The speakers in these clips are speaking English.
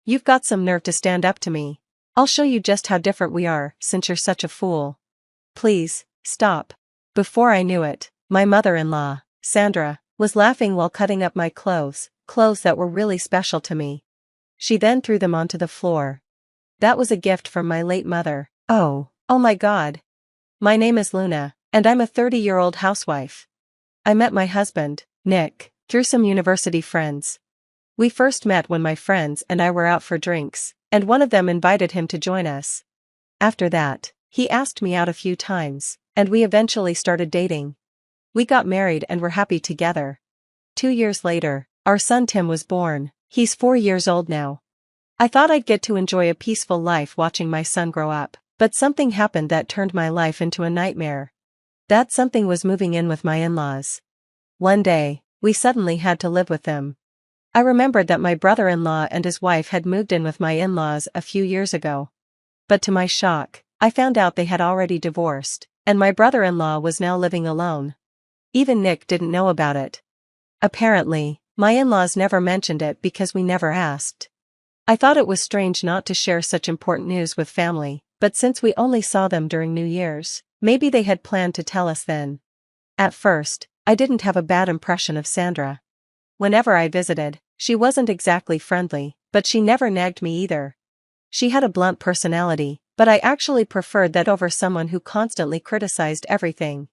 You've got some nerve to stand up to me. I'll show you just how different we are, since you're such a fool. Please, stop. Before I knew it, my mother-in-law, Sandra, was laughing while cutting up my clothes that were really special to me. She then threw them onto the floor. That was a gift from my late mother. Oh my God. My name is Luna, and I'm a 30-year-old housewife. I met my husband, Nick, through some university friends. We first met when my friends and I were out for drinks, and one of them invited him to join us. After that, he asked me out a few times, and we eventually started dating. We got married and were happy together. 2 years later, our son Tim was born. He's 4 years old now. I thought I'd get to enjoy a peaceful life watching my son grow up, but something happened that turned my life into a nightmare. That something was moving in with my in-laws. One day, we suddenly had to live with them. I remembered that my brother-in-law and his wife had moved in with my in-laws a few years ago. But to my shock, I found out they had already divorced, and my brother-in-law was now living alone. Even Nick didn't know about it. Apparently, my in-laws never mentioned it because we never asked. I thought it was strange not to share such important news with family, but since we only saw them during New Year's, maybe they had planned to tell us then. At first, I didn't have a bad impression of Sandra. Whenever I visited, she wasn't exactly friendly, but she never nagged me either. She had a blunt personality, but I actually preferred that over someone who constantly criticized everything.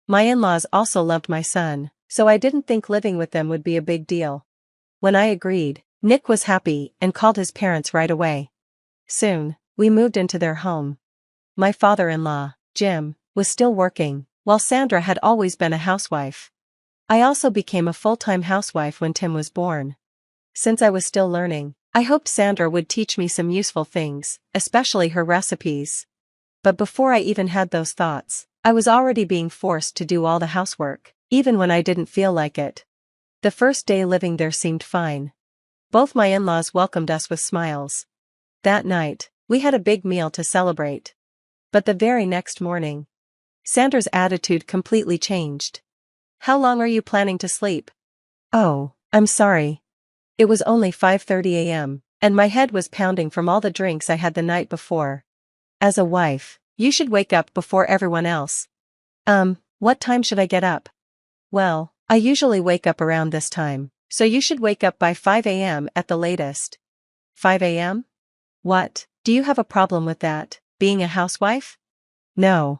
My in-laws also loved my son, so I didn't think living with them would be a big deal. When I agreed, Nick was happy and called his parents right away. Soon, we moved into their home. My father-in-law, Jim, was still working, while Sandra had always been a housewife. I also became a full-time housewife when Tim was born. Since I was still learning, I hoped Sandra would teach me some useful things, especially her recipes. But before I even had those thoughts, I was already being forced to do all the housework, even when I didn't feel like it. The first day living there seemed fine. Both my in-laws welcomed us with smiles. That night, we had a big meal to celebrate. But the very next morning, Sandra's attitude completely changed. How long are you planning to sleep? Oh, I'm sorry. It was only 5:30 a.m., and my head was pounding from all the drinks I had the night before. As a wife, you should wake up before everyone else. What time should I get up? Well, I usually wake up around this time, so you should wake up by 5 a.m. at the latest. 5 a.m.? What, do you have a problem with that, being a housewife? No.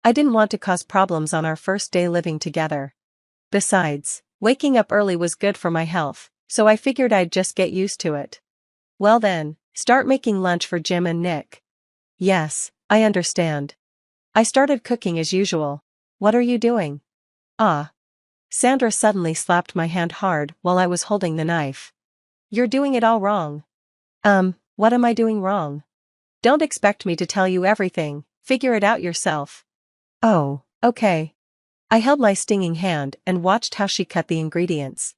I didn't want to cause problems on our first day living together. Besides, waking up early was good for my health, so I figured I'd just get used to it. Well then, start making lunch for Jim and Nick. Yes, I understand. I started cooking as usual. What are you doing? Sandra suddenly slapped my hand hard while I was holding the knife. You're doing it all wrong. What am I doing wrong? Don't expect me to tell you everything, figure it out yourself. Oh, okay. I held my stinging hand and watched how she cut the ingredients.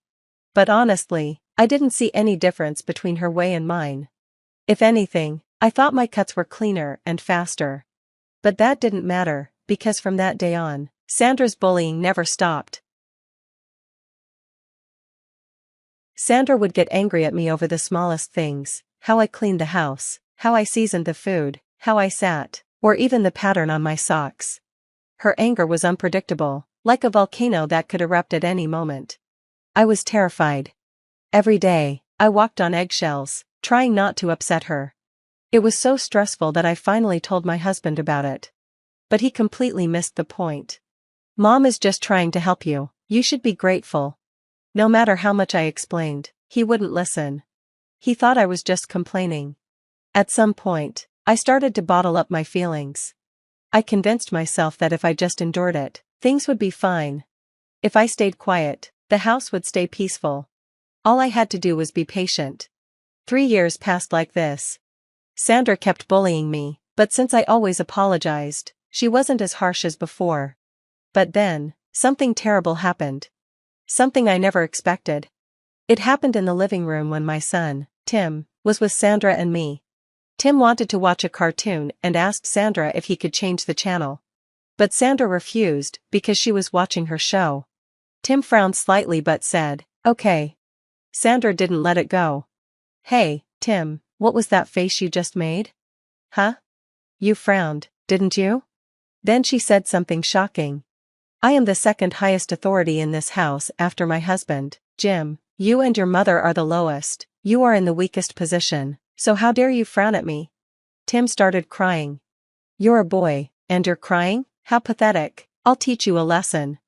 But honestly, I didn't see any difference between her way and mine. If anything, I thought my cuts were cleaner and faster. But that didn't matter, because from that day on, Sandra's bullying never stopped. Sandra would get angry at me over the smallest things, how I cleaned the house, how I seasoned the food, how I sat, or even the pattern on my socks. Her anger was unpredictable, like a volcano that could erupt at any moment. I was terrified. Every day, I walked on eggshells, trying not to upset her. It was so stressful that I finally told my husband about it. But he completely missed the point. Mom is just trying to help you, you should be grateful. No matter how much I explained, he wouldn't listen. He thought I was just complaining. At some point, I started to bottle up my feelings. I convinced myself that if I just endured it, things would be fine. If I stayed quiet, the house would stay peaceful. All I had to do was be patient. 3 years passed like this. Sandra kept bullying me, but since I always apologized, she wasn't as harsh as before. But then, something terrible happened. Something I never expected. It happened in the living room when my son, Tim, was with Sandra and me. Tim wanted to watch a cartoon and asked Sandra if he could change the channel. But Sandra refused because she was watching her show. Tim frowned slightly but said, "Okay." Sandra didn't let it go. Hey, Tim, what was that face you just made? Huh? You frowned, didn't you? Then she said something shocking. I am the second highest authority in this house after my husband, Jim. You and your mother are the lowest. You are in the weakest position, so how dare you frown at me? Tim started crying. You're a boy, and you're crying? How pathetic. I'll teach you a lesson.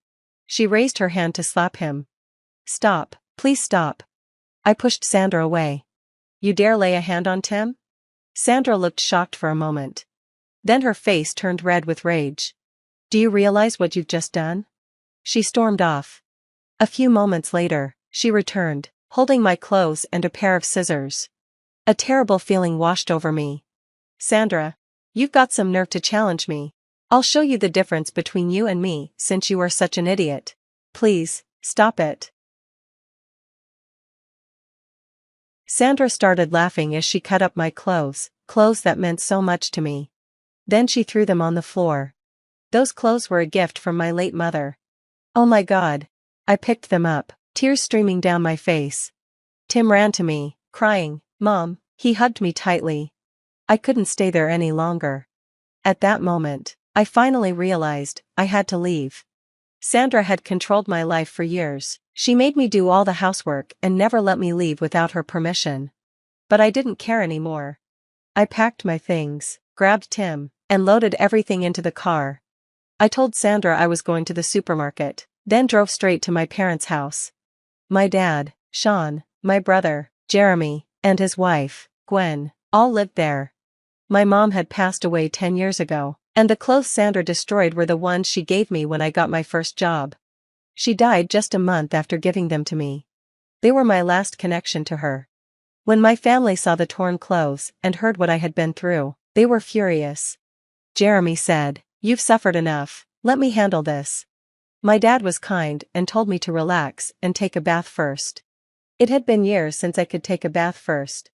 She raised her hand to slap him. Stop, please stop. I pushed Sandra away. You dare lay a hand on Tim? Sandra looked shocked for a moment. Then her face turned red with rage. Do you realize what you've just done? She stormed off. A few moments later, she returned, holding my clothes and a pair of scissors. A terrible feeling washed over me. Sandra, you've got some nerve to challenge me. I'll show you the difference between you and me since you are such an idiot. Please, stop it. Sandra started laughing as she cut up my clothes that meant so much to me. Then she threw them on the floor. Those clothes were a gift from my late mother. Oh my God. I picked them up, tears streaming down my face. Tim ran to me, crying, Mom. He hugged me tightly. I couldn't stay there any longer. At that moment, I finally realized I had to leave. Sandra had controlled my life for years. She made me do all the housework and never let me leave without her permission. But I didn't care anymore. I packed my things, grabbed Tim, and loaded everything into the car. I told Sandra I was going to the supermarket, then drove straight to my parents' house. My dad, Sean, my brother, Jeremy, and his wife, Gwen, all lived there. My mom had passed away 10 years ago, and the clothes Sandra destroyed were the ones she gave me when I got my first job. She died just a month after giving them to me. They were my last connection to her. When my family saw the torn clothes and heard what I had been through, they were furious. Jeremy said, You've suffered enough, let me handle this. My dad was kind and told me to relax and take a bath first. It had been years since I could take a bath first.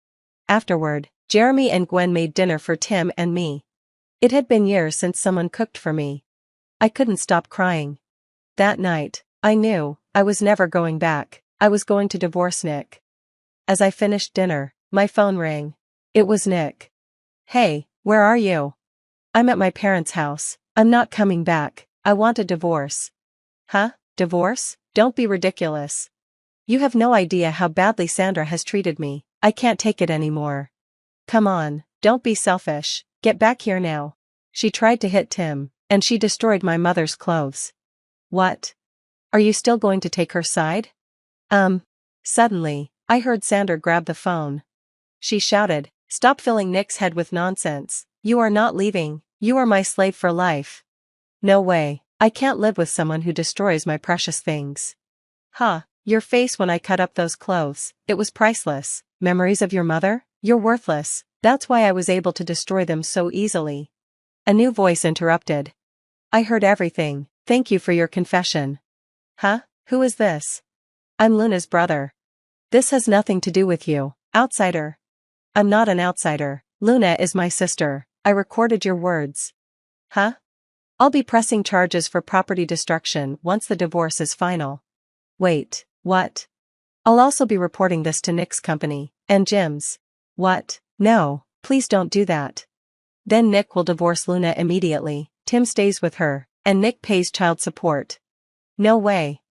Afterward, Jeremy and Gwen made dinner for Tim and me. It had been years since someone cooked for me. I couldn't stop crying. That night, I knew I was never going back. I was going to divorce Nick. As I finished dinner, my phone rang. It was Nick. Hey, where are you? I'm at my parents' house. I'm not coming back. I want a divorce. Huh? Divorce? Don't be ridiculous. You have no idea how badly Sandra has treated me. I can't take it anymore. Come on, don't be selfish. Get back here now. She tried to hit Tim, and she destroyed my mother's clothes. What? Are you still going to take her side? Suddenly, I heard Sandra grab the phone. She shouted, Stop filling Nick's head with nonsense. You are not leaving. You are my slave for life. No way. I can't live with someone who destroys my precious things. Huh, your face when I cut up those clothes, it was priceless. Memories of your mother? You're worthless. That's why I was able to destroy them so easily. A new voice interrupted. I heard everything. Thank you for your confession. Huh? Who is this? I'm Luna's brother. This has nothing to do with you, outsider. I'm not an outsider. Luna is my sister. I recorded your words. Huh? I'll be pressing charges for property destruction once the divorce is final. Wait, what? I'll also be reporting this to Nick's company, and Jim's. What? No, please don't do that. Then Nick will divorce Luna immediately, Tim stays with her, and Nick pays child support. No way.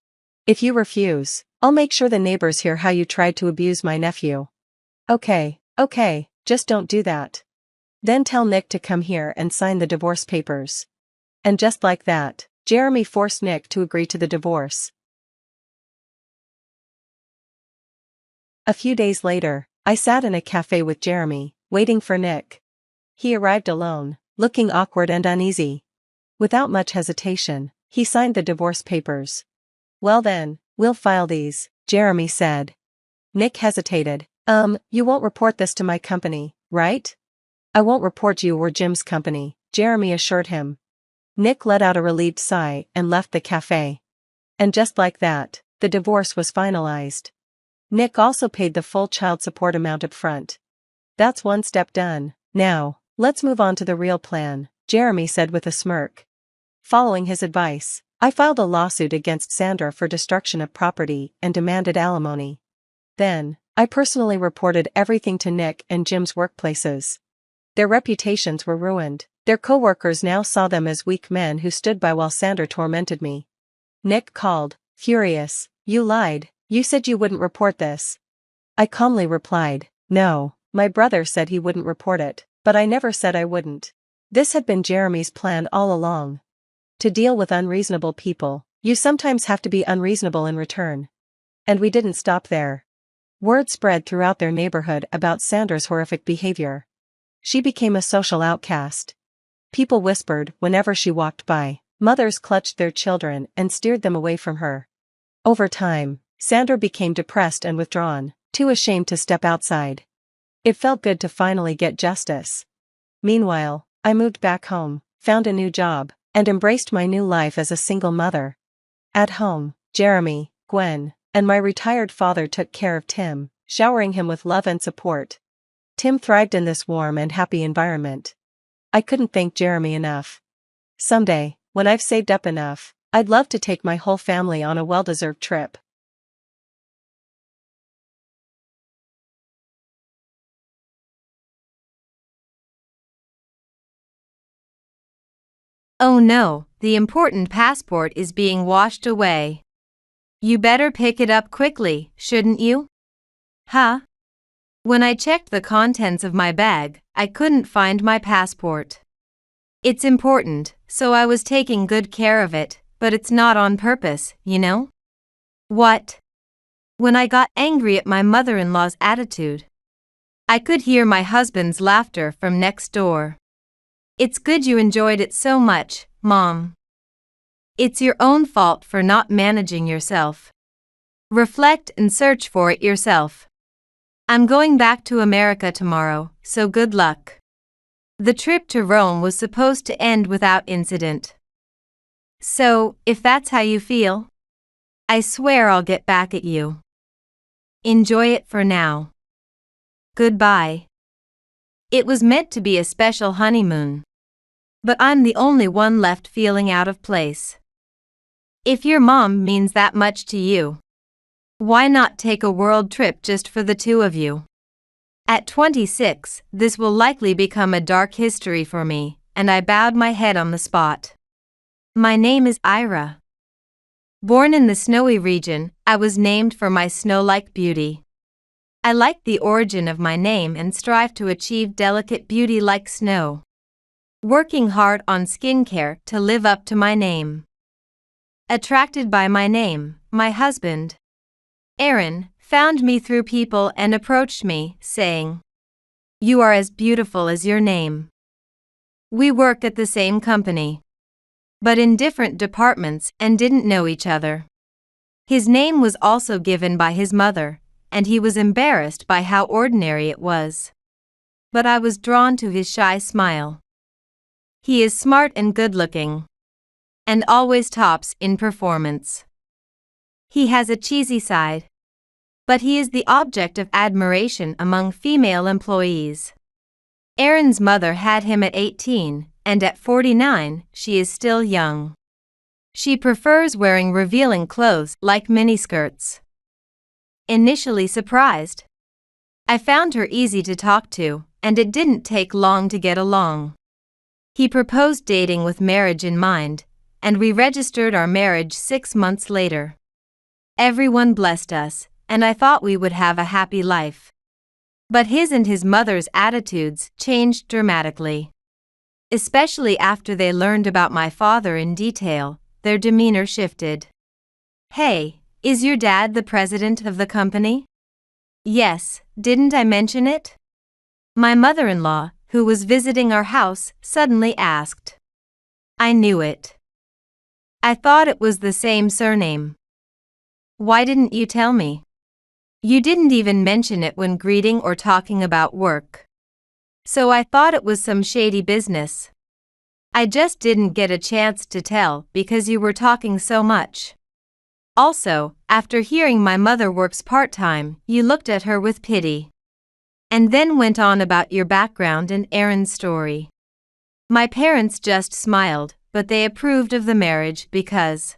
If you refuse, I'll make sure the neighbors hear how you tried to abuse my nephew. Okay, just don't do that. Then tell Nick to come here and sign the divorce papers. And just like that, Jeremy forced Nick to agree to the divorce. A few days later, I sat in a cafe with Jeremy, waiting for Nick. He arrived alone, looking awkward and uneasy. Without much hesitation, he signed the divorce papers. Well then, we'll file these, Jeremy said. Nick hesitated. You won't report this to my company, right? I won't report you or Jim's company, Jeremy assured him. Nick let out a relieved sigh and left the cafe. And just like that, the divorce was finalized. Nick also paid the full child support amount up front. That's one step done. Now, let's move on to the real plan, Jeremy said with a smirk. Following his advice, I filed a lawsuit against Sandra for destruction of property and demanded alimony. Then, I personally reported everything to Nick and Jim's workplaces. Their reputations were ruined. Their co-workers now saw them as weak men who stood by while Sandra tormented me. Nick called, furious. "You lied. You said you wouldn't report this." I calmly replied, "No, my brother said he wouldn't report it, but I never said I wouldn't." This had been Jeremy's plan all along. To deal with unreasonable people, you sometimes have to be unreasonable in return. And we didn't stop there. Word spread throughout their neighborhood about Sandra's horrific behavior. She became a social outcast. People whispered whenever she walked by. Mothers clutched their children and steered them away from her. Over time, Sandra became depressed and withdrawn, too ashamed to step outside. It felt good to finally get justice. Meanwhile, I moved back home, found a new job, and embraced my new life as a single mother. At home, Jeremy, Gwen, and my retired father took care of Tim, showering him with love and support. Tim thrived in this warm and happy environment. I couldn't thank Jeremy enough. Someday, when I've saved up enough, I'd love to take my whole family on a well-deserved trip. Oh no, the important passport is being washed away. You better pick it up quickly, shouldn't you? Huh? When I checked the contents of my bag, I couldn't find my passport. It's important, so I was taking good care of it, but it's not on purpose, you know? What? When I got angry at my mother-in-law's attitude, I could hear my husband's laughter from next door. "It's good you enjoyed it so much, Mom. It's your own fault for not managing yourself. Reflect and search for it yourself. I'm going back to America tomorrow, so good luck." The trip to Rome was supposed to end without incident. So, if that's how you feel, I swear I'll get back at you. Enjoy it for now. Goodbye. It was meant to be a special honeymoon. But I'm the only one left feeling out of place. If your mom means that much to you, why not take a world trip just for the two of you? At 26, this will likely become a dark history for me, and I bowed my head on the spot. My name is Ira. Born in the snowy region, I was named for my snow-like beauty. I like the origin of my name and strive to achieve delicate beauty like snow. Working hard on skincare to live up to my name. Attracted by my name, my husband, Aaron, found me through people and approached me, saying, "You are as beautiful as your name." We work at the same company, but in different departments and didn't know each other. His name was also given by his mother, and he was embarrassed by how ordinary it was. But I was drawn to his shy smile. He is smart and good-looking, and always tops in performance. He has a cheesy side, but he is the object of admiration among female employees. Aaron's mother had him at 18, and at 49, she is still young. She prefers wearing revealing clothes like miniskirts. Initially surprised, I found her easy to talk to, and it didn't take long to get along. He proposed dating with marriage in mind, and we registered our marriage 6 months later. Everyone blessed us, and I thought we would have a happy life. But his and his mother's attitudes changed dramatically. Especially after they learned about my father in detail, their demeanor shifted. "Hey, is your dad the president of the company?" "Yes, didn't I mention it?" My mother-in-law, who was visiting our house, suddenly asked. I knew it. I thought it was the same surname. "Why didn't you tell me? You didn't even mention it when greeting or talking about work. So I thought it was some shady business. I just didn't get a chance to tell because you were talking so much. Also, after hearing my mother works part-time, you looked at her with pity. And then went on about your background and Aaron's story." My parents just smiled, but they approved of the marriage because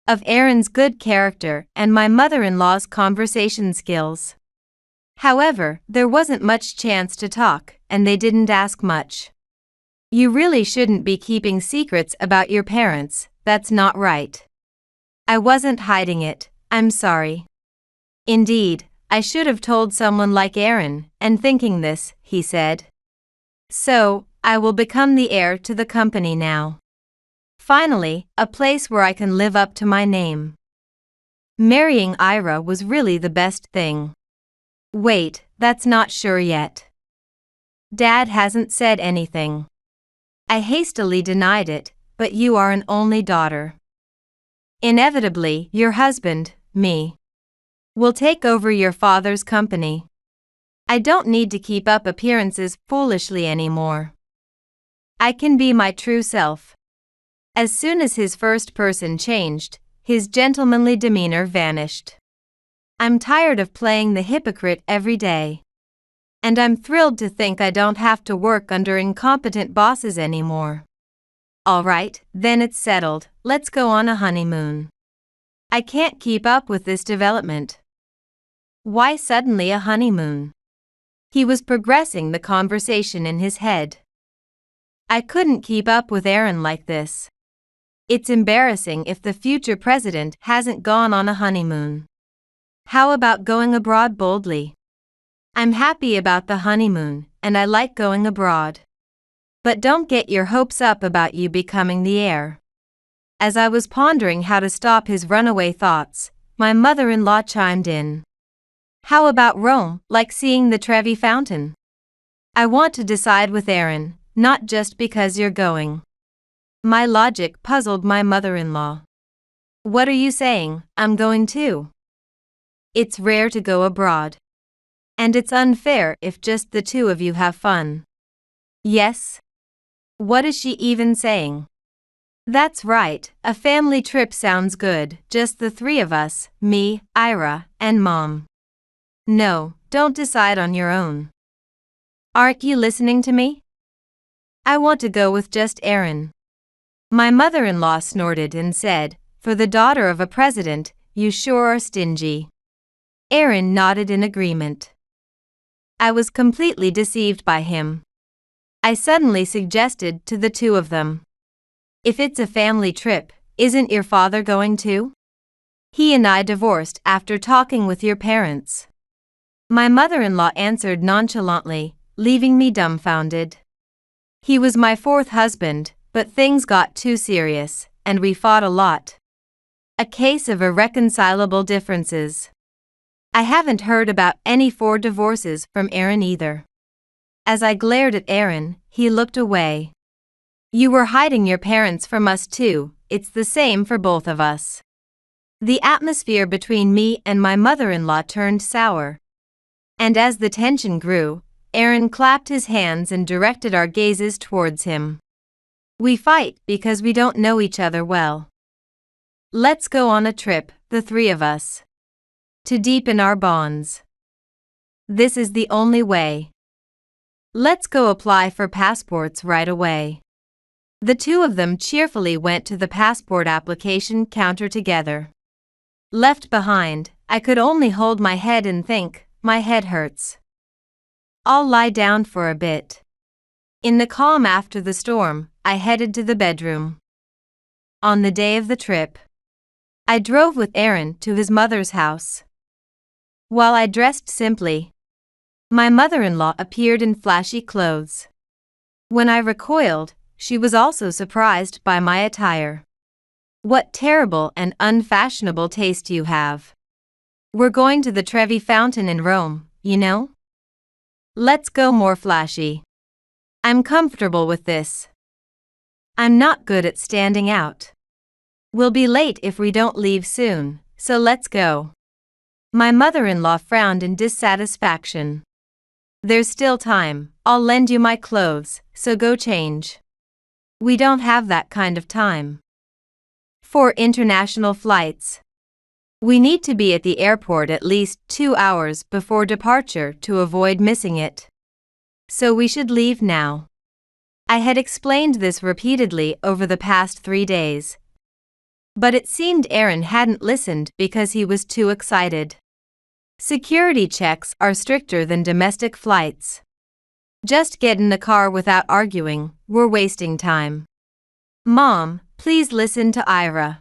of Aaron's good character and my mother-in-law's conversation skills. However, there wasn't much chance to talk, and they didn't ask much. You really shouldn't be keeping secrets about your parents, that's not right. I wasn't hiding it, I'm sorry. Indeed, I should have told someone like Aaron, and thinking this, he said. So, I will become the heir to the company now. Finally, a place where I can live up to my name. Marrying Ira was really the best thing. Wait, that's not sure yet. Dad hasn't said anything. I hastily denied it, but you are an only daughter. Inevitably, your husband, me, will take over your father's company. I don't need to keep up appearances foolishly anymore. I can be my true self. As soon as his first person changed, his gentlemanly demeanor vanished. I'm tired of playing the hypocrite every day. And I'm thrilled to think I don't have to work under incompetent bosses anymore. All right, then it's settled, let's go on a honeymoon. I can't keep up with this development. Why suddenly a honeymoon? He was progressing the conversation in his head. I couldn't keep up with Aaron like this. It's embarrassing if the future president hasn't gone on a honeymoon. How about going abroad boldly? I'm happy about the honeymoon, and I like going abroad. But don't get your hopes up about you becoming the heir. As I was pondering how to stop his runaway thoughts, my mother-in-law chimed in. How about Rome, like seeing the Trevi Fountain? I want to decide with Aaron, not just because you're going. My logic puzzled my mother-in-law. What are you saying, I'm going too? It's rare to go abroad. And it's unfair if just the two of you have fun. Yes? What is she even saying? That's right, a family trip sounds good, just the three of us, me, Ira, and Mom. No, don't decide on your own. Aren't you listening to me? I want to go with just Aaron. My mother-in-law snorted and said, for the daughter of a president, you sure are stingy. Aaron nodded in agreement. I was completely deceived by him. I suddenly suggested to the two of them. If it's a family trip, isn't your father going too? He and I divorced after talking with your parents. My mother-in-law answered nonchalantly, leaving me dumbfounded. He was my fourth husband, but things got too serious, and we fought a lot. A case of irreconcilable differences. I haven't heard about any 4 divorces from Aaron either. As I glared at Aaron, he looked away. You were hiding your parents from us too, it's the same for both of us. The atmosphere between me and my mother-in-law turned sour. And as the tension grew, Aaron clapped his hands and directed our gazes towards him. We fight because we don't know each other well. Let's go on a trip, the three of us. To deepen our bonds. This is the only way. Let's go apply for passports right away. The two of them cheerfully went to the passport application counter together. Left behind, I could only hold my head and think, my head hurts. I'll lie down for a bit. In the calm after the storm, I headed to the bedroom. On the day of the trip, I drove with Aaron to his mother's house. While I dressed simply, my mother-in-law appeared in flashy clothes. When I recoiled, she was also surprised by my attire. What terrible and unfashionable taste you have. We're going to the Trevi Fountain in Rome, you know? Let's go more flashy. I'm comfortable with this. I'm not good at standing out. We'll be late if we don't leave soon, so let's go. My mother-in-law frowned in dissatisfaction. There's still time, I'll lend you my clothes, so go change. We don't have that kind of time. For international flights, we need to be at the airport at least 2 hours before departure to avoid missing it. So we should leave now. I had explained this repeatedly over the past 3 days. But it seemed Aaron hadn't listened because he was too excited. Security checks are stricter than domestic flights. Just get in the car without arguing, we're wasting time. Mom, please listen to Ira.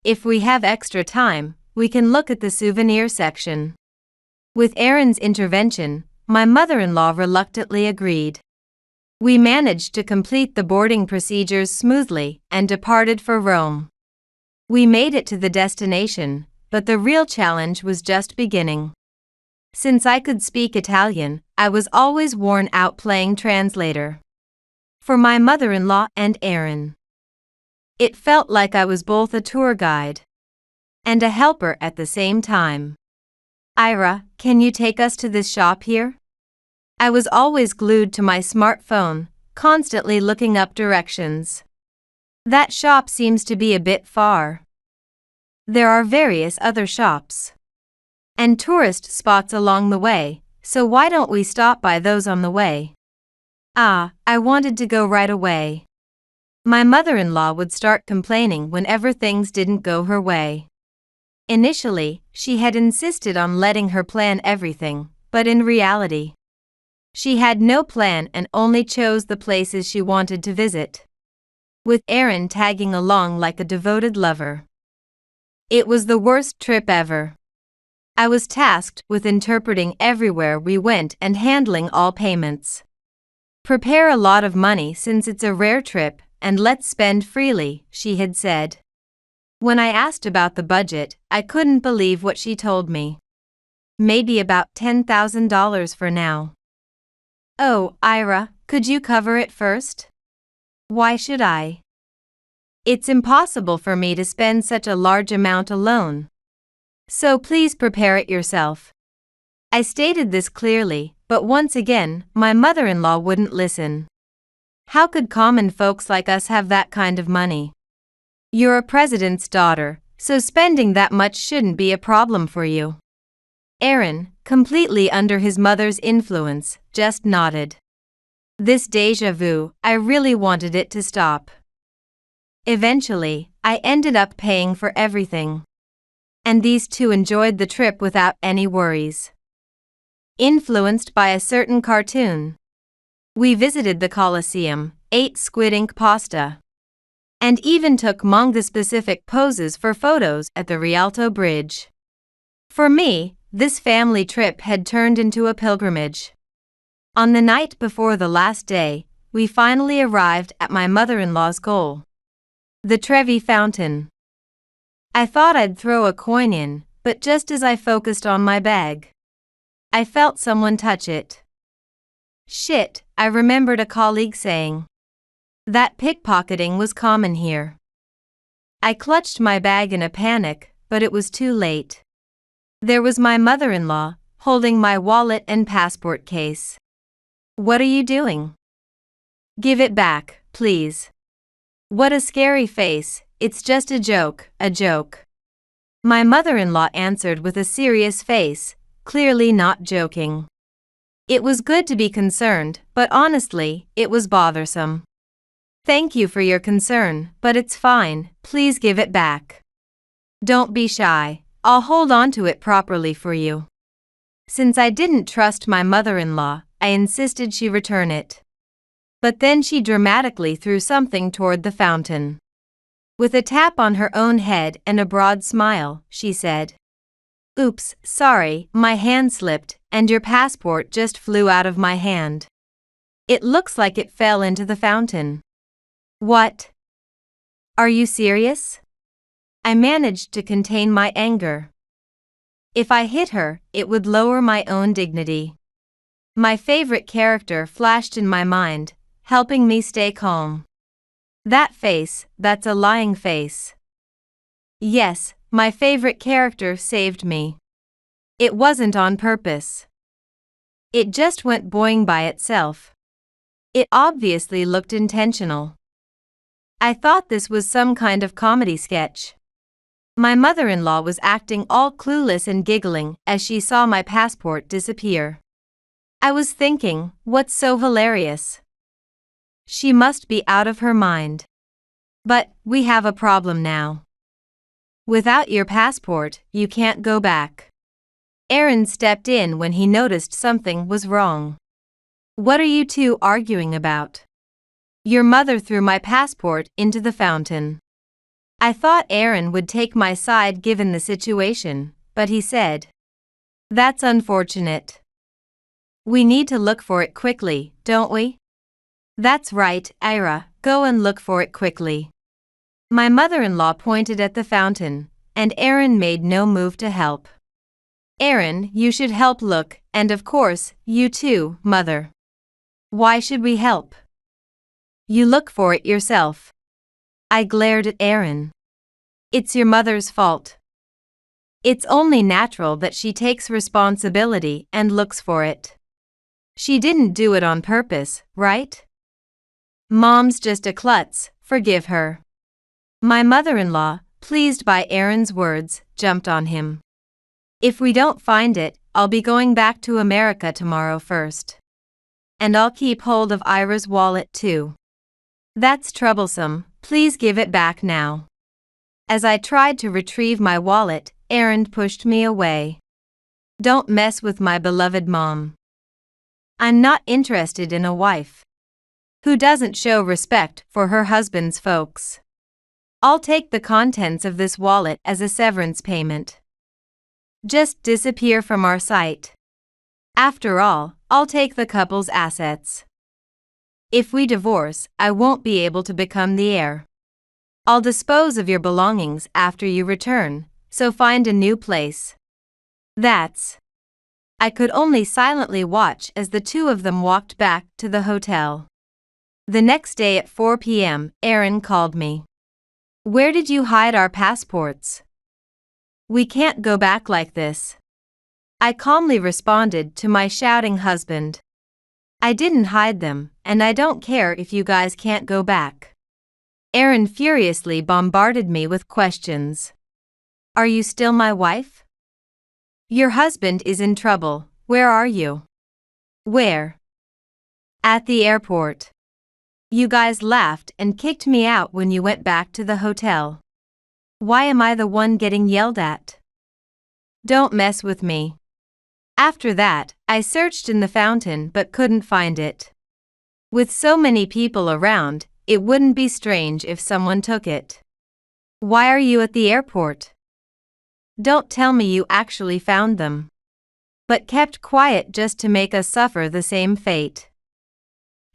If we have extra time, we can look at the souvenir section. With Aaron's intervention, my mother-in-law reluctantly agreed. We managed to complete the boarding procedures smoothly and departed for Rome. We made it to the destination, but the real challenge was just beginning. Since I could speak Italian, I was always worn out playing translator for my mother-in-law and Aaron. It felt like I was both a tour guide and a helper at the same time. Ira, can you take us to this shop here? I was always glued to my smartphone, constantly looking up directions. That shop seems to be a bit far. There are various other shops and tourist spots along the way, so why don't we stop by those on the way? I wanted to go right away. My mother-in-law would start complaining whenever things didn't go her way. Initially, she had insisted on letting her plan everything, but in reality, she had no plan and only chose the places she wanted to visit, with Aaron tagging along like a devoted lover. It was the worst trip ever. I was tasked with interpreting everywhere we went and handling all payments. Prepare a lot of money since it's a rare trip, and let's spend freely, she had said. When I asked about the budget, I couldn't believe what she told me. Maybe about $10,000 for now. Oh, Ira, could you cover it first? Why should I? It's impossible for me to spend such a large amount alone. So please prepare it yourself. I stated this clearly, but once again, my mother-in-law wouldn't listen. How could common folks like us have that kind of money? You're a president's daughter, so spending that much shouldn't be a problem for you. Aaron, completely under his mother's influence, just nodded. This déjà vu, I really wanted it to stop. Eventually, I ended up paying for everything. And these two enjoyed the trip without any worries. Influenced by a certain cartoon, we visited the Colosseum, ate squid ink pasta, and even took manga-specific poses for photos at the Rialto Bridge. For me, this family trip had turned into a pilgrimage. On the night before the last day, we finally arrived at my mother-in-law's goal, the Trevi Fountain. I thought I'd throw a coin in, but just as I focused on my bag, I felt someone touch it. Shit, I remembered a colleague saying that pickpocketing was common here. I clutched my bag in a panic, but it was too late. There was my mother-in-law, holding my wallet and passport case. What are you doing? Give it back, please. What a scary face, it's just a joke, a joke. My mother-in-law answered with a serious face, clearly not joking. It was good to be concerned, but honestly, it was bothersome. Thank you for your concern, but it's fine, please give it back. Don't be shy, I'll hold on to it properly for you. Since I didn't trust my mother-in-law, I insisted she return it. But then she dramatically threw something toward the fountain. With a tap on her own head and a broad smile, she said, "Oops, sorry, my hand slipped, and your passport just flew out of my hand. It looks like it fell into the fountain." What? Are you serious? I managed to contain my anger. If I hit her, it would lower my own dignity. My favorite character flashed in my mind, helping me stay calm. That face, that's a lying face. Yes, my favorite character saved me. It wasn't on purpose. It just went boing by itself. It obviously looked intentional. I thought this was some kind of comedy sketch. My mother-in-law was acting all clueless and giggling as she saw my passport disappear. I was thinking, what's so hilarious? She must be out of her mind. But, we have a problem now. Without your passport, you can't go back. Aaron stepped in when he noticed something was wrong. What are you two arguing about? Your mother threw my passport into the fountain. I thought Aaron would take my side given the situation, but he said, "That's unfortunate. We need to look for it quickly, don't we?" "That's right, Ira, go and look for it quickly." My mother-in-law pointed at the fountain, and Aaron made no move to help. "Aaron, you should help look, and of course, you too, Mother." "Why should we help? You look for it yourself." I glared at Aaron. "It's your mother's fault. It's only natural that she takes responsibility and looks for it. She didn't do it on purpose, right? Mom's just a klutz, forgive her." My mother-in-law, pleased by Aaron's words, jumped on him. "If we don't find it, I'll be going back to America tomorrow first. And I'll keep hold of Ira's wallet too." "That's troublesome, please give it back now." As I tried to retrieve my wallet, Aaron pushed me away. "Don't mess with my beloved mom. I'm not interested in a wife who doesn't show respect for her husband's folks. I'll take the contents of this wallet as a severance payment. Just disappear from our sight. After all, I'll take the couple's assets. If we divorce, I won't be able to become the heir. I'll dispose of your belongings after you return, so find a new place." That's. I could only silently watch as the two of them walked back to the hotel. The next day at 4 p.m., Aaron called me. "Where did you hide our passports? We can't go back like this." I calmly responded to my shouting husband. "I didn't hide them, and I don't care if you guys can't go back." Aaron furiously bombarded me with questions. "Are you still my wife? Your husband is in trouble. Where are you?" "Where?" "At the airport. You guys laughed and kicked me out when you went back to the hotel. Why am I the one getting yelled at? Don't mess with me." After that, I searched in the fountain but couldn't find it. With so many people around, it wouldn't be strange if someone took it. "Why are you at the airport? Don't tell me you actually found them, but kept quiet just to make us suffer the same fate.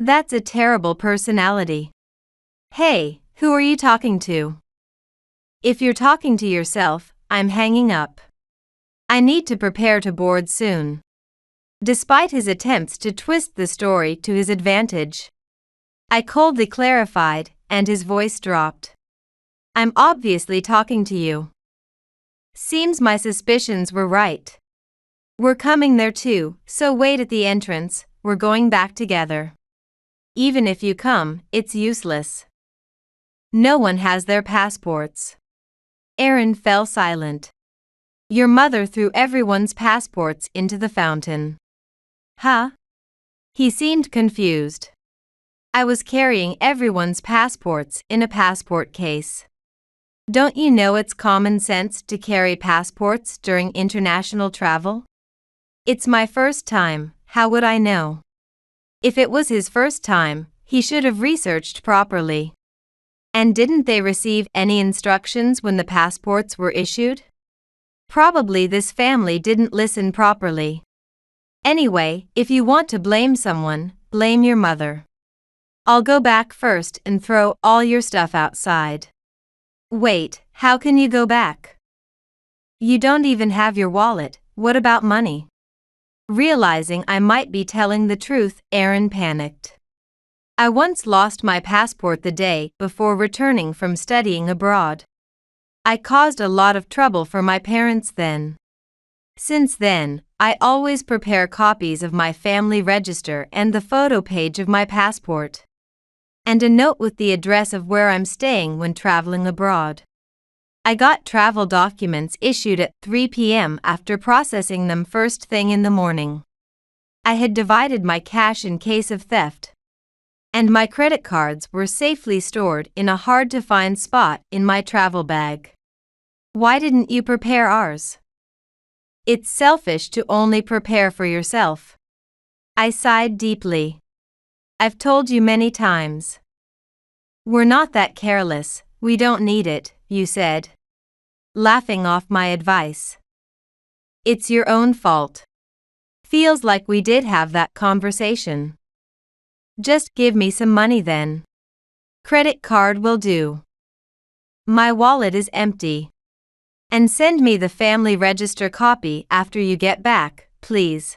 That's a terrible personality." "Hey, who are you talking to? If you're talking to yourself, I'm hanging up. I need to prepare to board soon." Despite his attempts to twist the story to his advantage, I coldly clarified, and his voice dropped. "I'm obviously talking to you. Seems my suspicions were right. We're coming there too, so wait at the entrance, we're going back together. Even if you come, it's useless. No one has their passports." Aaron fell silent. "Your mother threw everyone's passports into the fountain." "Huh?" He seemed confused. "I was carrying everyone's passports in a passport case. Don't you know it's common sense to carry passports during international travel? It's my first time, how would I know?" If it was his first time, he should have researched properly. And didn't they receive any instructions when the passports were issued? Probably this family didn't listen properly. Anyway, if you want to blame someone, blame your mother. I'll go back first and throw all your stuff outside." "Wait, how can you go back? You don't even have your wallet, what about money?" Realizing I might be telling the truth, Aaron panicked. "I once lost my passport the day before returning from studying abroad. I caused a lot of trouble for my parents then. Since then, I always prepare copies of my family register and the photo page of my passport, and a note with the address of where I'm staying when traveling abroad. I got travel documents issued at 3 p.m. after processing them first thing in the morning. I had divided my cash in case of theft, and my credit cards were safely stored in a hard-to-find spot in my travel bag. Why didn't you prepare ours?" It's selfish to only prepare for yourself. I sighed deeply. I've told you many times. We're not that careless, we don't need it, you said, laughing off my advice. It's your own fault. Feels like we did have that conversation. Just give me some money then. Credit card will do. My wallet is empty. And send me the family register copy after you get back, please.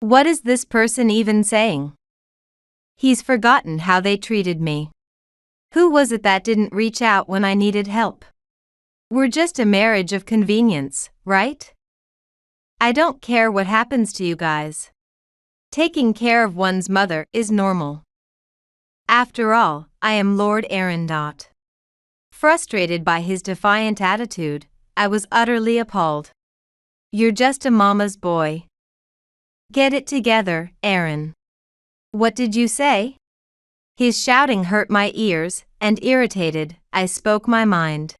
What is this person even saying? He's forgotten how they treated me. Who was it that didn't reach out when I needed help? We're just a marriage of convenience, right? I don't care what happens to you guys. Taking care of one's mother is normal. After all, I am Lord Aaron. Frustrated by his defiant attitude, I was utterly appalled. You're just a mama's boy. Get it together, Aaron. What did you say? His shouting hurt my ears, and irritated, I spoke my mind.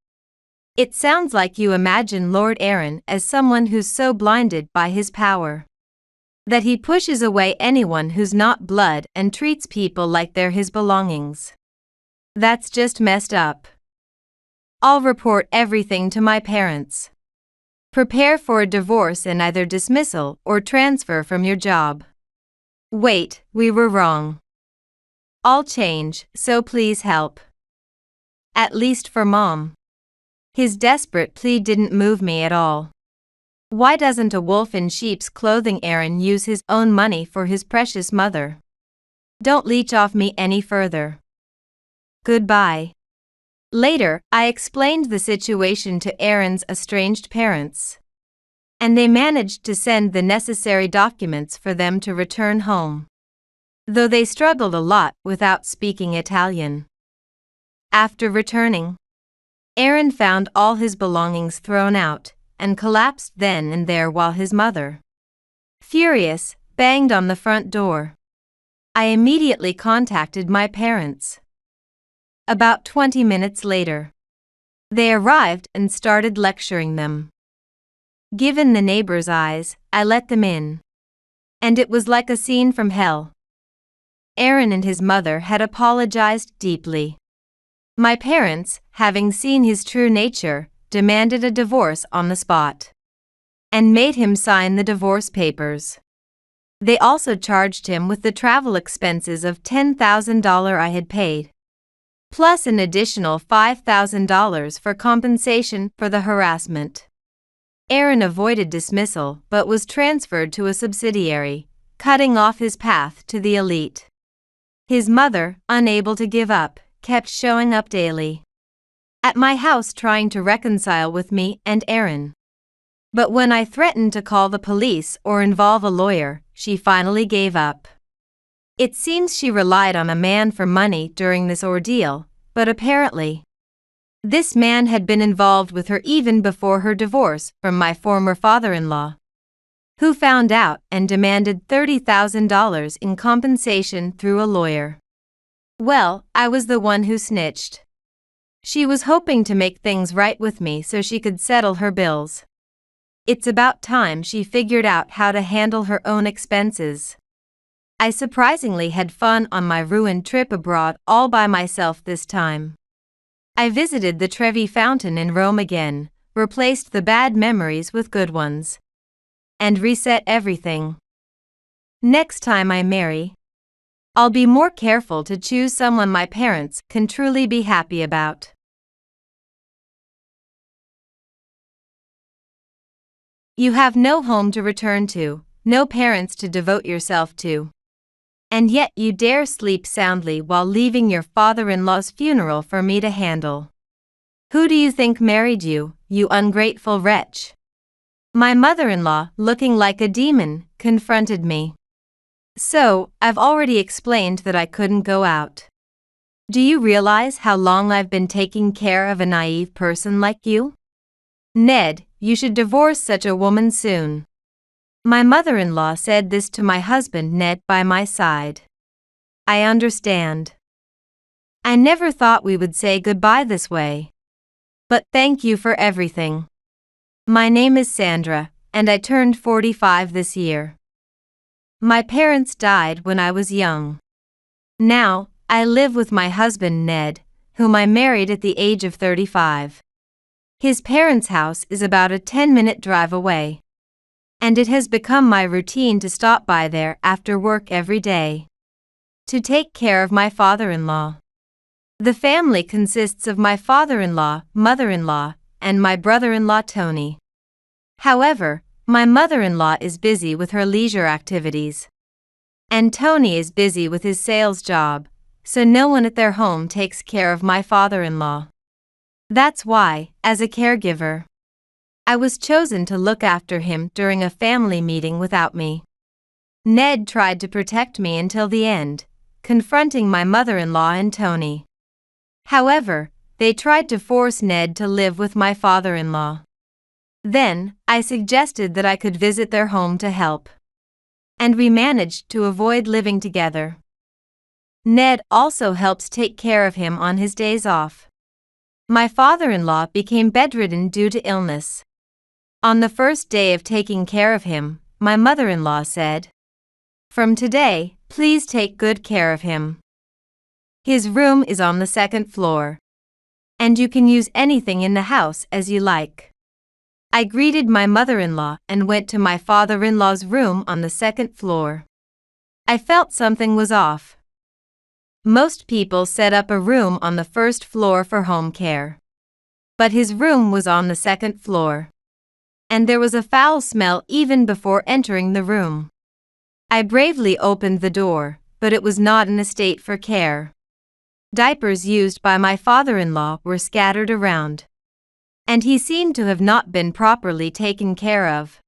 It sounds like you imagine Lord Aaron as someone who's so blinded by his power that he pushes away anyone who's not blood and treats people like they're his belongings. That's just messed up. I'll report everything to my parents. Prepare for a divorce and either dismissal or transfer from your job. Wait, we were wrong. I'll change, so please help. At least for Mom. His desperate plea didn't move me at all. Why doesn't a wolf in sheep's clothing Aaron use his own money for his precious mother? Don't leech off me any further. Goodbye. Later, I explained the situation to Aaron's estranged parents, and they managed to send the necessary documents for them to return home, though they struggled a lot without speaking Italian. After returning, Aaron found all his belongings thrown out and collapsed then and there while his mother, furious, banged on the front door. I immediately contacted my parents. About 20 minutes later, they arrived and started lecturing them. Given the neighbors' eyes, I let them in. And it was like a scene from hell. Aaron and his mother had apologized deeply. My parents, having seen his true nature, demanded a divorce on the spot and made him sign the divorce papers. They also charged him with the travel expenses of $10,000 I had paid, plus an additional $5,000 for compensation for the harassment. Aaron avoided dismissal but was transferred to a subsidiary, cutting off his path to the elite. His mother, unable to give up, kept showing up daily at my house trying to reconcile with me and Aaron. But when I threatened to call the police or involve a lawyer, she finally gave up. It seems she relied on a man for money during this ordeal, but apparently, this man had been involved with her even before her divorce from my former father-in-law, who found out and demanded $30,000 in compensation through a lawyer. Well, I was the one who snitched. She was hoping to make things right with me so she could settle her bills. It's about time she figured out how to handle her own expenses. I surprisingly had fun on my ruined trip abroad all by myself this time. I visited the Trevi Fountain in Rome again, replaced the bad memories with good ones, and reset everything. Next time I marry, I'll be more careful to choose someone my parents can truly be happy about. You have no home to return to, no parents to devote yourself to. And yet you dare sleep soundly while leaving your father-in-law's funeral for me to handle. Who do you think married you, you ungrateful wretch? My mother-in-law, looking like a demon, confronted me. So, I've already explained that I couldn't go out. Do you realize how long I've been taking care of a naive person like you? Ned, you should divorce such a woman soon. My mother-in-law said this to my husband Ned by my side. I understand. I never thought we would say goodbye this way. But thank you for everything. My name is Sandra, and I turned 45 this year. My parents died when I was young. Now, I live with my husband Ned, whom I married at the age of 35. His parents' house is about a 10-minute drive away, and it has become my routine to stop by there after work every day to take care of my father-in-law. The family consists of my father-in-law, mother-in-law, and my brother-in-law Tony. However, my mother-in-law is busy with her leisure activities, and Tony is busy with his sales job, so no one at their home takes care of my father-in-law. That's why, as a caregiver, I was chosen to look after him during a family meeting without me. Ned tried to protect me until the end, confronting my mother-in-law and Tony. However, they tried to force Ned to live with my father-in-law. Then, I suggested that I could visit their home to help, and we managed to avoid living together. Ned also helps take care of him on his days off. My father-in-law became bedridden due to illness. On the first day of taking care of him, my mother-in-law said, "From today, please take good care of him. His room is on the second floor, and you can use anything in the house as you like." I greeted my mother-in-law and went to my father-in-law's room on the second floor. I felt something was off. Most people set up a room on the first floor for home care, but his room was on the second floor, and there was a foul smell even before entering the room. I bravely opened the door, but it was not in a state for care. Diapers used by my father-in-law were scattered around, and he seemed to have not been properly taken care of.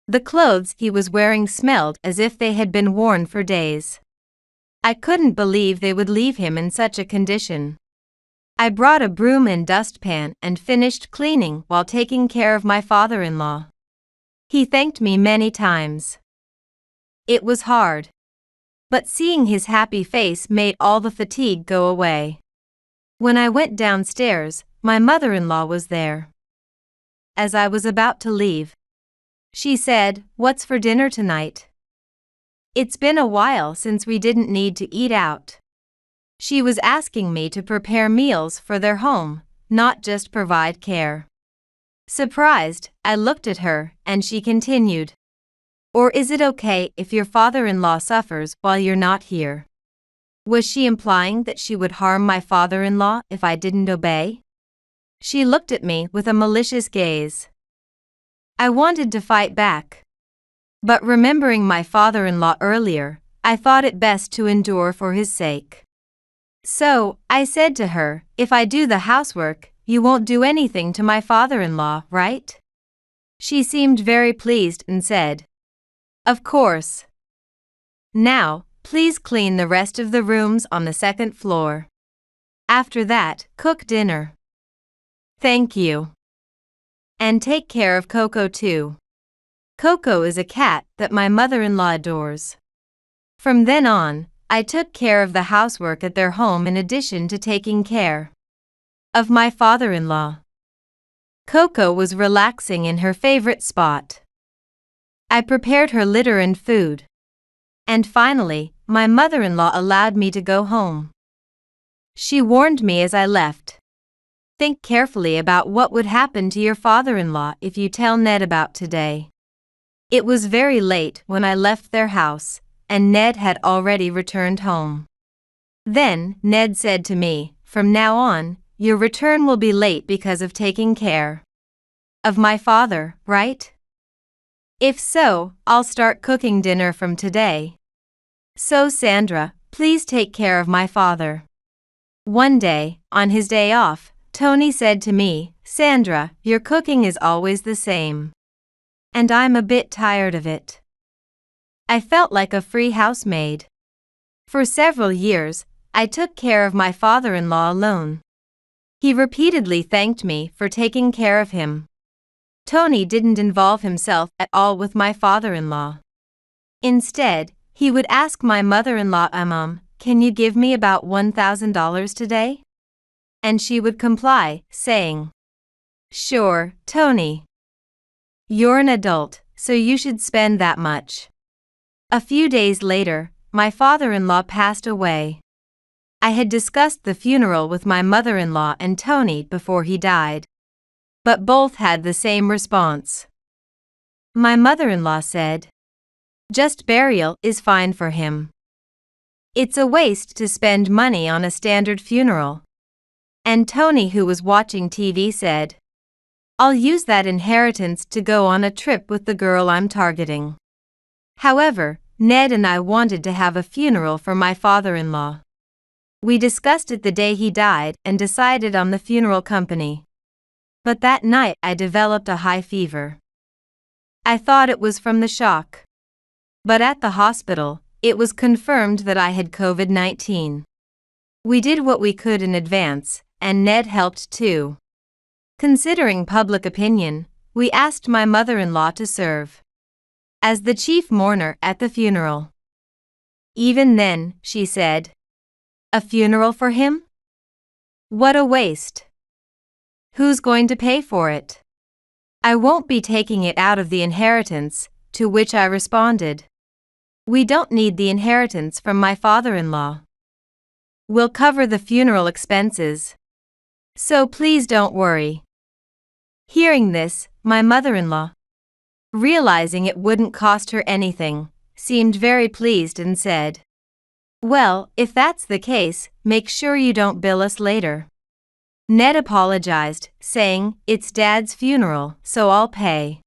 The clothes he was wearing smelled as if they had been worn for days. I couldn't believe they would leave him in such a condition. I brought a broom and dustpan and finished cleaning while taking care of my father-in-law. He thanked me many times. It was hard, but seeing his happy face made all the fatigue go away. When I went downstairs, my mother-in-law was there. As I was about to leave, she said, "What's for dinner tonight?" It's been a while since we didn't need to eat out. She was asking me to prepare meals for their home, not just provide care. Surprised, I looked at her, and she continued, "Or is it okay if your father-in-law suffers while you're not here?" Was she implying that she would harm my father-in-law if I didn't obey? She looked at me with a malicious gaze. I wanted to fight back, but remembering my father-in-law earlier, I thought it best to endure for his sake. So, I said to her, "If I do the housework, you won't do anything to my father-in-law, right?" She seemed very pleased and said, "Of course. Now, please clean the rest of the rooms on the second floor. After that, cook dinner." "Thank you. And take care of Coco too." Coco is a cat that my mother-in-law adores. From then on, I took care of the housework at their home in addition to taking care of my father-in-law. Coco was relaxing in her favorite spot. I prepared her litter and food. And finally, my mother-in-law allowed me to go home. She warned me as I left, "Think carefully about what would happen to your father-in-law if you tell Ned about today." It was very late when I left their house, and Ned had already returned home. Then, Ned said to me, "From now on, your return will be late because of taking care of my father, right? If so, I'll start cooking dinner from today. So Sandra, please take care of my father." One day, on his day off, Tony said to me, "Sandra, your cooking is always the same, and I'm a bit tired of it." I felt like a free housemaid. For several years, I took care of my father-in-law alone. He repeatedly thanked me for taking care of him. Tony didn't involve himself at all with my father-in-law. Instead, he would ask my mother-in-law, "Can you give me about $1,000 today?" And she would comply, saying, "Sure, Tony." You're an adult, so you should spend that much. A few days later, my father-in-law passed away. I had discussed the funeral with my mother-in-law and Tony before he died. But both had the same response. My mother-in-law said, "Just burial is fine for him. It's a waste to spend money on a standard funeral." And Tony, who was watching TV, said, "I'll use that inheritance to go on a trip with the girl I'm targeting." However, Ned and I wanted to have a funeral for my father-in-law. We discussed it the day he died and decided on the funeral company. But that night I developed a high fever. I thought it was from the shock. But at the hospital, it was confirmed that I had COVID-19. We did what we could in advance, and Ned helped too. Considering public opinion, we asked my mother-in-law to serve as the chief mourner at the funeral. Even then, she said, "A funeral for him? What a waste. Who's going to pay for it? I won't be taking it out of the inheritance," to which I responded, "We don't need the inheritance from my father-in-law. We'll cover the funeral expenses. So please don't worry." Hearing this, my mother-in-law, realizing it wouldn't cost her anything, seemed very pleased and said, "Well, if that's the case, make sure you don't bill us later." Ned apologized, saying, "It's Dad's funeral, so I'll pay.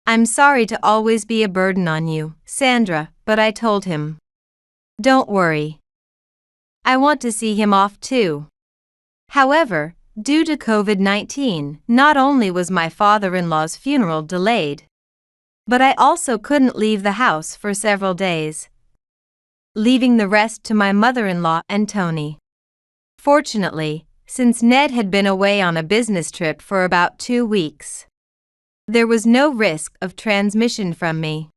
I'm sorry to always be a burden on you, Sandra," but I told him, "Don't worry. I want to see him off too." However, due to COVID-19, not only was my father-in-law's funeral delayed, but I also couldn't leave the house for several days, leaving the rest to my mother-in-law and Tony. Fortunately, since Ned had been away on a business trip for about 2 weeks, there was no risk of transmission from me.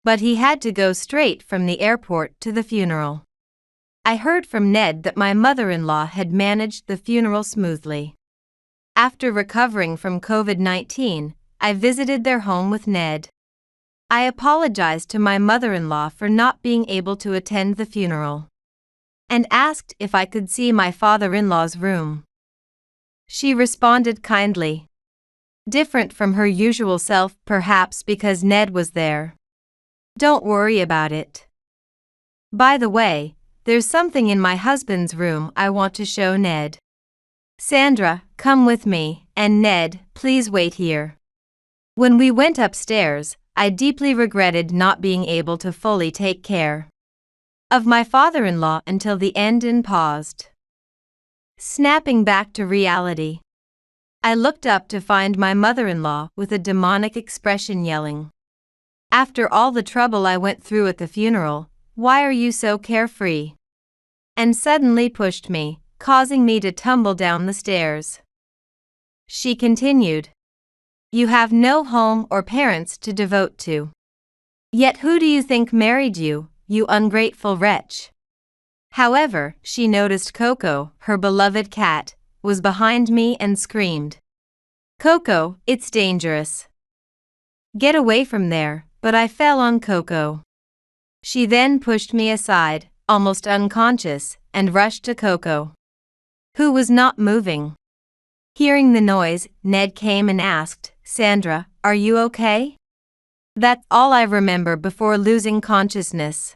But he had to go straight from the airport to the funeral. I heard from Ned that my mother-in-law had managed the funeral smoothly. After recovering from COVID-19, I visited their home with Ned. I apologized to my mother-in-law for not being able to attend the funeral, and asked if I could see my father-in-law's room. She responded kindly, different from her usual self, perhaps because Ned was there. "Don't worry about it. By the way, there's something in my husband's room I want to show Ned. Sandra, come with me, and Ned, please wait here." When we went upstairs, I deeply regretted not being able to fully take care of my father-in-law until the end and paused. Snapping back to reality, I looked up to find my mother-in-law with a demonic expression yelling, "After all the trouble I went through at the funeral, why are you so carefree?" and suddenly pushed me, causing me to tumble down the stairs. She continued, "You have no home or parents to devote to. Yet who do you think married you, you ungrateful wretch?" However, she noticed Coco, her beloved cat, was behind me and screamed, "Coco, it's dangerous. Get away from there," but I fell on Coco. She then pushed me aside, almost unconscious, and rushed to Coco, who was not moving. Hearing the noise, Ned came and asked, "Sandra, are you okay?" That's all I remember before losing consciousness.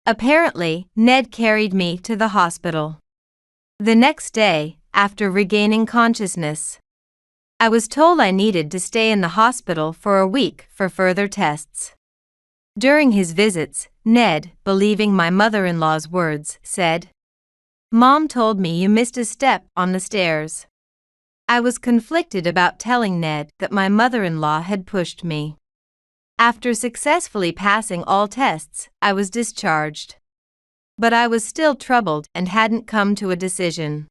Apparently, Ned carried me to the hospital. The next day, after regaining consciousness, I was told I needed to stay in the hospital for a week for further tests. During his visits, Ned, believing my mother-in-law's words, said, "Mom told me you missed a step on the stairs." I was conflicted about telling Ned that my mother-in-law had pushed me. After successfully passing all tests, I was discharged. But I was still troubled and hadn't come to a decision.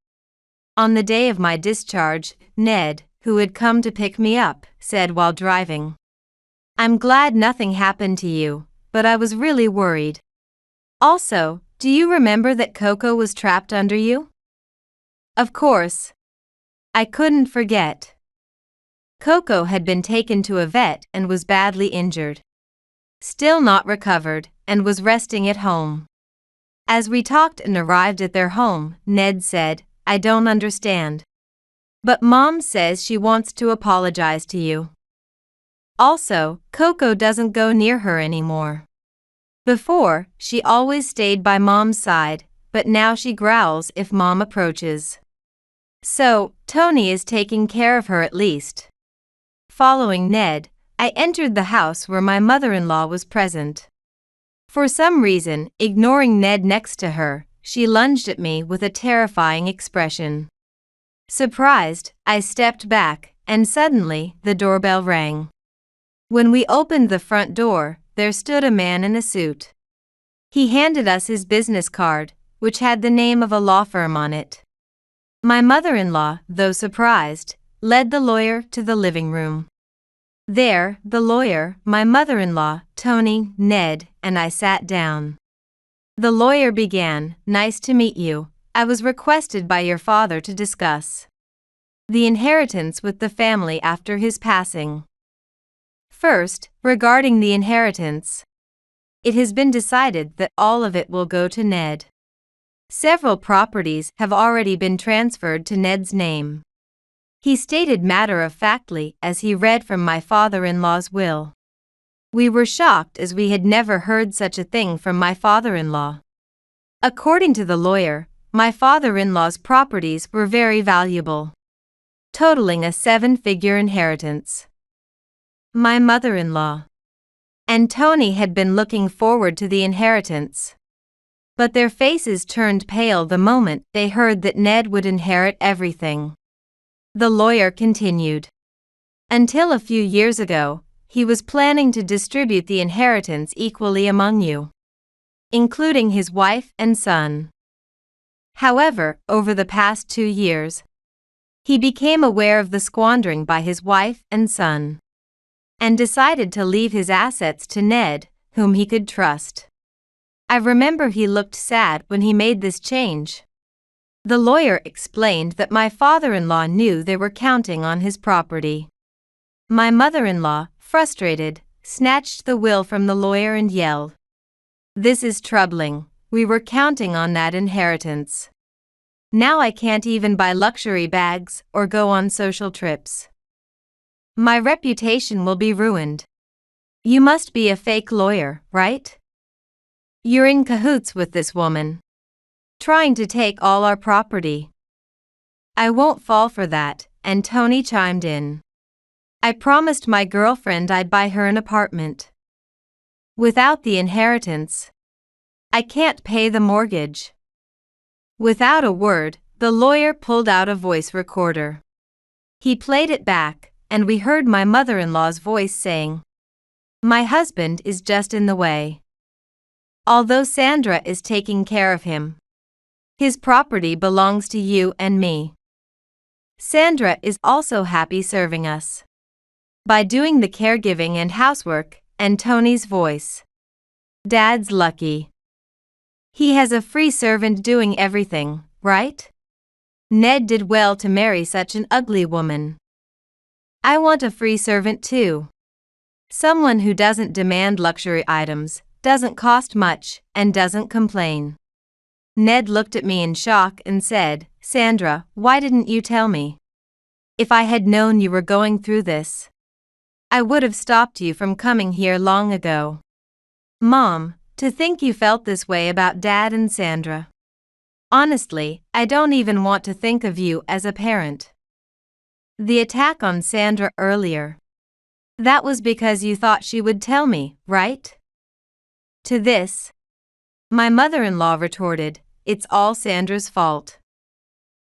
On the day of my discharge, Ned, who had come to pick me up, said while driving, "I'm glad nothing happened to you, but I was really worried. Also, do you remember that Coco was trapped under you?" Of course. I couldn't forget. Coco had been taken to a vet and was badly injured. Still not recovered, and was resting at home. As we talked and arrived at their home, Ned said, "I don't understand. But Mom says she wants to apologize to you. Also, Coco doesn't go near her anymore. Before, she always stayed by Mom's side, but now she growls if Mom approaches. So, Tony is taking care of her at least." Following Ned, I entered the house where my mother-in-law was present. For some reason, ignoring Ned next to her, she lunged at me with a terrifying expression. Surprised, I stepped back, and suddenly, the doorbell rang. When we opened the front door, there stood a man in a suit. He handed us his business card, which had the name of a law firm on it. My mother-in-law, though surprised, led the lawyer to the living room. There, the lawyer, my mother-in-law, Tony, Ned, and I sat down. The lawyer began, "Nice to meet you. I was requested by your father to discuss the inheritance with the family after his passing. First, regarding the inheritance. It has been decided that all of it will go to Ned. Several properties have already been transferred to Ned's name." He stated matter-of-factly as he read from my father-in-law's will. We were shocked as we had never heard such a thing from my father-in-law. According to the lawyer, my father-in-law's properties were very valuable, totaling a 7-figure inheritance. My mother-in-law and Tony had been looking forward to the inheritance, but their faces turned pale the moment they heard that Ned would inherit everything. The lawyer continued. "Until a few years ago, he was planning to distribute the inheritance equally among you, including his wife and son. However, over the past 2 years, he became aware of the squandering by his wife and son, and decided to leave his assets to Ned, whom he could trust. I remember he looked sad when he made this change." The lawyer explained that my father-in-law knew they were counting on his property. My mother-in-law, frustrated, snatched the will from the lawyer and yelled, "This is troubling. We were counting on that inheritance. Now I can't even buy luxury bags or go on social trips. My reputation will be ruined. You must be a fake lawyer, right? You're in cahoots with this woman, trying to take all our property." "I won't fall for that," and Tony chimed in. "I promised my girlfriend I'd buy her an apartment. Without the inheritance, I can't pay the mortgage." Without a word, the lawyer pulled out a voice recorder. He played it back, and we heard my mother-in-law's voice saying, "My husband is just in the way. Although Sandra is taking care of him, his property belongs to you and me. Sandra is also happy serving us by doing the caregiving and housework." And Tony's voice, "Dad's lucky. He has a free servant doing everything, right? Ned did well to marry such an ugly woman. I want a free servant too. Someone who doesn't demand luxury items, doesn't cost much, and doesn't complain." Ned looked at me in shock and said, "Sandra, why didn't you tell me? If I had known you were going through this, I would have stopped you from coming here long ago." "Mom, to think you felt this way about Dad and Sandra. Honestly, I don't even want to think of you as a parent. The attack on Sandra earlier, that was because you thought she would tell me, right?" To this, my mother-in-law retorted, "It's all Sandra's fault.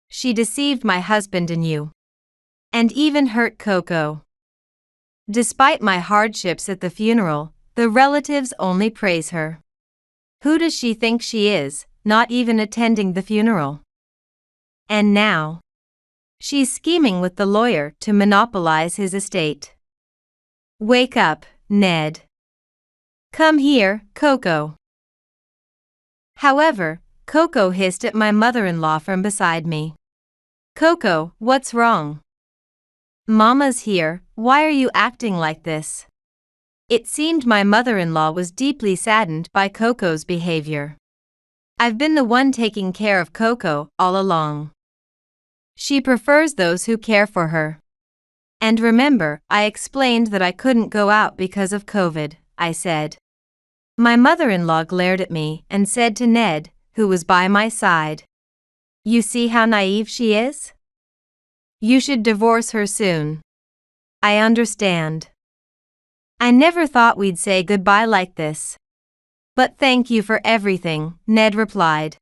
She deceived my husband and you, and even hurt Coco. Despite my hardships at the funeral, the relatives only praise her. Who does she think she is, not even attending the funeral? And now, she's scheming with the lawyer to monopolize his estate. Wake up, Ned. Come here, Coco." However, Coco hissed at my mother-in-law from beside me. "Coco, what's wrong?" Mama's here, why are you acting like this? It seemed my mother-in-law was deeply saddened by Coco's behavior. I've been the one taking care of Coco all along. She prefers those who care for her. And remember, I explained that I couldn't go out because of COVID, I said. My mother-in-law glared at me and said to Ned, who was by my side, "You see how naive she is? You should divorce her soon." I understand. I never thought we'd say goodbye like this. But thank you for everything, Ned replied.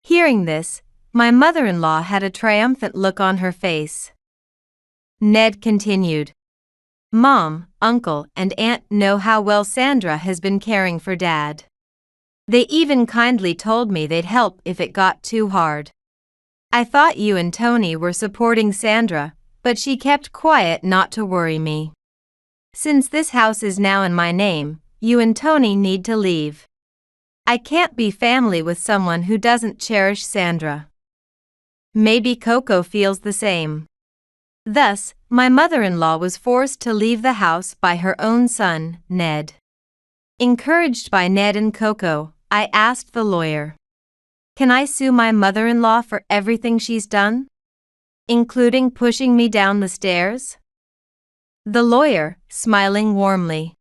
Hearing this, my mother-in-law had a triumphant look on her face. Ned continued. Mom, Uncle, and Aunt know how well Sandra has been caring for Dad. They even kindly told me they'd help if it got too hard. I thought you and Tony were supporting Sandra, but she kept quiet not to worry me. Since this house is now in my name, you and Tony need to leave. I can't be family with someone who doesn't cherish Sandra. Maybe Coco feels the same. Thus, my mother-in-law was forced to leave the house by her own son, Ned. Encouraged by Ned and Coco, I asked the lawyer, "Can I sue my mother-in-law for everything she's done? Including pushing me down the stairs?" The lawyer, smiling warmly,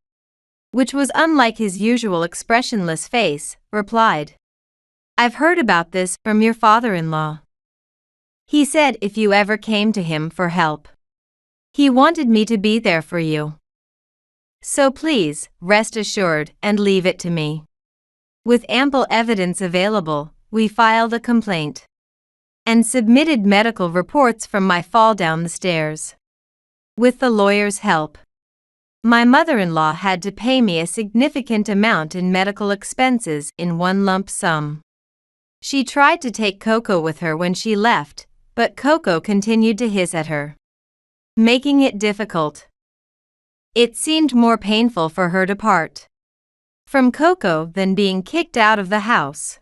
which was unlike his usual expressionless face, replied, "I've heard about this from your father-in-law. He said if you ever came to him for help, he wanted me to be there for you. So please, rest assured and leave it to me." With ample evidence available, we filed a complaint and submitted medical reports from my fall down the stairs. With the lawyer's help, my mother-in-law had to pay me a significant amount in medical expenses in one lump sum. She tried to take Coco with her when she left, but Coco continued to hiss at her, making it difficult. It seemed more painful for her to part from Coco than being kicked out of the house.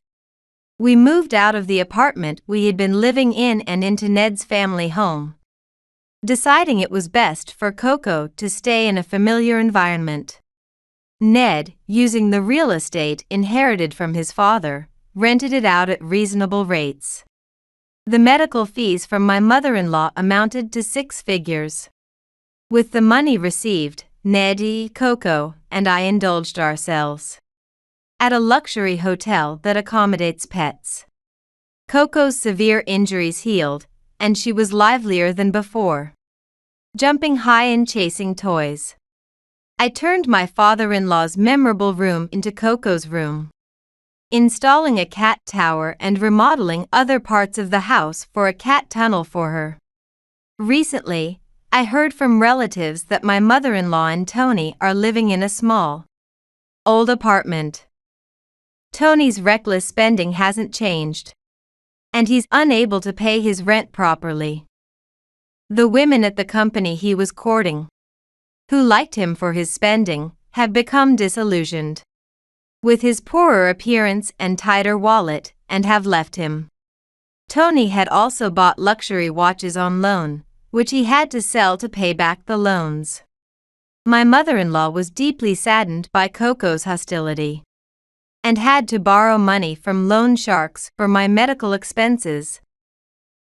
We moved out of the apartment we had been living in and into Ned's family home, deciding it was best for Coco to stay in a familiar environment. Ned, using the real estate inherited from his father, rented it out at reasonable rates. The medical fees from my mother-in-law amounted to 6 figures. With the money received, Ned, Coco, and I indulged ourselves at a luxury hotel that accommodates pets. Coco's severe injuries healed, and she was livelier than before, jumping high and chasing toys. I turned my father-in-law's memorable room into Coco's room, installing a cat tower and remodeling other parts of the house for a cat tunnel for her. Recently, I heard from relatives that my mother-in-law and Tony are living in a small, old apartment. Tony's reckless spending hasn't changed, and he's unable to pay his rent properly. The women at the company he was courting, who liked him for his spending, have become disillusioned with his poorer appearance and tighter wallet and have left him. Tony had also bought luxury watches on loan, which he had to sell to pay back the loans. My mother-in-law was deeply saddened by Coco's hostility and had to borrow money from loan sharks for my medical expenses,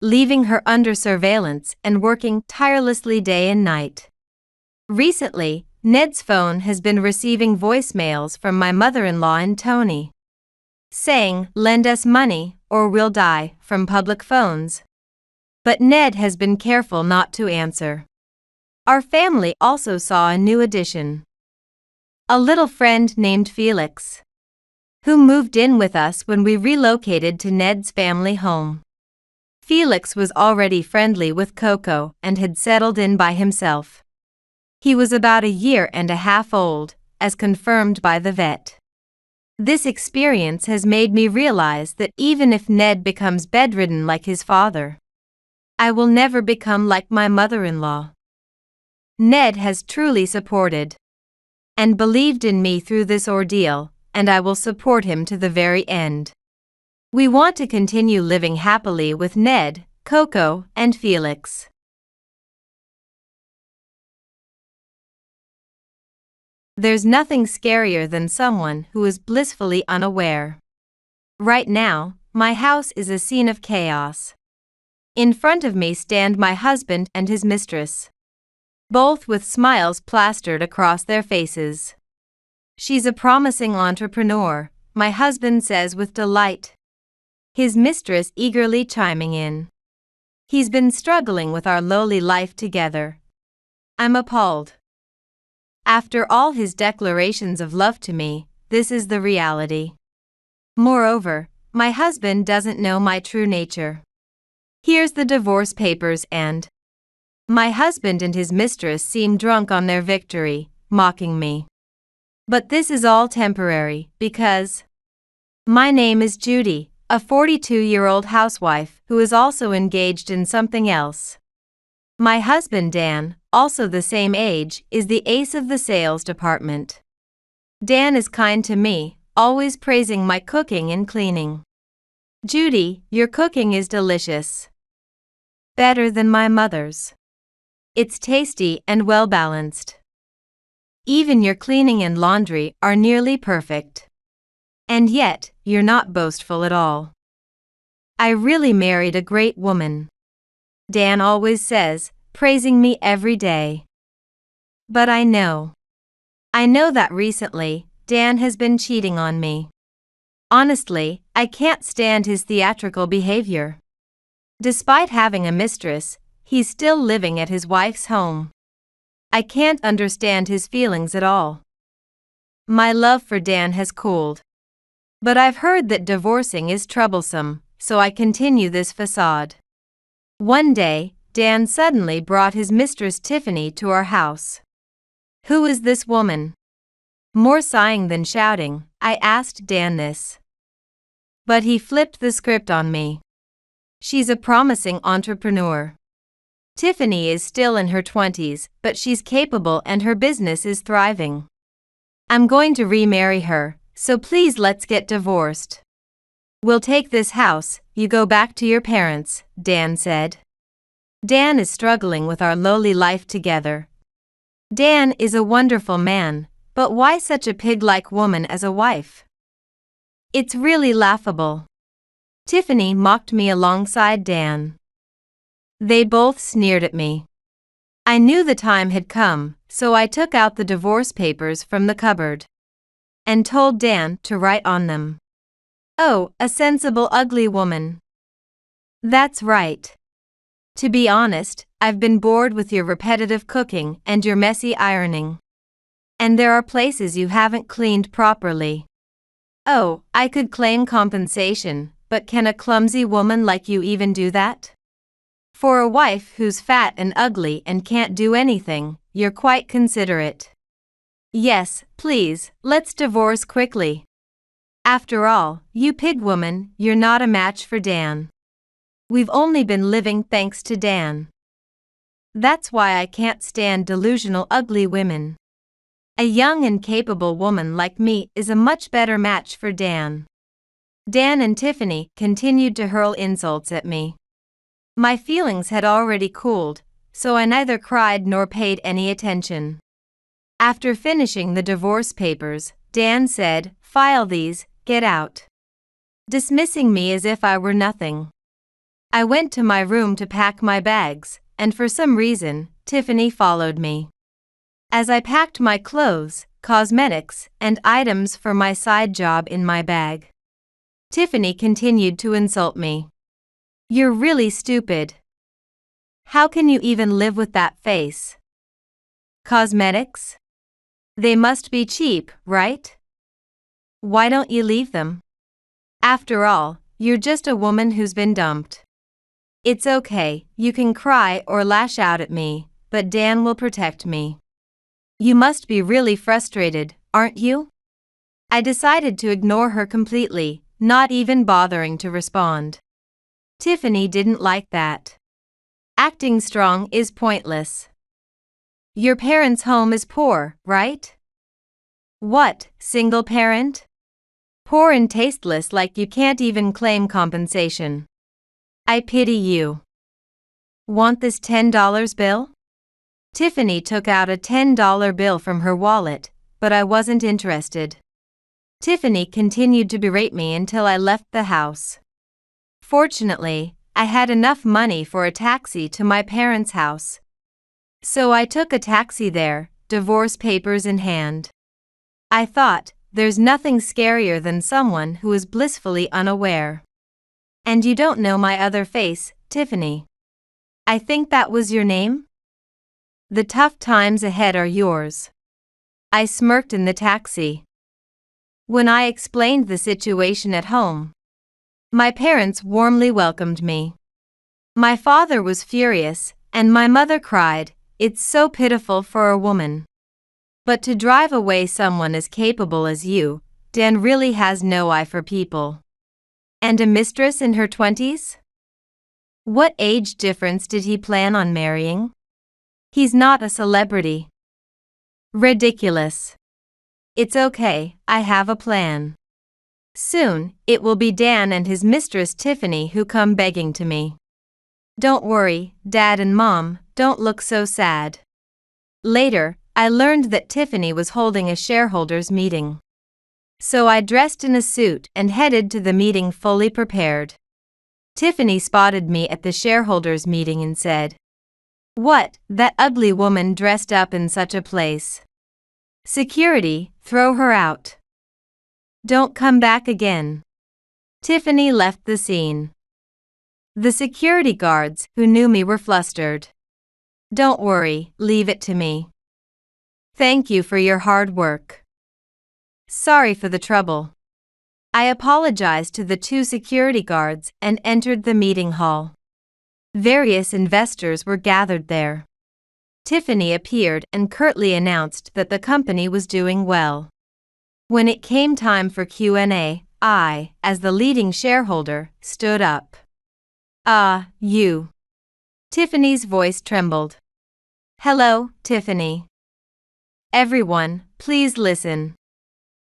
leaving her under surveillance and working tirelessly day and night. Recently, Ned's phone has been receiving voicemails from my mother-in-law and Tony, saying, "Lend us money or we'll die," from public phones. But Ned has been careful not to answer. Our family also saw a new addition, a little friend named Felix, who moved in with us when we relocated to Ned's family home. Felix was already friendly with Coco and had settled in by himself. He was about a year and a half old, as confirmed by the vet. This experience has made me realize that even if Ned becomes bedridden like his father, I will never become like my mother-in-law. Ned has truly supported and believed in me through this ordeal, and I will support him to the very end. We want to continue living happily with Ned, Coco, and Felix. There's nothing scarier than someone who is blissfully unaware. Right now, my house is a scene of chaos. In front of me stand my husband and his mistress, both with smiles plastered across their faces. She's a promising entrepreneur, my husband says with delight, his mistress eagerly chiming in. He's been struggling with our lowly life together. I'm appalled. After all his declarations of love to me, this is the reality. Moreover, my husband doesn't know my true nature. Here's the divorce papers and my husband and his mistress seem drunk on their victory, mocking me. But this is all temporary, because my name is Judy, a 42-year-old housewife who is also engaged in something else. My husband Dan, also the same age, is the ace of the sales department. Dan is kind to me, always praising my cooking and cleaning. Judy, your cooking is delicious. Better than my mother's. It's tasty and well-balanced. Even your cleaning and laundry are nearly perfect. And yet, you're not boastful at all. I really married a great woman, Dan always says, praising me every day. But I know that recently, Dan has been cheating on me. Honestly, I can't stand his theatrical behavior. Despite having a mistress, he's still living at his wife's home. I can't understand his feelings at all. My love for Dan has cooled. But I've heard that divorcing is troublesome, so I continue this facade. One day, Dan suddenly brought his mistress Tiffany to our house. Who is this woman? More sighing than shouting, I asked Dan this. But he flipped the script on me. She's a promising entrepreneur. Tiffany is still in her 20s, but she's capable and her business is thriving. I'm going to remarry her, so please let's get divorced. We'll take this house, you go back to your parents, Dan said. Dan is struggling with our lowly life together. Dan is a wonderful man, but why such a pig-like woman as a wife? It's really laughable. Tiffany mocked me alongside Dan. They both sneered at me. I knew the time had come, so I took out the divorce papers from the cupboard and told Dan to write on them. Oh, a sensible ugly woman. That's right. To be honest, I've been bored with your repetitive cooking and your messy ironing. And there are places you haven't cleaned properly. Oh, I could claim compensation, but can a clumsy woman like you even do that? For a wife who's fat and ugly and can't do anything, you're quite considerate. Yes, please, let's divorce quickly. After all, you pig woman, you're not a match for Dan. We've only been living thanks to Dan. That's why I can't stand delusional ugly women. A young and capable woman like me is a much better match for Dan. Dan and Tiffany continued to hurl insults at me. My feelings had already cooled, so I neither cried nor paid any attention. After finishing the divorce papers, Dan said, "File these, get out," dismissing me as if I were nothing. I went to my room to pack my bags, and for some reason, Tiffany followed me. As I packed my clothes, cosmetics, and items for my side job in my bag, Tiffany continued to insult me. "You're really stupid. How can you even live with that face? Cosmetics? They must be cheap, right? Why don't you leave them? After all, you're just a woman who's been dumped. It's okay, you can cry or lash out at me, but Dan will protect me. You must be really frustrated, aren't you?" I decided to ignore her completely, not even bothering to respond. Tiffany didn't like that. Acting strong is pointless. Your parents' home is poor, right? What, single parent? Poor and tasteless like you can't even claim compensation. I pity you. Want this $10 bill? Tiffany took out a $10 bill from her wallet, but I wasn't interested. Tiffany continued to berate me until I left the house. Fortunately, I had enough money for a taxi to my parents' house. So I took a taxi there, divorce papers in hand. I thought, there's nothing scarier than someone who is blissfully unaware. And you don't know my other face, Tiffany. I think that was your name? The tough times ahead are yours. I smirked in the taxi. When I explained the situation at home, my parents warmly welcomed me. My father was furious, and my mother cried, "It's so pitiful for a woman. But to drive away someone as capable as you, Dan really has no eye for people." And a mistress in her 20s? What age difference did he plan on marrying? He's not a celebrity. Ridiculous. It's okay, I have a plan. Soon, it will be Dan and his mistress Tiffany who come begging to me. Don't worry, Dad and Mom, don't look so sad. Later, I learned that Tiffany was holding a shareholders' meeting. So I dressed in a suit and headed to the meeting fully prepared. Tiffany spotted me at the shareholders' meeting and said, "What, that ugly woman dressed up in such a place? Security, throw her out. Don't come back again." Tiffany left the scene. The security guards, who knew me, were flustered. "Don't worry, leave it to me. Thank you for your hard work." Sorry for the trouble. I apologized to the two security guards and entered the meeting hall. Various investors were gathered there. Tiffany appeared and curtly announced that the company was doing well. When it came time for Q&A, I, as the leading shareholder, stood up. You." Tiffany's voice trembled. "Hello, Tiffany. Everyone, please listen.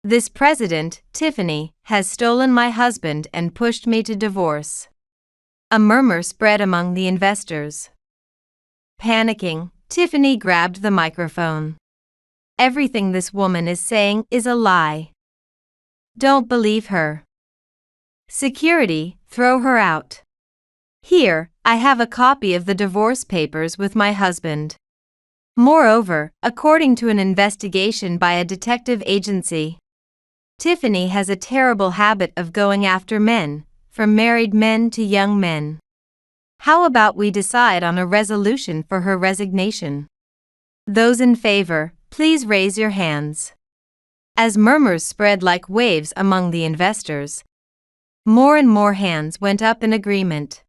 This president, Tiffany, has stolen my husband and pushed me to divorce." A murmur spread among the investors. Panicking, Tiffany grabbed the microphone. "Everything this woman is saying is a lie. Don't believe her. Security, throw her out. Here, I have a copy of the divorce papers with my husband. Moreover, according to an investigation by a detective agency, Tiffany has a terrible habit of going after men, from married men to young men. How about we decide on a resolution for her resignation? Those in favor, please raise your hands." As murmurs spread like waves among the investors, more and more hands went up in agreement.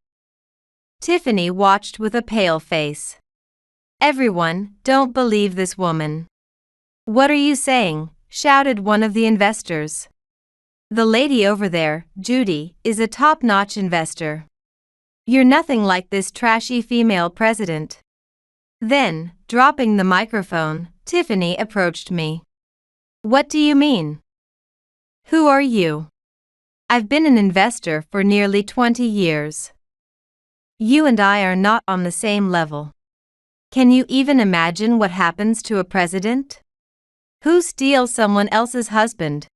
Tiffany watched with a pale face. "Everyone, don't believe this woman." "What are you saying?" shouted one of the investors. "The lady over there, Judy, is a top-notch investor. You're nothing like this trashy female president." Then, dropping the microphone, Tiffany approached me. "What do you mean? Who are you? I've been an investor for nearly 20 years. You and I are not on the same level. Can you even imagine what happens to a president? Who steals someone else's husband?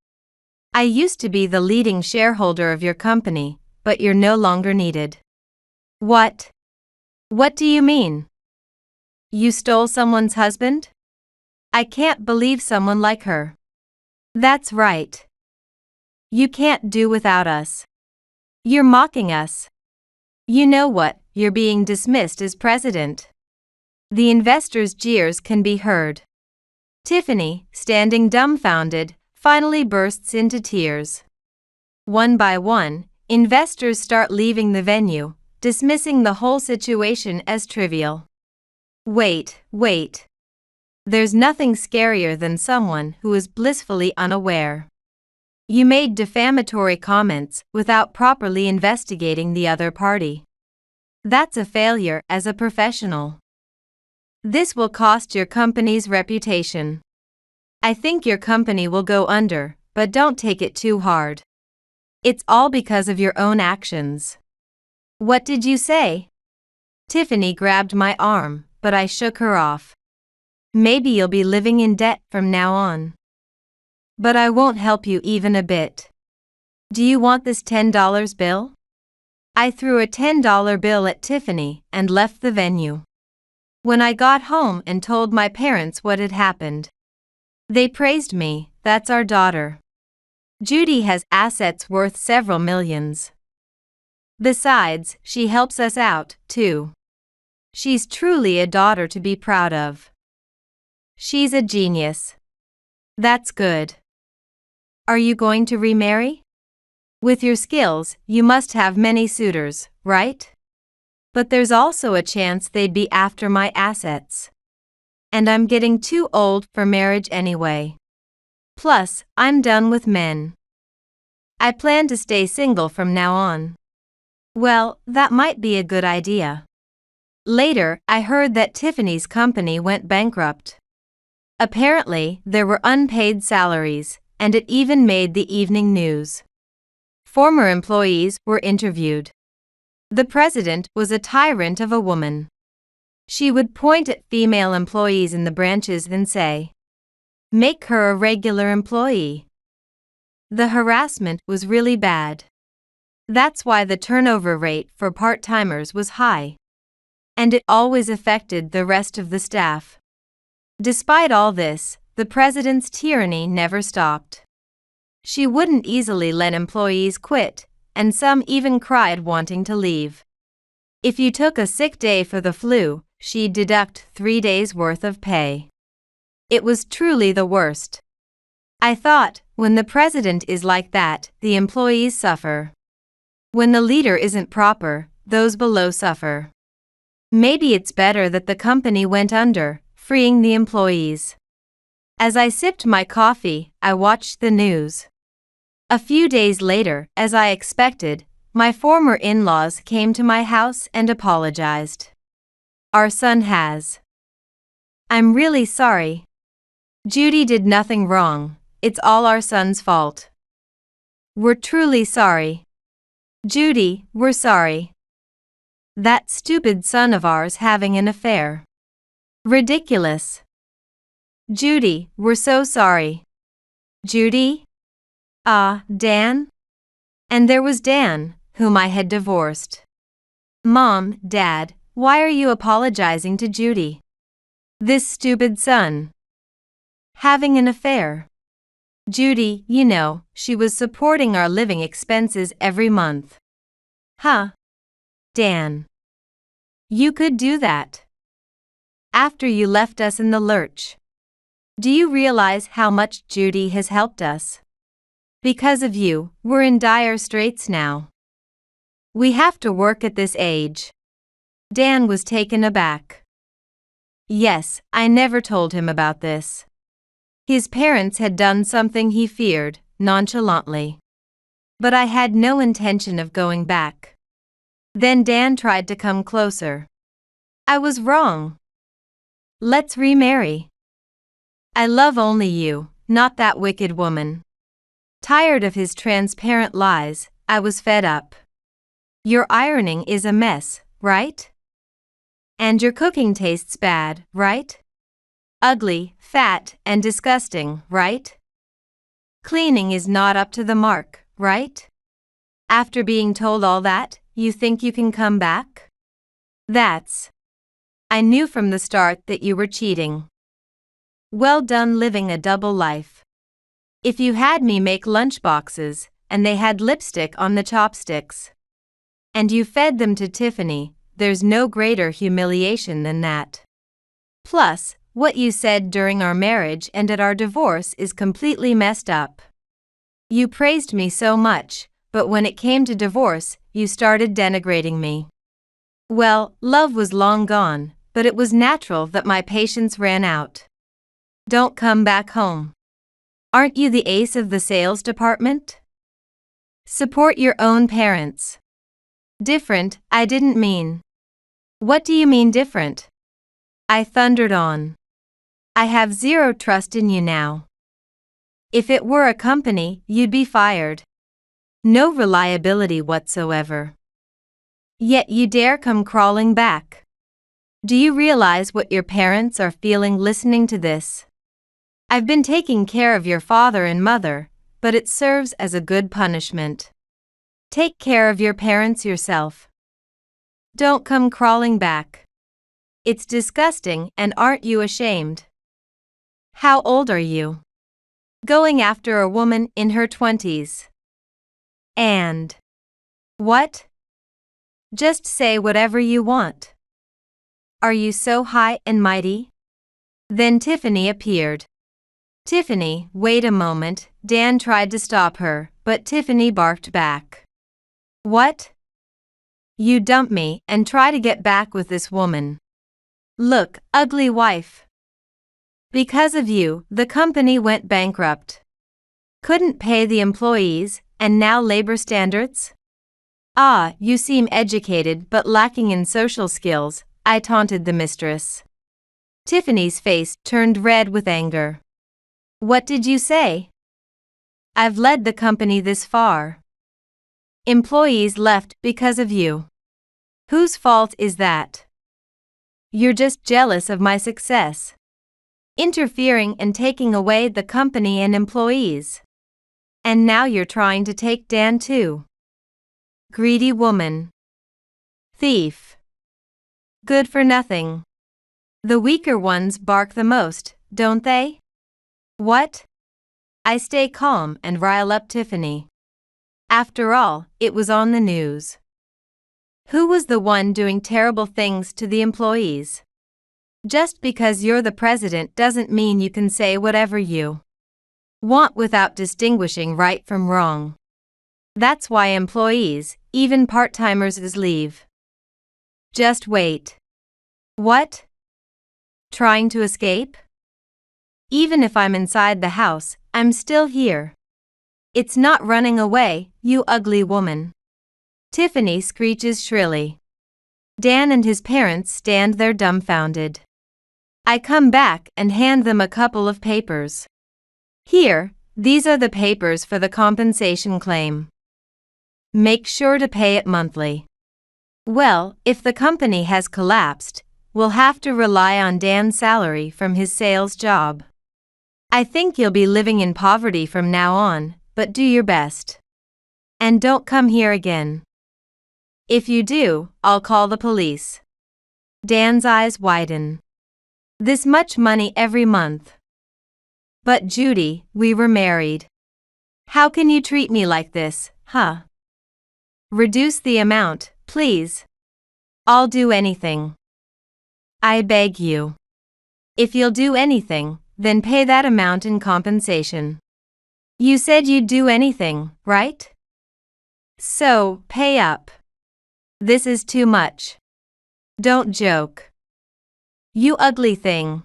I used to be the leading shareholder of your company, but you're no longer needed." "What? What do you mean? You stole someone's husband? I can't believe someone like her." "That's right. You can't do without us. You're mocking us. You know what, you're being dismissed as president." The investors' jeers can be heard. Tiffany, standing dumbfounded, finally bursts into tears. One by one, investors start leaving the venue, dismissing the whole situation as trivial. Wait. There's nothing scarier than someone who is blissfully unaware. You made defamatory comments without properly investigating the other party. That's a failure as a professional. This will cost your company's reputation. I think your company will go under, but don't take it too hard. It's all because of your own actions." "What did you say?" Tiffany grabbed my arm, but I shook her off. "Maybe you'll be living in debt from now on." but I won't help you even a bit. Do you want this $10 bill? I threw a $10 bill at Tiffany and left the venue. When I got home and told my parents what had happened, they praised me. That's our daughter. Judy has assets worth several millions. Besides, she helps us out, too. She's truly a daughter to be proud of. She's a genius. That's good. Are you going to remarry? With your skills, you must have many suitors, right? But there's also a chance they'd be after my assets. And I'm getting too old for marriage anyway. Plus, I'm done with men. I plan to stay single from now on. Well, that might be a good idea. Later, I heard that Tiffany's company went bankrupt. Apparently, there were unpaid salaries, and it even made the evening news. Former employees were interviewed. The president was a tyrant of a woman. She would point at female employees in the branches and say, "Make her a regular employee." The harassment was really bad. That's why the turnover rate for part-timers was high. And it always affected the rest of the staff. Despite all this, the president's tyranny never stopped. She wouldn't easily let employees quit, and some even cried wanting to leave. If you took a sick day for the flu, she'd deduct 3 days' worth of pay. It was truly the worst. I thought, when the president is like that, the employees suffer. When the leader isn't proper, those below suffer. Maybe it's better that the company went under, freeing the employees. As I sipped my coffee, I watched the news. A few days later, as I expected, my former in-laws came to my house and apologized. Our son has. I'm really sorry. Judy did nothing wrong. It's all our son's fault. We're truly sorry. Judy, we're sorry. That stupid son of ours having an affair. Ridiculous. Judy, we're so sorry. Judy? Dan? And there was Dan, whom I had divorced. Mom, Dad, why are you apologizing to Judy? This stupid son. Having an affair. Judy, you know, she was supporting our living expenses every month. Huh? Dan. You could do that. After you left us in the lurch. Do you realize how much Judy has helped us? Because of you, we're in dire straits now. We have to work at this age. Dan was taken aback. Yes, I never told him about this. His parents had done something he feared, nonchalantly. But I had no intention of going back. Then Dan tried to come closer. I was wrong. Let's remarry. I love only you, not that wicked woman. Tired of his transparent lies, I was fed up. Your ironing is a mess, right? And your cooking tastes bad, right? Ugly, fat, and disgusting, right? Cleaning is not up to the mark, right? After being told all that, you think you can come back? I knew from the start that you were cheating. Well done living a double life. If you had me make lunchboxes, and they had lipstick on the chopsticks, and you fed them to Tiffany, there's no greater humiliation than that. Plus, what you said during our marriage and at our divorce is completely messed up. You praised me so much, but when it came to divorce, you started denigrating me. Well, love was long gone, but it was natural that my patience ran out. Don't come back home. Aren't you the ace of the sales department? Support your own parents. Different, I didn't mean. What do you mean different? I thundered on. I have zero trust in you now. If it were a company, you'd be fired. No reliability whatsoever. Yet you dare come crawling back. Do you realize what your parents are feeling listening to this? I've been taking care of your father and mother, but it serves as a good punishment. Take care of your parents yourself. Don't come crawling back. It's disgusting, and aren't you ashamed? How old are you? Going after a woman in her 20s. And what? Just say whatever you want. Are you so high and mighty? Then Tiffany appeared. Tiffany, wait a moment. Dan tried to stop her, but Tiffany barked back. What? You dump me and try to get back with this woman. Look, ugly wife. Because of you, the company went bankrupt. Couldn't pay the employees, and now labor standards? Ah, you seem educated but lacking in social skills, I taunted the mistress. Tiffany's face turned red with anger. What did you say? I've led the company this far. Employees left because of you. Whose fault is that? You're just jealous of my success. Interfering and taking away the company and employees. And now you're trying to take Dan too. Greedy woman. Thief. Good for nothing. The weaker ones bark the most, don't they? What? I stay calm and rile up Tiffany. After all, it was on the news. Who was the one doing terrible things to the employees? Just because you're the president doesn't mean you can say whatever you want without distinguishing right from wrong. That's why employees, even part-timers, leave. Just wait. What? Trying to escape? Even if I'm inside the house, I'm still here. It's not running away, you ugly woman. Tiffany screeches shrilly. Dan and his parents stand there dumbfounded. I come back and hand them a couple of papers. Here, these are the papers for the compensation claim. Make sure to pay it monthly. Well, if the company has collapsed, we'll have to rely on Dan's salary from his sales job. I think you'll be living in poverty from now on, but do your best. And don't come here again. If you do, I'll call the police. Dan's eyes widen. This much money every month. But Judy, we were married. How can you treat me like this, huh? Reduce the amount, please. I'll do anything. I beg you. If you'll do anything, then pay that amount in compensation. You said you'd do anything, right? So, pay up. This is too much. Don't joke. You ugly thing.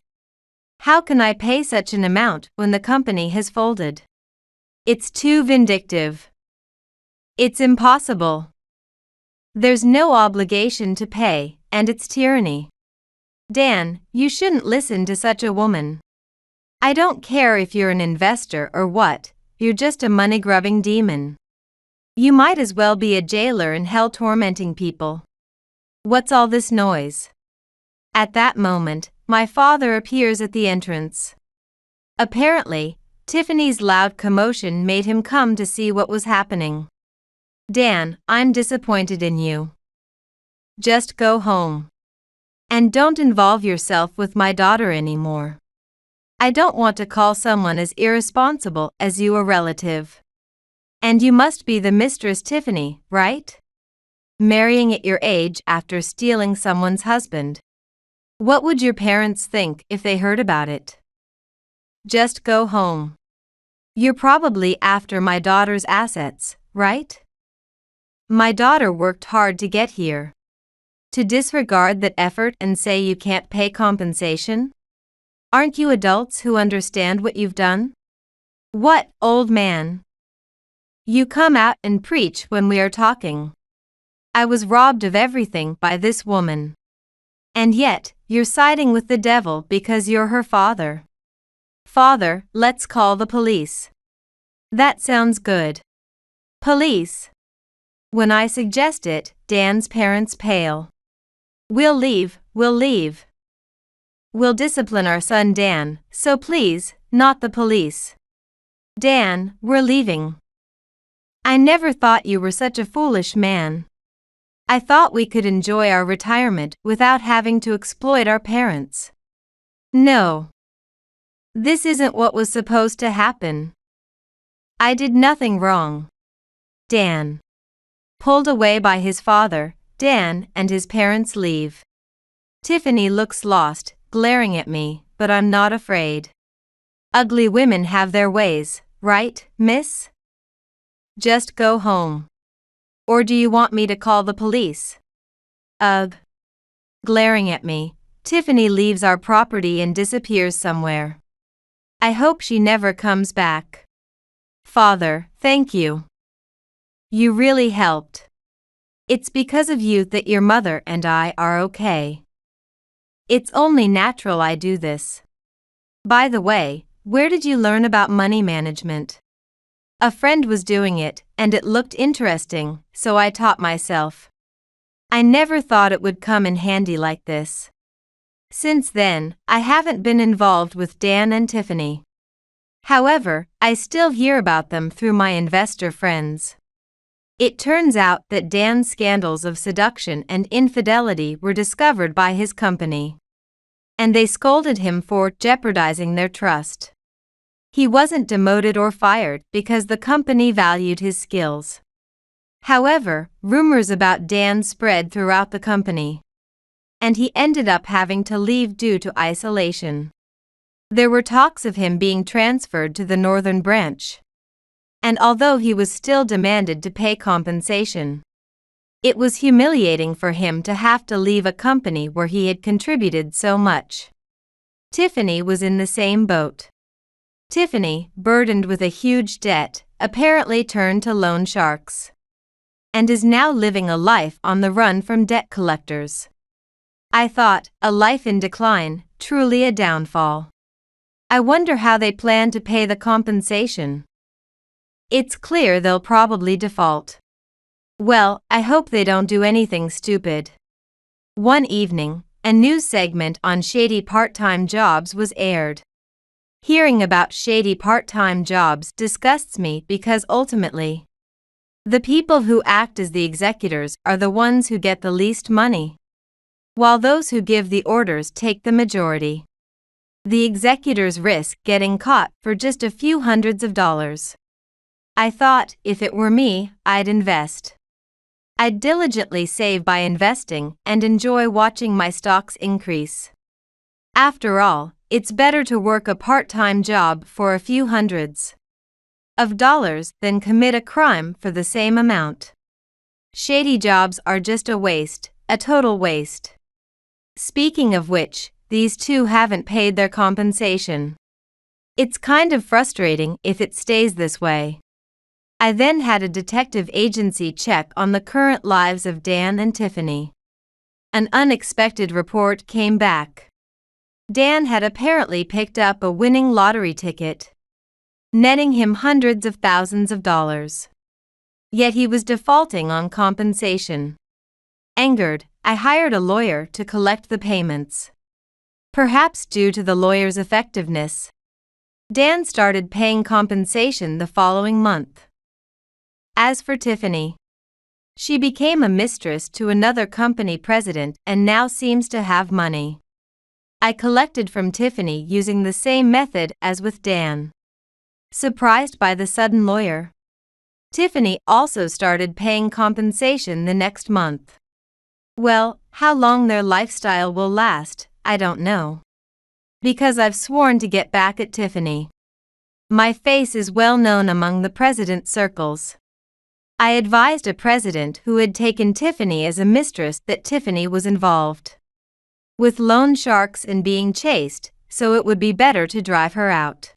How can I pay such an amount when the company has folded? It's too vindictive. It's impossible. There's no obligation to pay, and it's tyranny. Dan, you shouldn't listen to such a woman. I don't care if you're an investor or what, you're just a money-grubbing demon. You might as well be a jailer in hell tormenting people. What's all this noise? At that moment, my father appears at the entrance. Apparently, Tiffany's loud commotion made him come to see what was happening. Dan, I'm disappointed in you. Just go home. And don't involve yourself with my daughter anymore. I don't want to call someone as irresponsible as you a relative. And you must be the Mistress Tiffany, right? Marrying at your age after stealing someone's husband. What would your parents think if they heard about it? Just go home. You're probably after my daughter's assets, right? My daughter worked hard to get here. To disregard that effort and say you can't pay compensation? Aren't you adults who understand what you've done? What, old man? You come out and preach when we are talking. I was robbed of everything by this woman. And yet, you're siding with the devil because you're her father. Father, let's call the police. That sounds good. Police. When I suggest it, Dan's parents pale. We'll leave. We'll discipline our son Dan, so please, not the police. Dan, we're leaving. I never thought you were such a foolish man. I thought we could enjoy our retirement without having to exploit our parents. No. This isn't what was supposed to happen. I did nothing wrong. Dan. Pulled away by his father, Dan and his parents leave. Tiffany looks lost, glaring at me, but I'm not afraid. Ugly women have their ways, right, miss? Just go home. Or do you want me to call the police? Ugh. Glaring at me, Tiffany leaves our property and disappears somewhere. I hope she never comes back. Father, thank you. You really helped. It's because of you that your mother and I are okay. It's only natural I do this. By the way, where did you learn about money management? A friend was doing it, and it looked interesting, so I taught myself. I never thought it would come in handy like this. Since then, I haven't been involved with Dan and Tiffany. However, I still hear about them through my investor friends. It turns out that Dan's scandals of seduction and infidelity were discovered by his company. And they scolded him for jeopardizing their trust. He wasn't demoted or fired because the company valued his skills. However, rumors about Dan spread throughout the company. And he ended up having to leave due to isolation. There were talks of him being transferred to the northern branch. And although he was still demanded to pay compensation, it was humiliating for him to have to leave a company where he had contributed so much. Tiffany was in the same boat. Tiffany, burdened with a huge debt, apparently turned to loan sharks. And is now living a life on the run from debt collectors. I thought, a life in decline, truly a downfall. I wonder how they plan to pay the compensation. It's clear they'll probably default. Well, I hope they don't do anything stupid. One evening, a news segment on shady part-time jobs was aired. Hearing about shady part-time jobs disgusts me because ultimately, the people who act as the executors are the ones who get the least money, while those who give the orders take the majority. The executors risk getting caught for just a few hundreds of dollars. I thought, if it were me, I'd invest. I'd diligently save by investing and enjoy watching my stocks increase. After all, it's better to work a part-time job for a few hundreds of dollars than commit a crime for the same amount. Shady jobs are just a waste, a total waste. Speaking of which, these two haven't paid their compensation. It's kind of frustrating if it stays this way. I then had a detective agency check on the current lives of Dan and Tiffany. An unexpected report came back. Dan had apparently picked up a winning lottery ticket, netting him hundreds of thousands of dollars. Yet he was defaulting on compensation. Angered, I hired a lawyer to collect the payments. Perhaps due to the lawyer's effectiveness, Dan started paying compensation the following month. As for Tiffany, she became a mistress to another company president and now seems to have money. I collected from Tiffany using the same method as with Dan. Surprised by the sudden lawyer, Tiffany also started paying compensation the next month. Well, how long their lifestyle will last, I don't know. Because I've sworn to get back at Tiffany. My face is well known among the president's circles. I advised a president who had taken Tiffany as a mistress that Tiffany was involved with loan sharks and being chased, so it would be better to drive her out.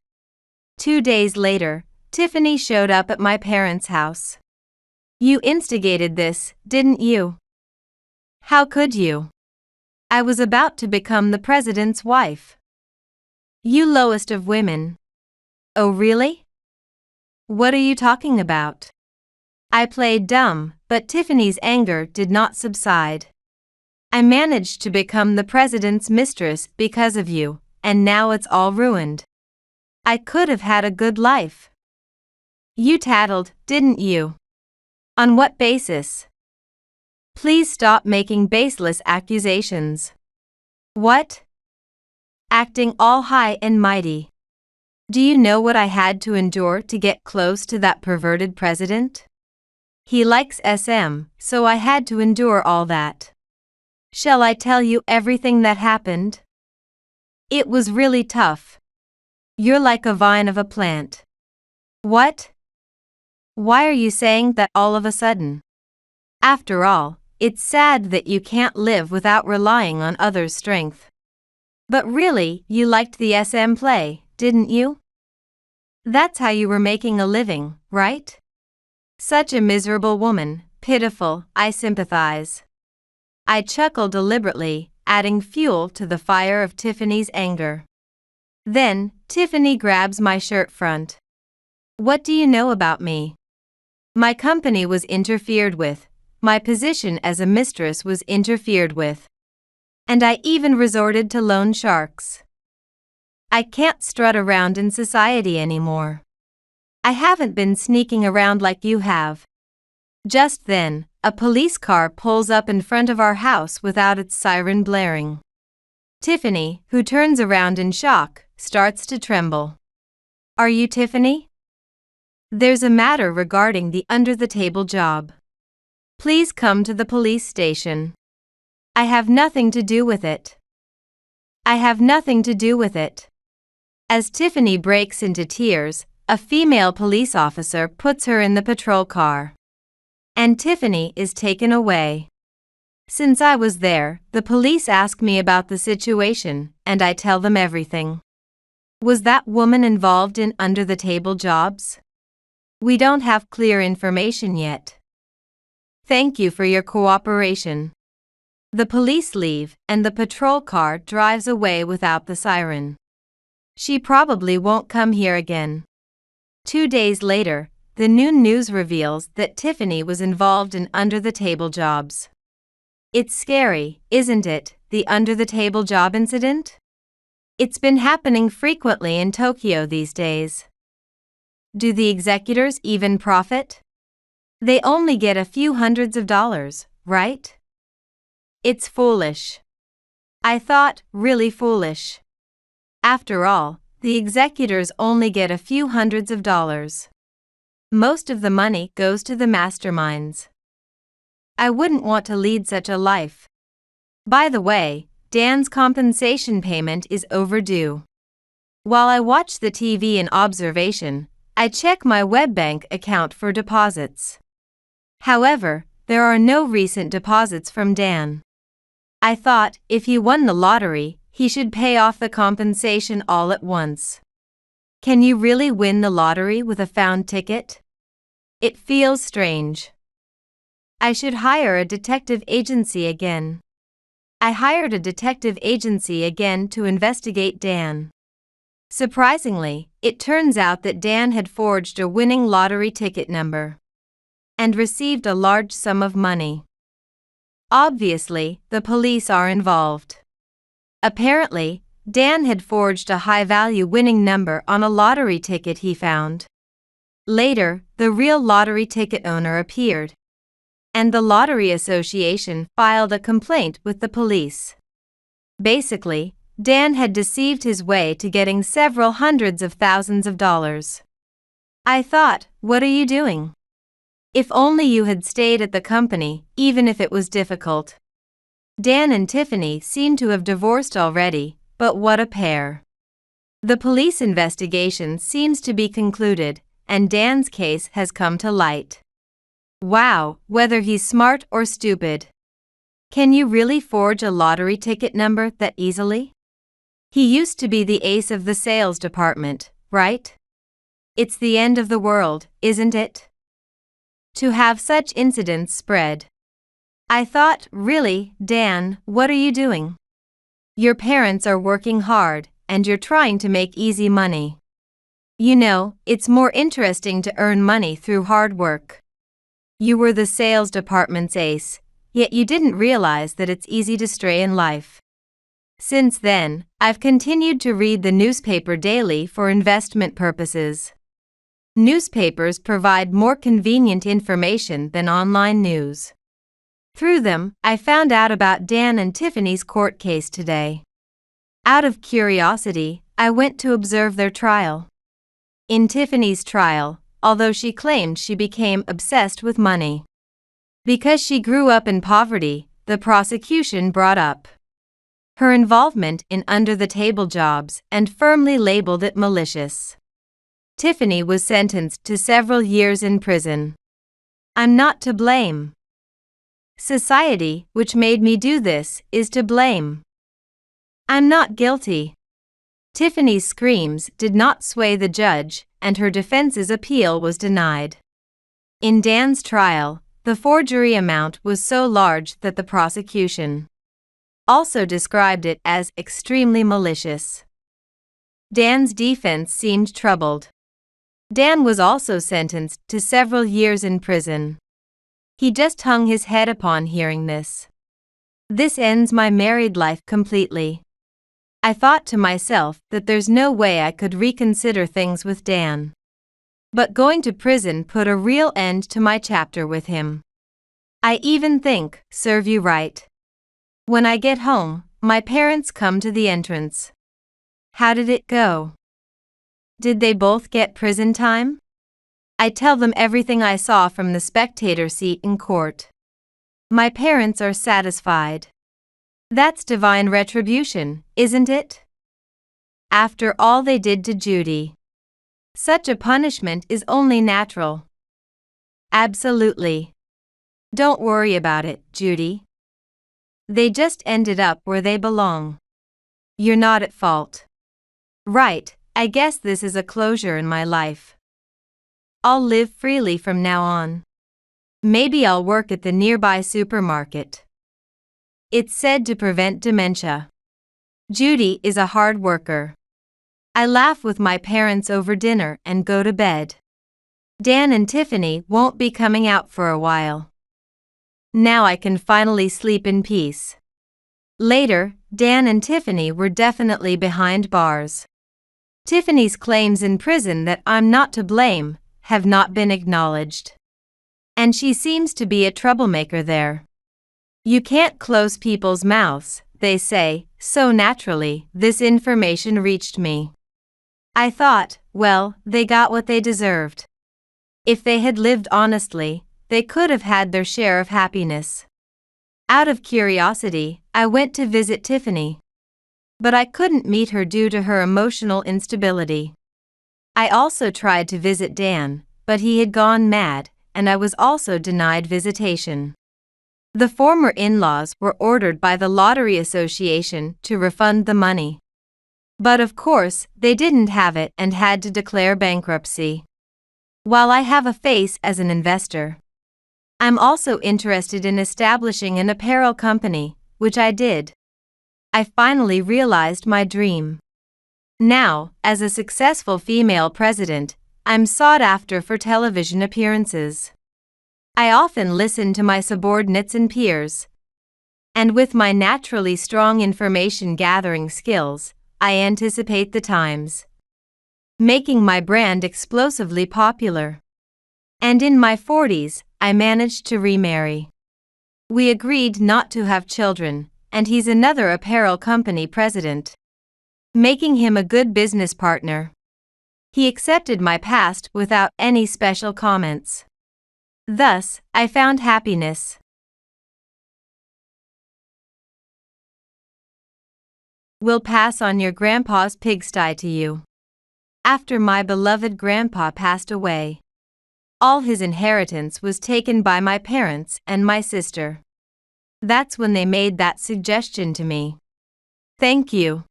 2 days later, Tiffany showed up at my parents' house. You instigated this, didn't you? How could you? I was about to become the president's wife. You lowest of women. Oh really? What are you talking about? I played dumb, but Tiffany's anger did not subside. I managed to become the president's mistress because of you, and now it's all ruined. I could have had a good life. You tattled, didn't you? On what basis? Please stop making baseless accusations. What? Acting all high and mighty. Do you know what I had to endure to get close to that perverted president? He likes SM, so I had to endure all that. Shall I tell you everything that happened? It was really tough. You're like a vine of a plant. What? Why are you saying that all of a sudden? After all, it's sad that you can't live without relying on others' strength. But really, you liked the SM play, didn't you? That's how you were making a living, right? Such a miserable woman, pitiful, I sympathize. I chuckled deliberately, adding fuel to the fire of Tiffany's anger. Then, Tiffany grabs my shirt front. What do you know about me? My company was interfered with, my position as a mistress was interfered with. And I even resorted to loan sharks. I can't strut around in society anymore. I haven't been sneaking around like you have. Just then, a police car pulls up in front of our house without its siren blaring. Tiffany, who turns around in shock, starts to tremble. Are you Tiffany? There's a matter regarding the under-the-table job. Please come to the police station. I have nothing to do with it. I have nothing to do with it. As Tiffany breaks into tears, a female police officer puts her in the patrol car. And Tiffany is taken away. Since I was there, the police ask me about the situation, and I tell them everything. Was that woman involved in under-the-table jobs? We don't have clear information yet. Thank you for your cooperation. The police leave, and the patrol car drives away without the siren. She probably won't come here again. 2 days later, the noon news reveals that Tiffany was involved in under-the-table jobs. It's scary, isn't it, the under-the-table job incident? It's been happening frequently in Tokyo these days. Do the executors even profit? They only get a few hundreds of dollars, right? It's foolish. I thought, really foolish. After all, the executors only get a few hundreds of dollars. Most of the money goes to the masterminds. I wouldn't want to lead such a life. By the way, Dan's compensation payment is overdue. While I watch the TV in observation, I check my WebBank account for deposits. However, there are no recent deposits from Dan. I thought, if he won the lottery, he should pay off the compensation all at once. Can you really win the lottery with a found ticket? It feels strange. I should hire a detective agency again. I hired a detective agency again to investigate Dan. Surprisingly, it turns out that Dan had forged a winning lottery ticket number and received a large sum of money. Obviously, the police are involved. Apparently, Dan had forged a high-value winning number on a lottery ticket he found. Later, the real lottery ticket owner appeared, and the Lottery Association filed a complaint with the police. Basically, Dan had deceived his way to getting several hundreds of thousands of dollars. I thought, what are you doing? If only you had stayed at the company, even if it was difficult. Dan and Tiffany seem to have divorced already, but what a pair. The police investigation seems to be concluded, and Dan's case has come to light. Wow, whether he's smart or stupid. Can you really forge a lottery ticket number that easily? He used to be the ace of the sales department, right? It's the end of the world, isn't it? To have such incidents spread. I thought, really, Dan, what are you doing? Your parents are working hard, and you're trying to make easy money. You know, it's more interesting to earn money through hard work. You were the sales department's ace, yet you didn't realize that it's easy to stray in life. Since then, I've continued to read the newspaper daily for investment purposes. Newspapers provide more convenient information than online news. Through them, I found out about Dan and Tiffany's court case today. Out of curiosity, I went to observe their trial. In Tiffany's trial, although she claimed she became obsessed with money because she grew up in poverty, the prosecution brought up her involvement in under-the-table jobs and firmly labeled it malicious. Tiffany was sentenced to several years in prison. I'm not to blame. Society, which made me do this, is to blame. I'm not guilty. Tiffany's screams did not sway the judge, and her defense's appeal was denied. In Dan's trial, the forgery amount was so large that the prosecution also described it as extremely malicious. Dan's defense seemed troubled. Dan was also sentenced to several years in prison. He just hung his head upon hearing this. This ends my married life completely. I thought to myself that there's no way I could reconsider things with Dan. But going to prison put a real end to my chapter with him. I even think, serve you right. When I get home, my parents come to the entrance. How did it go? Did they both get prison time? I tell them everything I saw from the spectator seat in court. My parents are satisfied. That's divine retribution, isn't it? After all they did to Judy. Such a punishment is only natural. Absolutely. Don't worry about it, Judy. They just ended up where they belong. You're not at fault. Right, I guess this is a closure in my life. I'll live freely from now on. Maybe I'll work at the nearby supermarket. It's said to prevent dementia. Judy is a hard worker. I laugh with my parents over dinner and go to bed. Dan and Tiffany won't be coming out for a while. Now I can finally sleep in peace. Later, Dan and Tiffany were definitely behind bars. Tiffany's claims in prison that I'm not to blame have not been acknowledged. And she seems to be a troublemaker there. You can't close people's mouths, they say, so naturally, this information reached me. I thought, well, they got what they deserved. If they had lived honestly, they could have had their share of happiness. Out of curiosity, I went to visit Tiffany. But I couldn't meet her due to her emotional instability. I also tried to visit Dan, but he had gone mad, and I was also denied visitation. The former in-laws were ordered by the Lottery Association to refund the money. But of course, they didn't have it and had to declare bankruptcy. While I have a face as an investor, I'm also interested in establishing an apparel company, which I did. I finally realized my dream. Now, as a successful female president, I'm sought after for television appearances. I often listen to my subordinates and peers. And with my naturally strong information gathering skills, I anticipate the times, making my brand explosively popular. And in my 40s, I managed to remarry. We agreed not to have children, and he's another apparel company president, making him a good business partner. He accepted my past without any special comments. Thus, I found happiness. Will pass on your grandpa's pigsty to you. After my beloved grandpa passed away, all his inheritance was taken by my parents and my sister. That's when they made that suggestion to me. Thank you.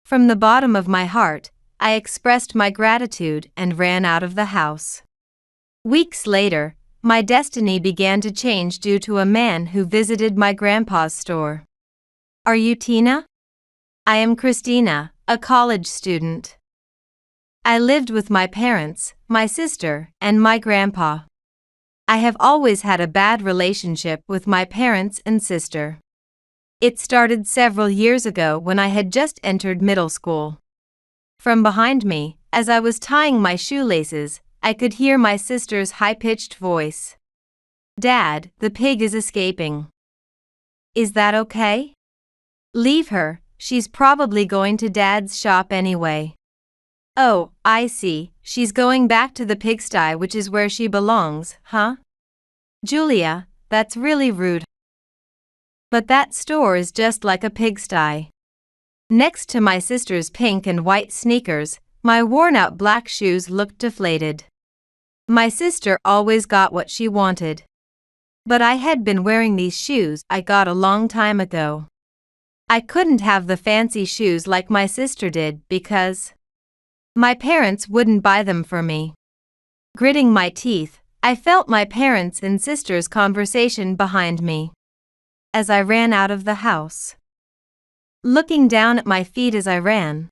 From the bottom of my heart, I expressed my gratitude and ran out of the house. Weeks later, my destiny began to change due to a man who visited my grandpa's store. Are you Tina? I am Christina, a college student. I lived with my parents, my sister, and my grandpa. I have always had a bad relationship with my parents and sister. It started several years ago when I had just entered middle school. From behind me, as I was tying my shoelaces, I could hear my sister's high-pitched voice. "Dad, the pig is escaping." "Is that okay?" "Leave her, she's probably going to Dad's shop anyway." "Oh, I see, she's going back to the pigsty, which is where she belongs, huh?" "Julia, that's really rude." "But that store is just like a pigsty." Next to my sister's pink and white sneakers, my worn-out black shoes looked deflated. My sister always got what she wanted. But I had been wearing these shoes I got a long time ago. I couldn't have the fancy shoes like my sister did because my parents wouldn't buy them for me. Gritting my teeth, I felt my parents' and sister's conversation behind me as I ran out of the house. Looking down at my feet as I ran,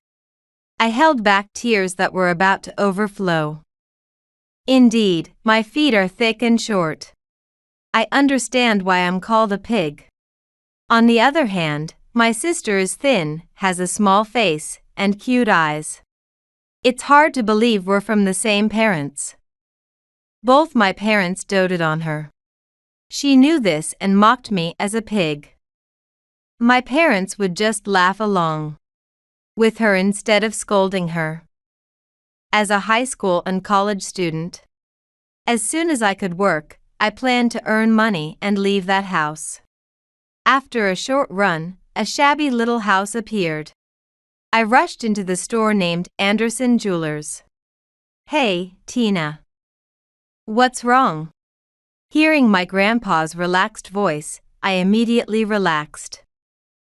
I held back tears that were about to overflow. Indeed, my feet are thick and short. I understand why I'm called a pig. On the other hand, my sister is thin, has a small face, and cute eyes. It's hard to believe we're from the same parents. Both my parents doted on her. She knew this and mocked me as a pig. My parents would just laugh along with her instead of scolding her. As a high school and college student, as soon as I could work, I planned to earn money and leave that house. After a short run, a shabby little house appeared. I rushed into the store named Anderson Jewelers. "Hey, Tina. What's wrong?" Hearing my grandpa's relaxed voice, I immediately relaxed.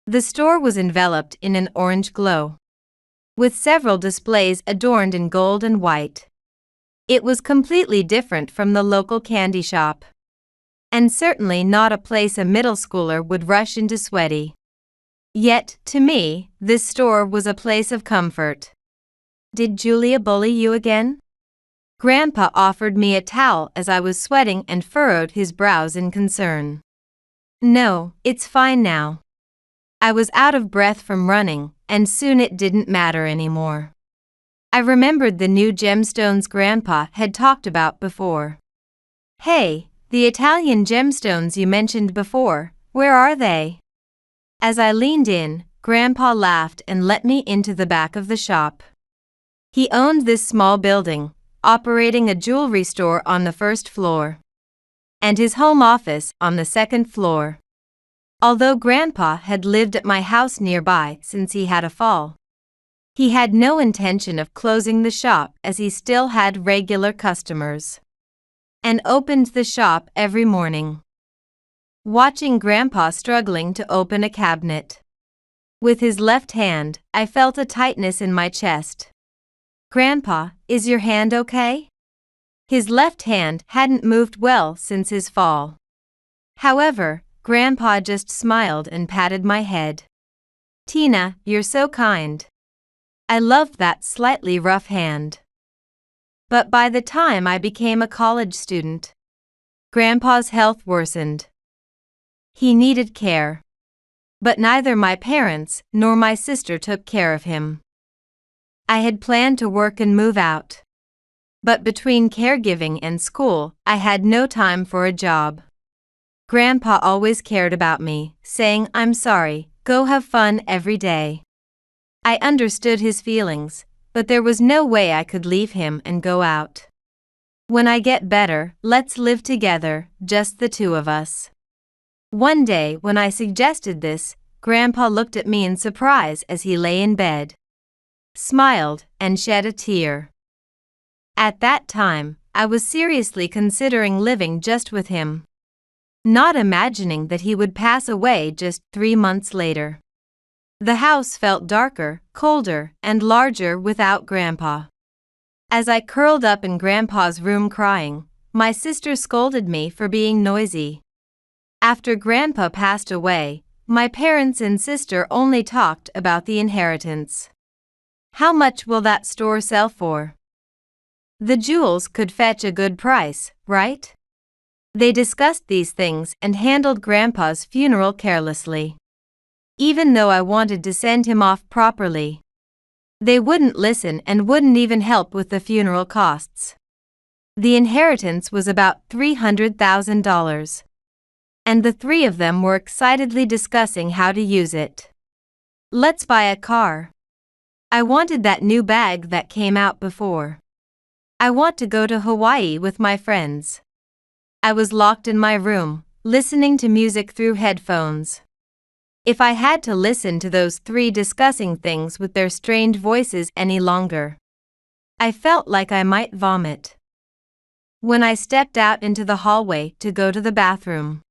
The store was enveloped in an orange glow, with several displays adorned in gold and white. It was completely different from the local candy shop, and certainly not a place a middle schooler would rush into sweaty. Yet, to me, this store was a place of comfort. "Did Julia bully you again?" Grandpa offered me a towel as I was sweating and furrowed his brows in concern. "No, it's fine now." I was out of breath from running, and soon it didn't matter anymore. I remembered the new gemstones Grandpa had talked about before. "Hey, the Italian gemstones you mentioned before, where are they?" As I leaned in, Grandpa laughed and let me into the back of the shop. He owned this small building, operating a jewelry store on the first floor, and his home office on the second floor. Although Grandpa had lived at my house nearby since he had a fall, he had no intention of closing the shop as he still had regular customers, and opened the shop every morning. Watching Grandpa struggling to open a cabinet with his left hand, I felt a tightness in my chest. "Grandpa, is your hand okay?" His left hand hadn't moved well since his fall. However, Grandpa just smiled and patted my head. "Tina, you're so kind." I loved that slightly rough hand. But by the time I became a college student, Grandpa's health worsened. He needed care. But neither my parents nor my sister took care of him. I had planned to work and move out. But between caregiving and school, I had no time for a job. Grandpa always cared about me, saying, "I'm sorry, go have fun every day." I understood his feelings, but there was no way I could leave him and go out. "When I get better, let's live together, just the two of us." One day when I suggested this, Grandpa looked at me in surprise as he lay in bed, smiled, and shed a tear. At that time, I was seriously considering living just with him, not imagining that he would pass away just 3 months later. The house felt darker, colder, and larger without Grandpa. As I curled up in Grandpa's room crying, my sister scolded me for being noisy. After Grandpa passed away, my parents and sister only talked about the inheritance. "How much will that store sell for?" The jewels could fetch a good price, right? They discussed these things and handled Grandpa's funeral carelessly. even though I wanted to send him off properly. They wouldn't listen and wouldn't even help with the funeral costs. The inheritance was about $300,000. And the three of them were excitedly discussing how to use it. Let's buy a car. I wanted that new bag that came out before. I want to go to Hawaii with my friends. I was locked in my room, listening to music through headphones. If I had to listen to those three discussing things with their strained voices any longer, I felt like I might vomit. When I stepped out into the hallway to go to the bathroom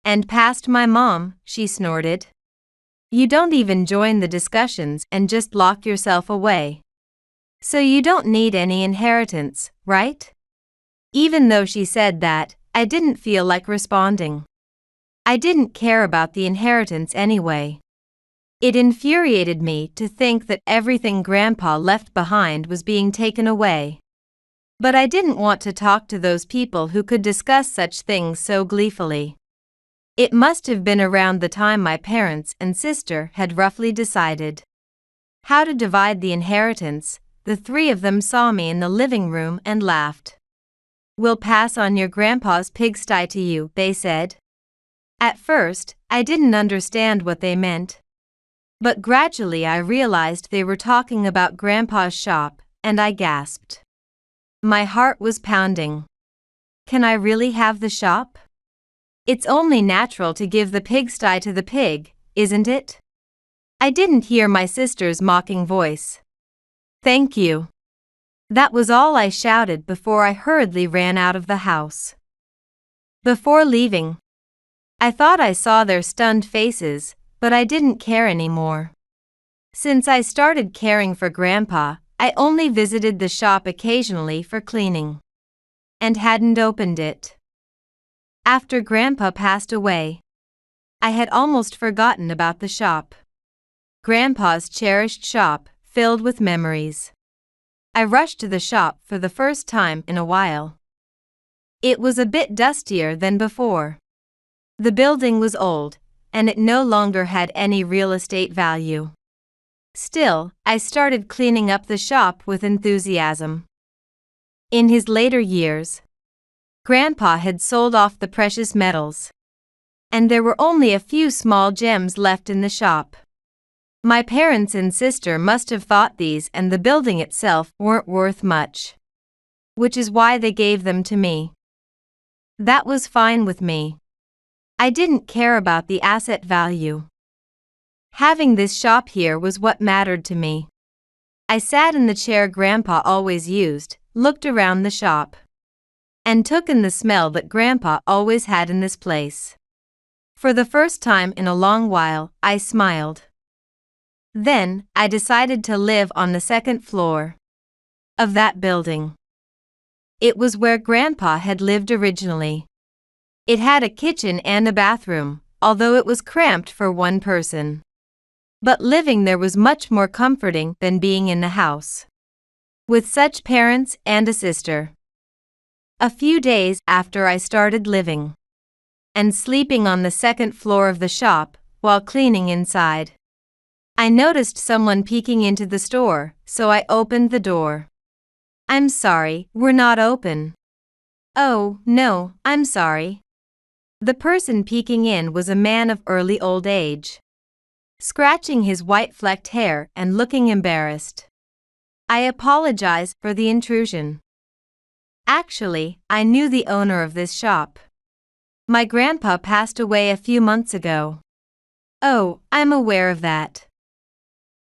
and passed my mom, she snorted. You don't even join the discussions and just lock yourself away. So you don't need any inheritance, right? Even though she said that, I didn't feel like responding. I didn't care about the inheritance anyway. It infuriated me to think that everything Grandpa left behind was being taken away. But I didn't want to talk to those people who could discuss such things so gleefully. It must have been around the time my parents and sister had roughly decided how to divide the inheritance. The three of them saw me in the living room and laughed. We'll pass on your grandpa's pigsty to you, they said. At first, I didn't understand what they meant. But gradually I realized they were talking about Grandpa's shop, and I gasped. My heart was pounding. Can I really have the shop? It's only natural to give the pigsty to the pig, isn't it? I didn't hear my sister's mocking voice. Thank you. That was all I shouted before I hurriedly ran out of the house. Before leaving, I thought I saw their stunned faces, but I didn't care anymore. Since I started caring for Grandpa, I only visited the shop occasionally for cleaning and hadn't opened it. After Grandpa passed away, I had almost forgotten about the shop. Grandpa's cherished shop, filled with memories. I rushed to the shop for the first time in a while. It was a bit dustier than before. The building was old, and it no longer had any real estate value. Still, I started cleaning up the shop with enthusiasm. In his later years, Grandpa had sold off the precious metals, and there were only a few small gems left in the shop. My parents and sister must have thought these and the building itself weren't worth much, which is why they gave them to me. That was fine with me. I didn't care about the asset value. Having this shop here was what mattered to me. I sat in the chair Grandpa always used, looked around the shop, and took in the smell that Grandpa always had in this place. For the first time in a long while, I smiled. Then, I decided to live on the second floor of that building. It was where Grandpa had lived originally. It had a kitchen and a bathroom, although it was cramped for one person. But living there was much more comforting than being in the house with such parents and a sister. A few days after I started living and sleeping on the second floor of the shop while cleaning inside, I noticed someone peeking into the store, so I opened the door. I'm sorry, we're not open. Oh, no, I'm sorry. The person peeking in was a man of early old age, scratching his white-flecked hair and looking embarrassed. I apologize for the intrusion. Actually, I knew the owner of this shop. My grandpa passed away a few months ago. Oh, I'm aware of that.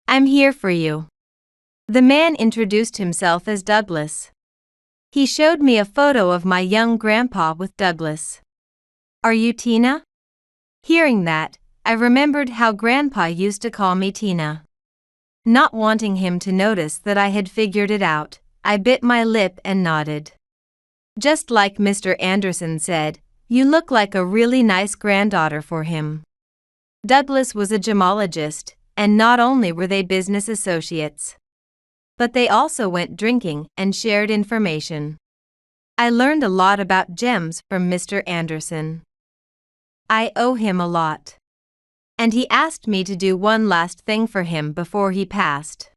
I'm here for you. The man introduced himself as Douglas. He showed me a photo of my young grandpa with Douglas. Are you Tina? Hearing that, I remembered how Grandpa used to call me Tina. Not wanting him to notice that I had figured it out, I bit my lip and nodded. Just like Mr. Anderson said, you look like a really nice granddaughter for him. Douglas was a gemologist, and not only were they business associates, but they also went drinking and shared information. I learned a lot about gems from Mr. Anderson. I owe him a lot. and he asked me to do one last thing for him before he passed.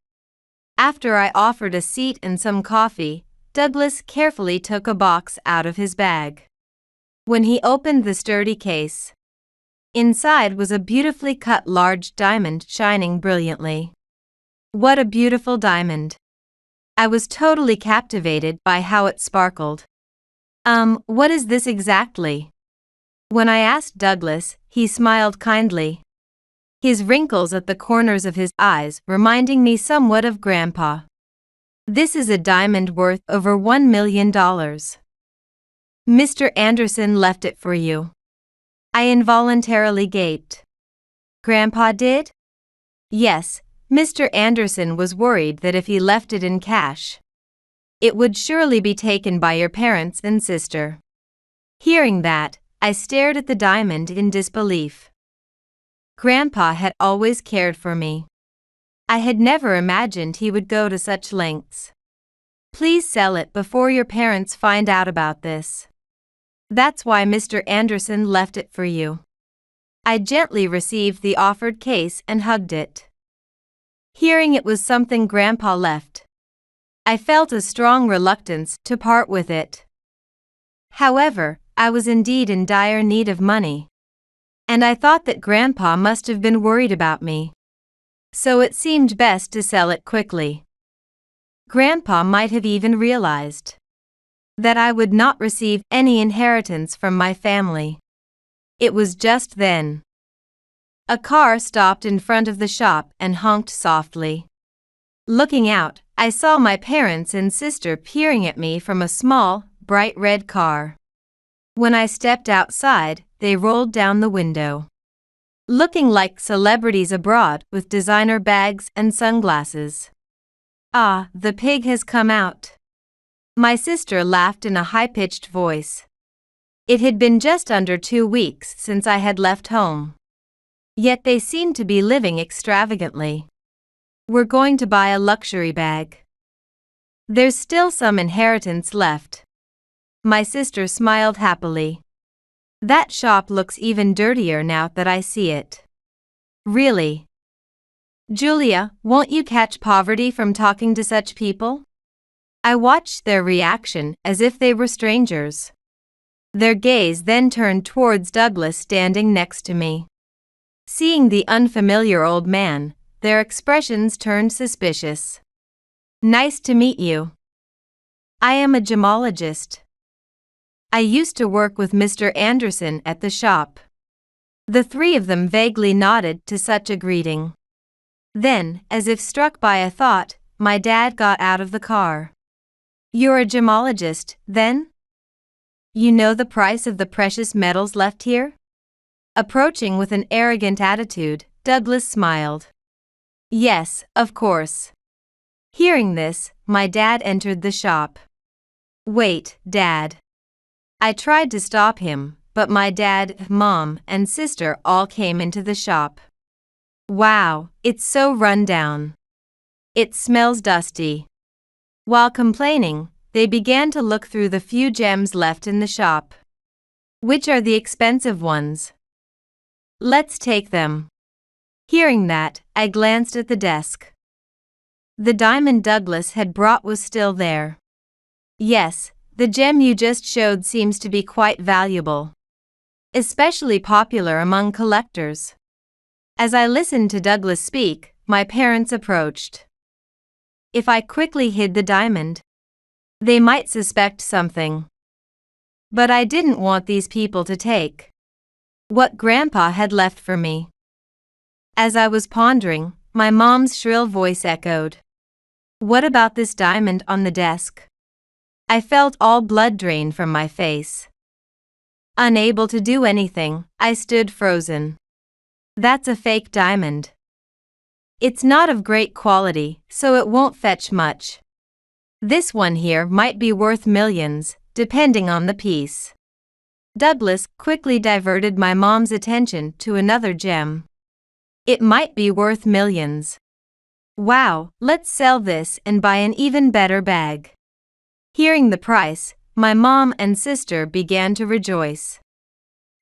After I offered a seat and some coffee, Douglas carefully took a box out of his bag. When he opened the sturdy case, inside was a beautifully cut large diamond shining brilliantly. What a beautiful diamond! I was totally captivated by how it sparkled. What is this exactly? When I asked Douglas, he smiled kindly, his wrinkles at the corners of his eyes reminding me somewhat of Grandpa. This is a diamond worth over $1 million. Mr. Anderson left it for you. I involuntarily gaped. Grandpa did? Yes, Mr. Anderson was worried that if he left it in cash, it would surely be taken by your parents and sister. Hearing that, I stared at the diamond in disbelief. Grandpa had always cared for me. I had never imagined he would go to such lengths. Please sell it before your parents find out about this. That's why Mr. Anderson left it for you. I gently received the offered case and hugged it. Hearing it was something Grandpa left, I felt a strong reluctance to part with it. However, I was indeed in dire need of money, and I thought that Grandpa must have been worried about me, so it seemed best to sell it quickly. Grandpa might have even realized that I would not receive any inheritance from my family. It was just then. A car stopped in front of the shop and honked softly. Looking out, I saw my parents and sister peering at me from a small, bright red car. When I stepped outside, they rolled down the window, looking like celebrities abroad with designer bags and sunglasses. Ah, the pig has come out. My sister laughed in a high-pitched voice. It had been just under 2 weeks since I had left home. Yet they seemed to be living extravagantly. We're going to buy a luxury bag. There's still some inheritance left. My sister smiled happily. That shop looks even dirtier now that I see it. Really? Julia, won't you catch poverty from talking to such people? I watched their reaction as if they were strangers. Their gaze then turned towards Douglas standing next to me. Seeing the unfamiliar old man, their expressions turned suspicious. Nice to meet you. I am a gemologist. I used to work with Mr. Anderson at the shop. The three of them vaguely nodded to such a greeting. Then, as if struck by a thought, my dad got out of the car. You're a gemologist, then? You know the price of the precious metals left here? Approaching with an arrogant attitude, Douglas smiled. Yes, of course. Hearing this, my dad entered the shop. Wait, Dad. I tried to stop him, but my dad, Mom, and sister all came into the shop. Wow, it's so run down. It smells dusty. While complaining, they began to look through the few gems left in the shop. Which are the expensive ones? Let's take them. Hearing that, I glanced at the desk. The diamond Douglas had brought was still there. Yes, the gem you just showed seems to be quite valuable, especially popular among collectors. As I listened to Douglas speak, my parents approached. If I quickly hid the diamond, they might suspect something. But I didn't want these people to take what Grandpa had left for me. As I was pondering, my mom's shrill voice echoed. What about this diamond on the desk? I felt all blood drain from my face. Unable to do anything, I stood frozen. That's a fake diamond. It's not of great quality, so it won't fetch much. This one here might be worth millions, depending on the piece. Douglas quickly diverted my mom's attention to another gem. It might be worth millions. Wow, let's sell this and buy an even better bag. Hearing the price, my mom and sister began to rejoice.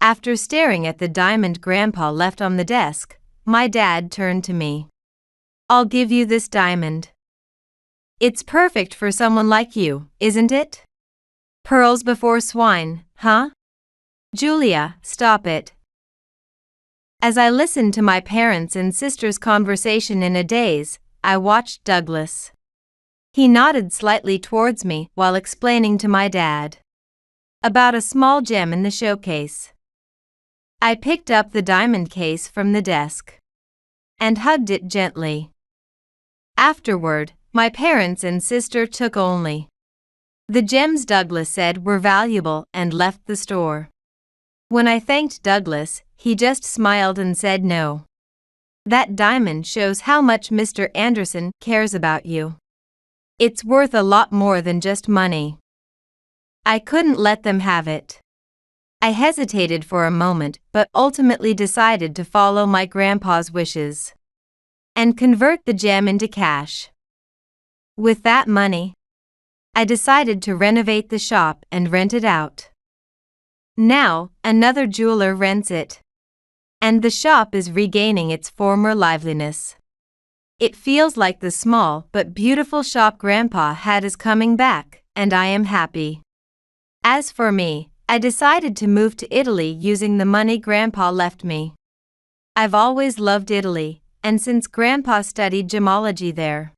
After staring at the diamond Grandpa left on the desk, my dad turned to me. "I'll give you this diamond. It's perfect for someone like you, isn't it? Pearls before swine, huh? Julia, stop it." As I listened to my parents' and sister's conversation in a daze, I watched Douglas. He nodded slightly towards me while explaining to my dad about a small gem in the showcase. I picked up the diamond case from the desk and hugged it gently. Afterward, my parents and sister took only the gems Douglas said were valuable and left the store. When I thanked Douglas, he just smiled and said no. "That diamond shows how much Mr. Anderson cares about you. It's worth a lot more than just money." I couldn't let them have it. I hesitated for a moment but ultimately decided to follow my grandpa's wishes and convert the gem into cash. With that money, I decided to renovate the shop and rent it out. Now, another jeweler rents it, and the shop is regaining its former liveliness. It feels like the small but beautiful shop Grandpa had is coming back, and I am happy. As for me, I decided to move to Italy using the money Grandpa left me. I've always loved Italy, and since Grandpa studied gemology there,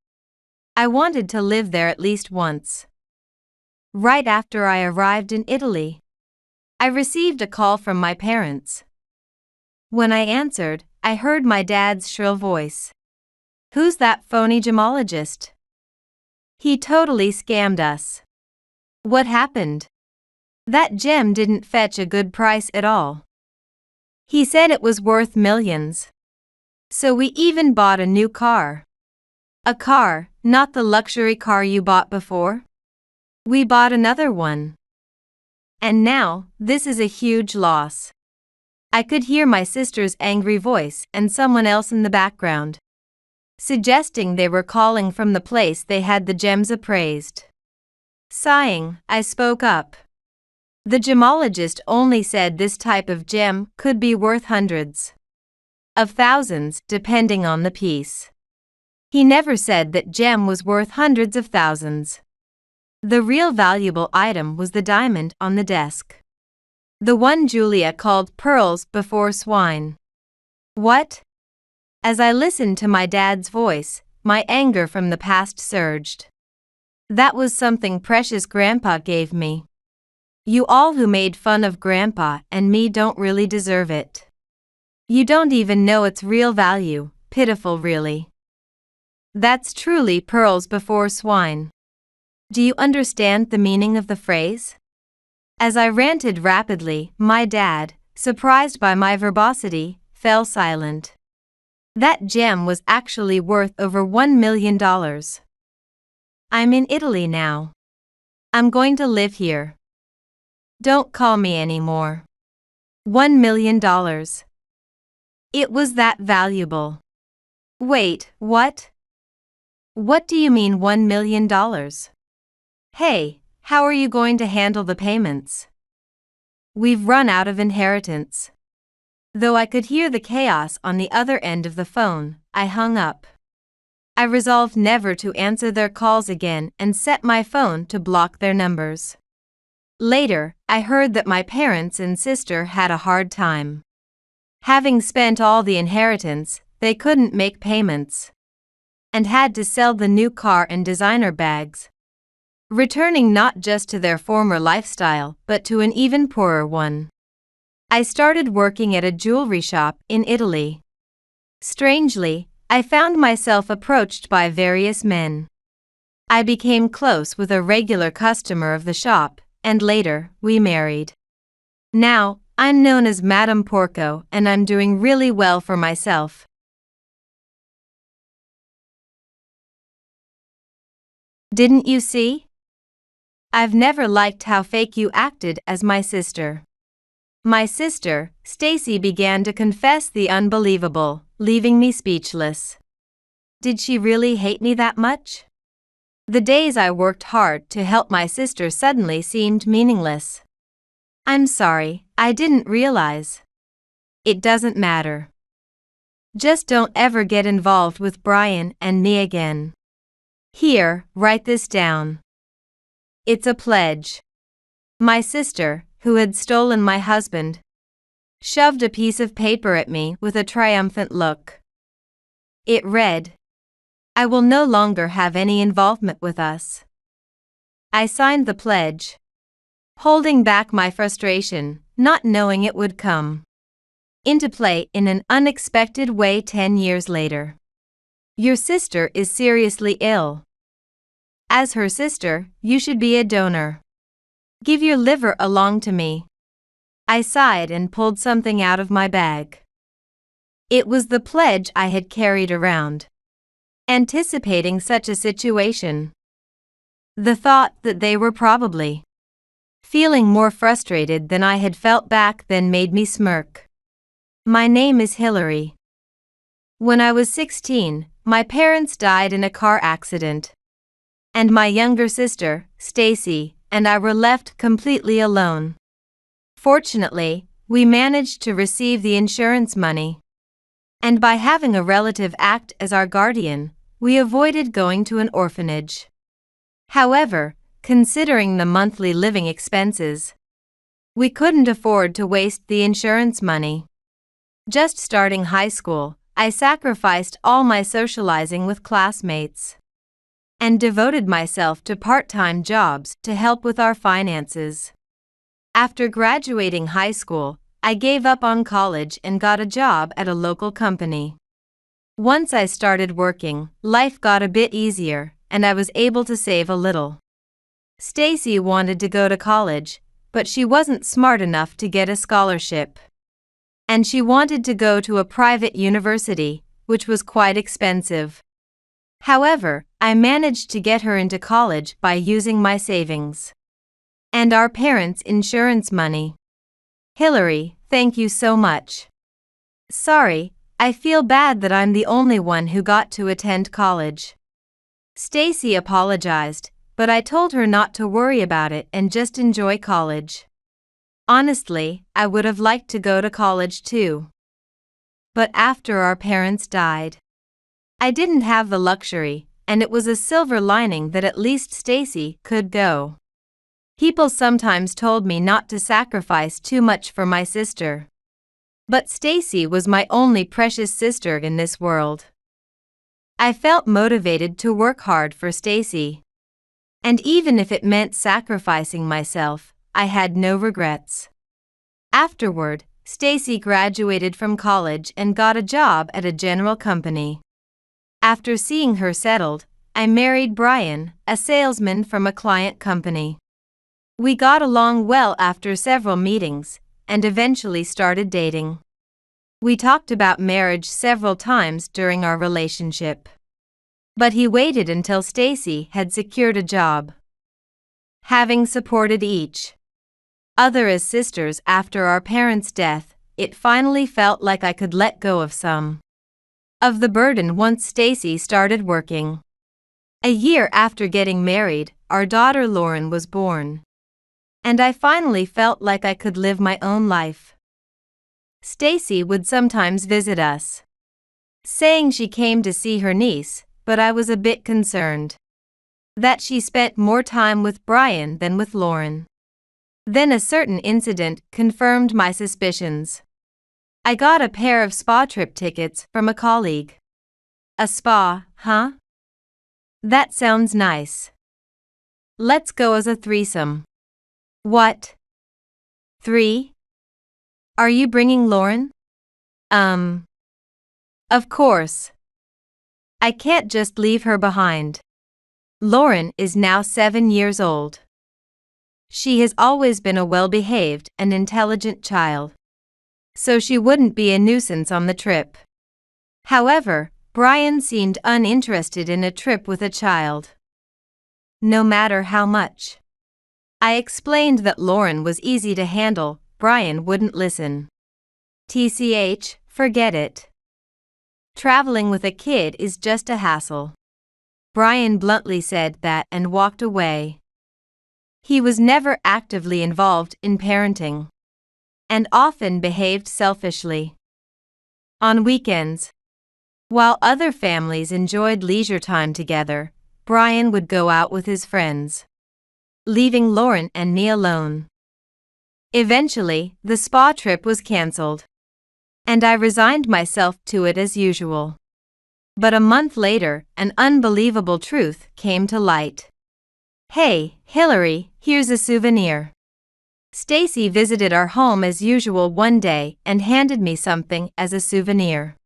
I wanted to live there at least once. Right after I arrived in Italy, I received a call from my parents. When I answered, I heard my dad's shrill voice. "Who's that phony gemologist? He totally scammed us. What happened? That gem didn't fetch a good price at all. He said it was worth millions. So we even bought a new car." "A car, not the luxury car you bought before?" "We bought another one. And now, this is a huge loss." I could hear my sister's angry voice and someone else in the background, suggesting they were calling from the place they had the gems appraised. Sighing, I spoke up. "The gemologist only said this type of gem could be worth hundreds of thousands depending on the piece. He never said that gem was worth hundreds of thousands. The real valuable item was the diamond on the desk. The one Julia called pearls before swine." "What?" As I listened to my dad's voice, my anger from the past surged. "That was something precious Grandpa gave me. You all who made fun of Grandpa and me don't really deserve it. You don't even know its real value. Pitiful, really. That's truly pearls before swine. Do you understand the meaning of the phrase?" As I ranted rapidly, my dad, surprised by my verbosity, fell silent. That gem was actually worth over $1 million. I'm in Italy now. I'm going to live here. Don't call me anymore. $1 million. It was that valuable. Wait, what? What do you mean $1 million? Hey, how are you going to handle the payments? We've run out of inheritance. Though I could hear the chaos on the other end of the phone, I hung up. I resolved never to answer their calls again and set my phone to block their numbers. Later, I heard that my parents and sister had a hard time. Having spent all the inheritance, they couldn't make payments and had to sell the new car and designer bags, returning not just to their former lifestyle but to an even poorer one. I started working at a jewelry shop in Italy. Strangely, I found myself approached by various men. I became close with a regular customer of the shop, and later, we married. Now, I'm known as Madame Porco and I'm doing really well for myself. Didn't you see? I've never liked how fake you acted as my sister. My sister, Stacy, began to confess the unbelievable, leaving me speechless. Did she really hate me that much? The days I worked hard to help my sister suddenly seemed meaningless. I'm sorry, I didn't realize. It doesn't matter. Just don't ever get involved with Brian and me again. Here, write this down. It's a pledge. My sister, who had stolen my husband, shoved a piece of paper at me with a triumphant look. It read, "I will no longer have any involvement with us." I signed the pledge, holding back my frustration, not knowing it would come into play in an unexpected way 10 years later. Your sister is seriously ill. As her sister, you should be a donor. Give your liver along to me. I sighed and pulled something out of my bag. It was the pledge I had carried around, anticipating such a situation. The thought that they were probably feeling more frustrated than I had felt back then made me smirk. My name is Hillary. When I was 16, my parents died in a car accident, and my younger sister, Stacy, and I were left completely alone. Fortunately, we managed to receive the insurance money, and by having a relative act as our guardian, we avoided going to an orphanage. However, considering the monthly living expenses, we couldn't afford to waste the insurance money. Just starting high school, I sacrificed all my socializing with classmates and devoted myself to part-time jobs to help with our finances. After graduating high school, I gave up on college and got a job at a local company. Once I started working, life got a bit easier, and I was able to save a little. Stacy wanted to go to college, but she wasn't smart enough to get a scholarship. And she wanted to go to a private university, which was quite expensive. However, I managed to get her into college by using my savings and our parents' insurance money. Hillary, thank you so much. Sorry, I feel bad that I'm the only one who got to attend college. Stacy apologized, but I told her not to worry about it and just enjoy college. Honestly, I would have liked to go to college too. But after our parents died, I didn't have the luxury, and it was a silver lining that at least Stacy could go. People sometimes told me not to sacrifice too much for my sister. But Stacy was my only precious sister in this world. I felt motivated to work hard for Stacy. And even if it meant sacrificing myself, I had no regrets. Afterward, Stacy graduated from college and got a job at a general company. After seeing her settled, I married Brian, a salesman from a client company. We got along well after several meetings, and eventually started dating. We talked about marriage several times during our relationship. But he waited until Stacy had secured a job. Having supported each other as sisters after our parents' death, it finally felt like I could let go of some of the burden once Stacy started working. A year after getting married, our daughter Lauren was born, and I finally felt like I could live my own life. Stacy would sometimes visit us, saying she came to see her niece, but I was a bit concerned that she spent more time with Brian than with Lauren. Then a certain incident confirmed my suspicions. I got a pair of spa trip tickets from a colleague. A spa, huh? That sounds nice. Let's go as a threesome. What? 3? Are you bringing Lauren? Of course. I can't just leave her behind. Lauren is now 7 years old. She has always been a well-behaved and intelligent child, so she wouldn't be a nuisance on the trip. However, Brian seemed uninterested in a trip with a child, no matter how much I explained that Lauren was easy to handle. Brian wouldn't listen. TCH, forget it. Traveling with a kid is just a hassle. Brian bluntly said that and walked away. He was never actively involved in parenting and often behaved selfishly. On weekends, while other families enjoyed leisure time together, Brian would go out with his friends, leaving Lauren and me alone. Eventually, the spa trip was cancelled, and I resigned myself to it as usual. But a month later, an unbelievable truth came to light. "Hey, Hillary, here's a souvenir." Stacy visited our home as usual one day and handed me something as a souvenir.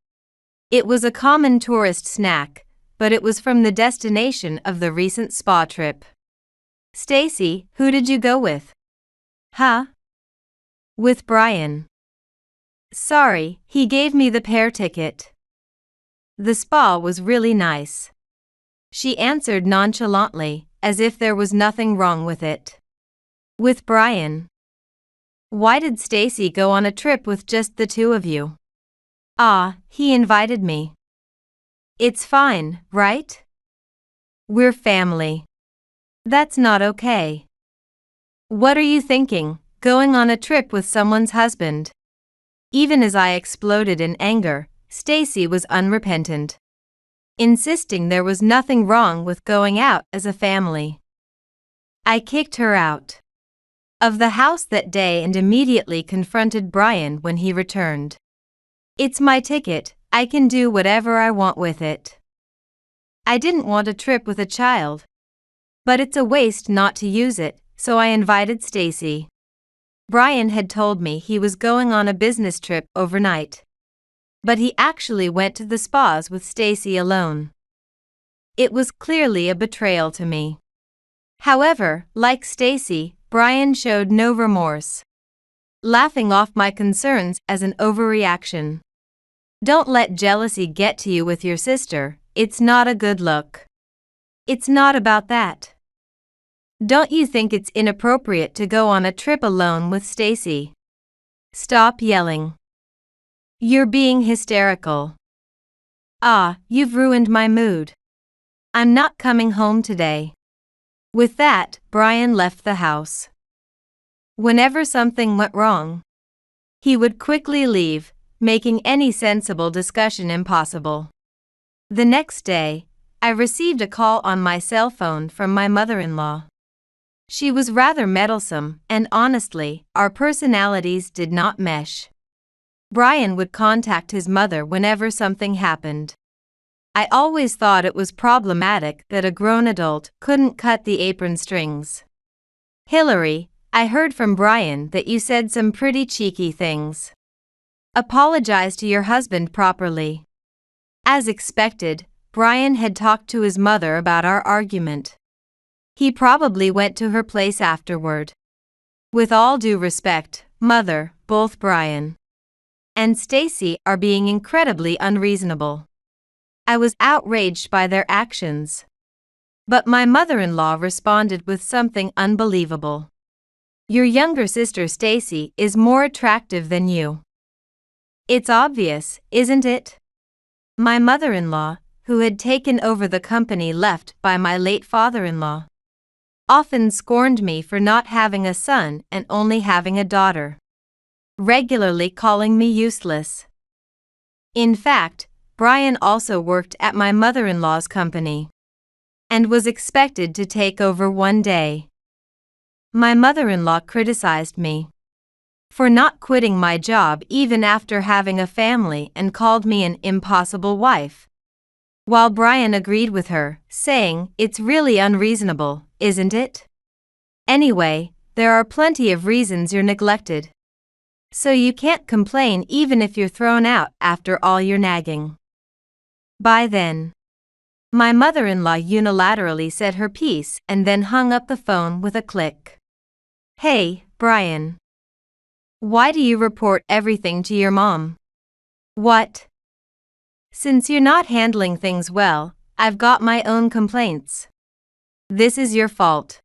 It was a common tourist snack, but it was from the destination of the recent spa trip. "Stacy, who did you go with?" "Huh?" "With Brian." "Sorry, he gave me the pair ticket." "The spa was really nice," she answered nonchalantly, as if there was nothing wrong with it. "With Brian." "Why did Stacy go on a trip with just the two of you?" "Ah, he invited me." "It's fine, right? We're family." "That's not okay." "What are you thinking, going on a trip with someone's husband?" Even as I exploded in anger, Stacy was unrepentant, insisting there was nothing wrong with going out as a family. I kicked her out of the house that day and immediately confronted Brian when he returned. "It's my ticket, I can do whatever I want with it." I didn't want a trip with a child, but it's a waste not to use it, so I invited Stacy. Brian had told me he was going on a business trip overnight, but he actually went to the spas with Stacy alone. It was clearly a betrayal to me. However, like Stacy, Brian showed no remorse, laughing off my concerns as an overreaction. "Don't let jealousy get to you with your sister, it's not a good look." "It's not about that." "Don't you think it's inappropriate to go on a trip alone with Stacy?" "Stop yelling. You're being hysterical." "Ah, you've ruined my mood. I'm not coming home today." With that, Brian left the house. Whenever something went wrong, he would quickly leave, making any sensible discussion impossible. The next day, I received a call on my cell phone from my mother-in-law. She was rather meddlesome, and honestly, our personalities did not mesh. Brian would contact his mother whenever something happened. I always thought it was problematic that a grown adult couldn't cut the apron strings. "Hillary, I heard from Brian that you said some pretty cheeky things. Apologize to your husband properly." As expected, Brian had talked to his mother about our argument. He probably went to her place afterward. With all due respect, Mother, both Brian and Stacy are being incredibly unreasonable. I was outraged by their actions. But my mother-in-law responded with something unbelievable. "Your younger sister Stacy is more attractive than you." "It's obvious, isn't it?" My mother-in-law, who had taken over the company left by my late father-in-law, often scorned me for not having a son and only having a daughter, regularly calling me useless. In fact, Brian also worked at my mother-in-law's company and was expected to take over one day. My mother-in-law criticized me for not quitting my job even after having a family and called me an impossible wife, while Brian agreed with her, saying, "It's really unreasonable, isn't it? Anyway, there are plenty of reasons you're neglected. So you can't complain even if you're thrown out after all your nagging." By then, my mother-in-law unilaterally said her piece and then hung up the phone with a click. "Hey, Brian. Why do you report everything to your mom?" "What?" "Since you're not handling things well, I've got my own complaints. This is your fault."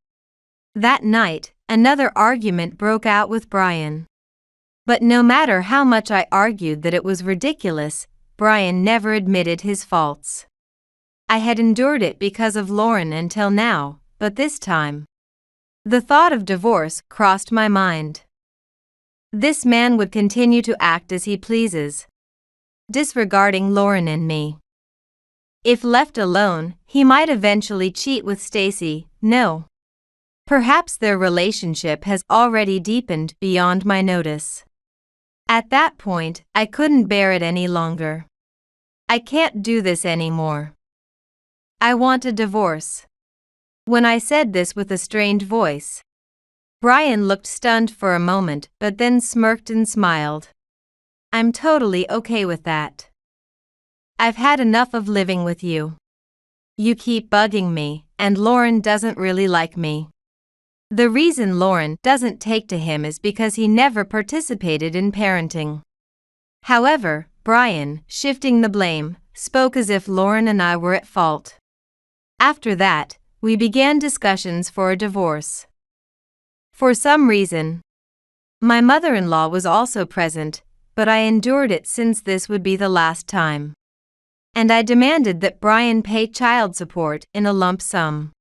That night, another argument broke out with Brian. But no matter how much I argued that it was ridiculous, Brian never admitted his faults. I had endured it because of Lauren until now, but this time, The thought of divorce crossed my mind. This man would continue to act as he pleases, disregarding Lauren and me. If left alone, he might eventually cheat with Stacy. No. Perhaps their relationship has already deepened beyond my notice. At that point, I couldn't bear it any longer. I can't do this anymore. I want a divorce. When I said this with a strained voice, Brian looked stunned for a moment but then smirked and smiled. I'm totally okay with that. I've had enough of living with you. You keep bugging me, and Lauren doesn't really like me. The reason Lauren doesn't take to him is because he never participated in parenting. However, Brian, shifting the blame, spoke as if Lauren and I were at fault. After that, we began discussions for a divorce. For some reason, my mother-in-law was also present, but I endured it since this would be the last time. And I demanded that Brian pay child support in a lump sum,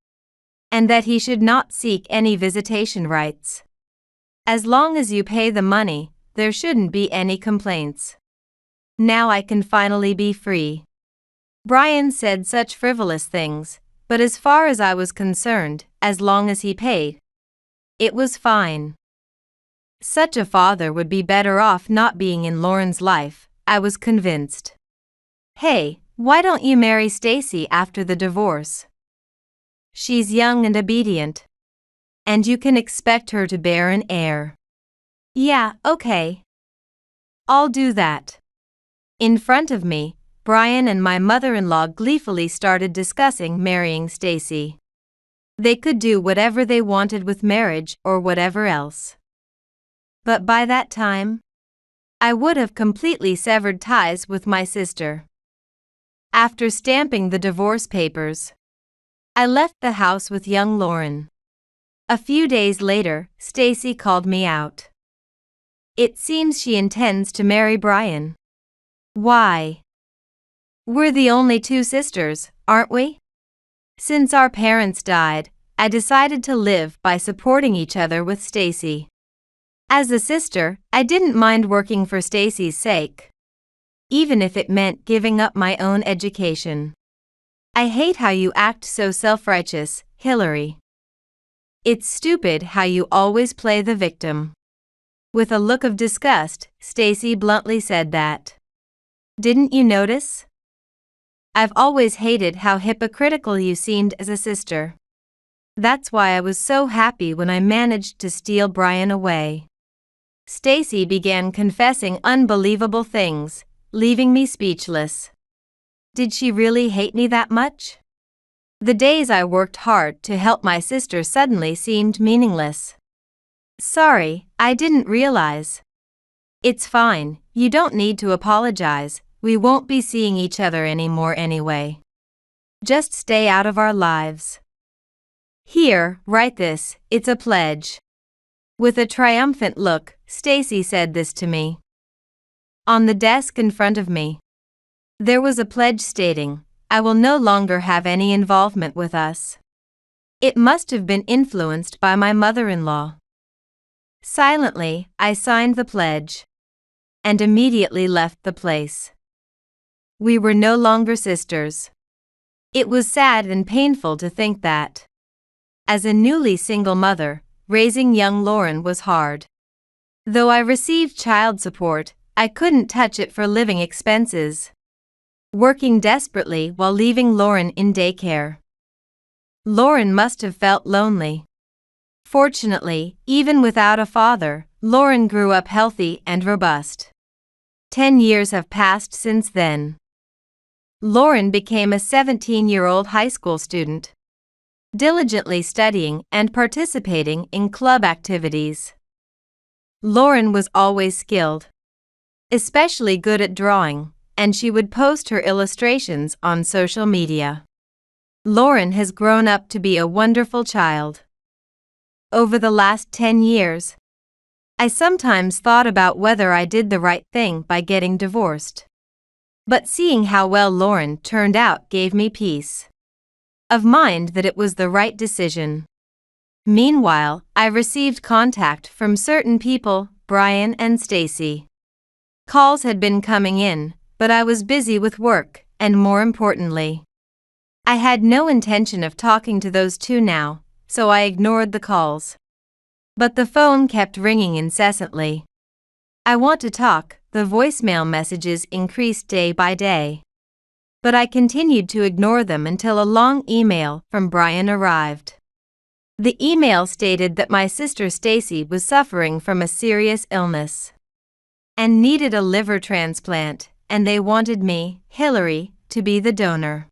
and that he should not seek any visitation rights. As long as you pay the money, there shouldn't be any complaints. Now I can finally be free. Brian said such frivolous things, but as far as I was concerned, as long as he paid, it was fine. Such a father would be better off not being in Lauren's life, I was convinced. Hey, why don't you marry Stacy after the divorce? She's young and obedient, and you can expect her to bear an heir. Yeah, okay. I'll do that. In front of me, Brian and my mother-in-law gleefully started discussing marrying Stacy. They could do whatever they wanted with marriage or whatever else. But by that time, I would have completely severed ties with my sister. After stamping the divorce papers, I left the house with young Lauren. A few days later, Stacy called me out. It seems she intends to marry Brian. Why? We're the only two sisters, aren't we? Since our parents died, I decided to live by supporting each other with Stacy. As a sister, I didn't mind working for Stacy's sake, even if it meant giving up my own education. I hate how you act so self-righteous, Hillary. It's stupid how you always play the victim. With a look of disgust, Stacy bluntly said that. Didn't you notice? I've always hated how hypocritical you seemed as a sister. That's why I was so happy when I managed to steal Brian away. Stacy began confessing unbelievable things, leaving me speechless. Did she really hate me that much? The days I worked hard to help my sister suddenly seemed meaningless. Sorry, I didn't realize. It's fine, you don't need to apologize, we won't be seeing each other anymore anyway. Just stay out of our lives. Here, write this, it's a pledge. With a triumphant look, Stacy said this to me. On the desk in front of me, there was a pledge stating, I will no longer have any involvement with us. It must have been influenced by my mother-in-law. Silently, I signed the pledge and immediately left the place. We were no longer sisters. It was sad and painful to think that. As a newly single mother, raising young Lauren was hard. Though I received child support, I couldn't touch it for living expenses. Working desperately while leaving Lauren in daycare. Lauren must have felt lonely. Fortunately, even without a father, Lauren grew up healthy and robust. 10 years have passed since then. Lauren became a 17-year-old high school student, diligently studying and participating in club activities. Lauren was always skilled, especially good at drawing, and she would post her illustrations on social media. Lauren has grown up to be a wonderful child. Over the last 10 years, I sometimes thought about whether I did the right thing by getting divorced. But seeing how well Lauren turned out gave me peace of mind that it was the right decision. Meanwhile, I received contact from certain people, Brian and Stacy. Calls had been coming in, but I was busy with work, and more importantly, I had no intention of talking to those two now, so I ignored the calls. But the phone kept ringing incessantly. I want to talk, the voicemail messages increased day by day. But I continued to ignore them until a long email from Brian arrived. The email stated that my sister Stacy was suffering from a serious illness and needed a liver transplant, and they wanted me, Hillary, to be the donor.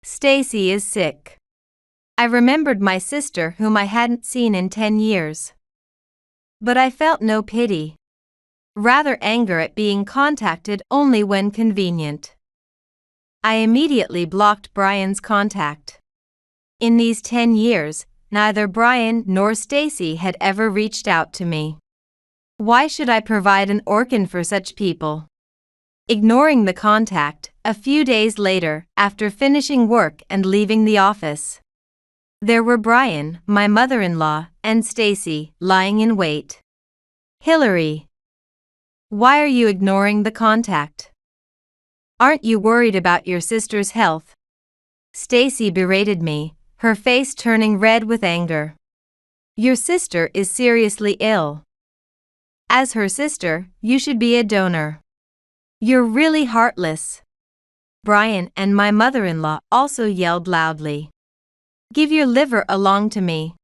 Stacy is sick. I remembered my sister whom I hadn't seen in 10 years. But I felt no pity. Rather anger at being contacted only when convenient. I immediately blocked Brian's contact. In these 10 years, neither Brian nor Stacy had ever reached out to me. Why should I provide an organ for such people? Ignoring the contact, a few days later, after finishing work and leaving the office, there were Brian, my mother-in-law, and Stacy lying in wait. Hillary, why are you ignoring the contact? Aren't you worried about your sister's health? Stacy berated me, her face turning red with anger. Your sister is seriously ill. As her sister, you should be a donor. You're really heartless. Brian and my mother-in-law also yelled loudly. Give your liver along to me.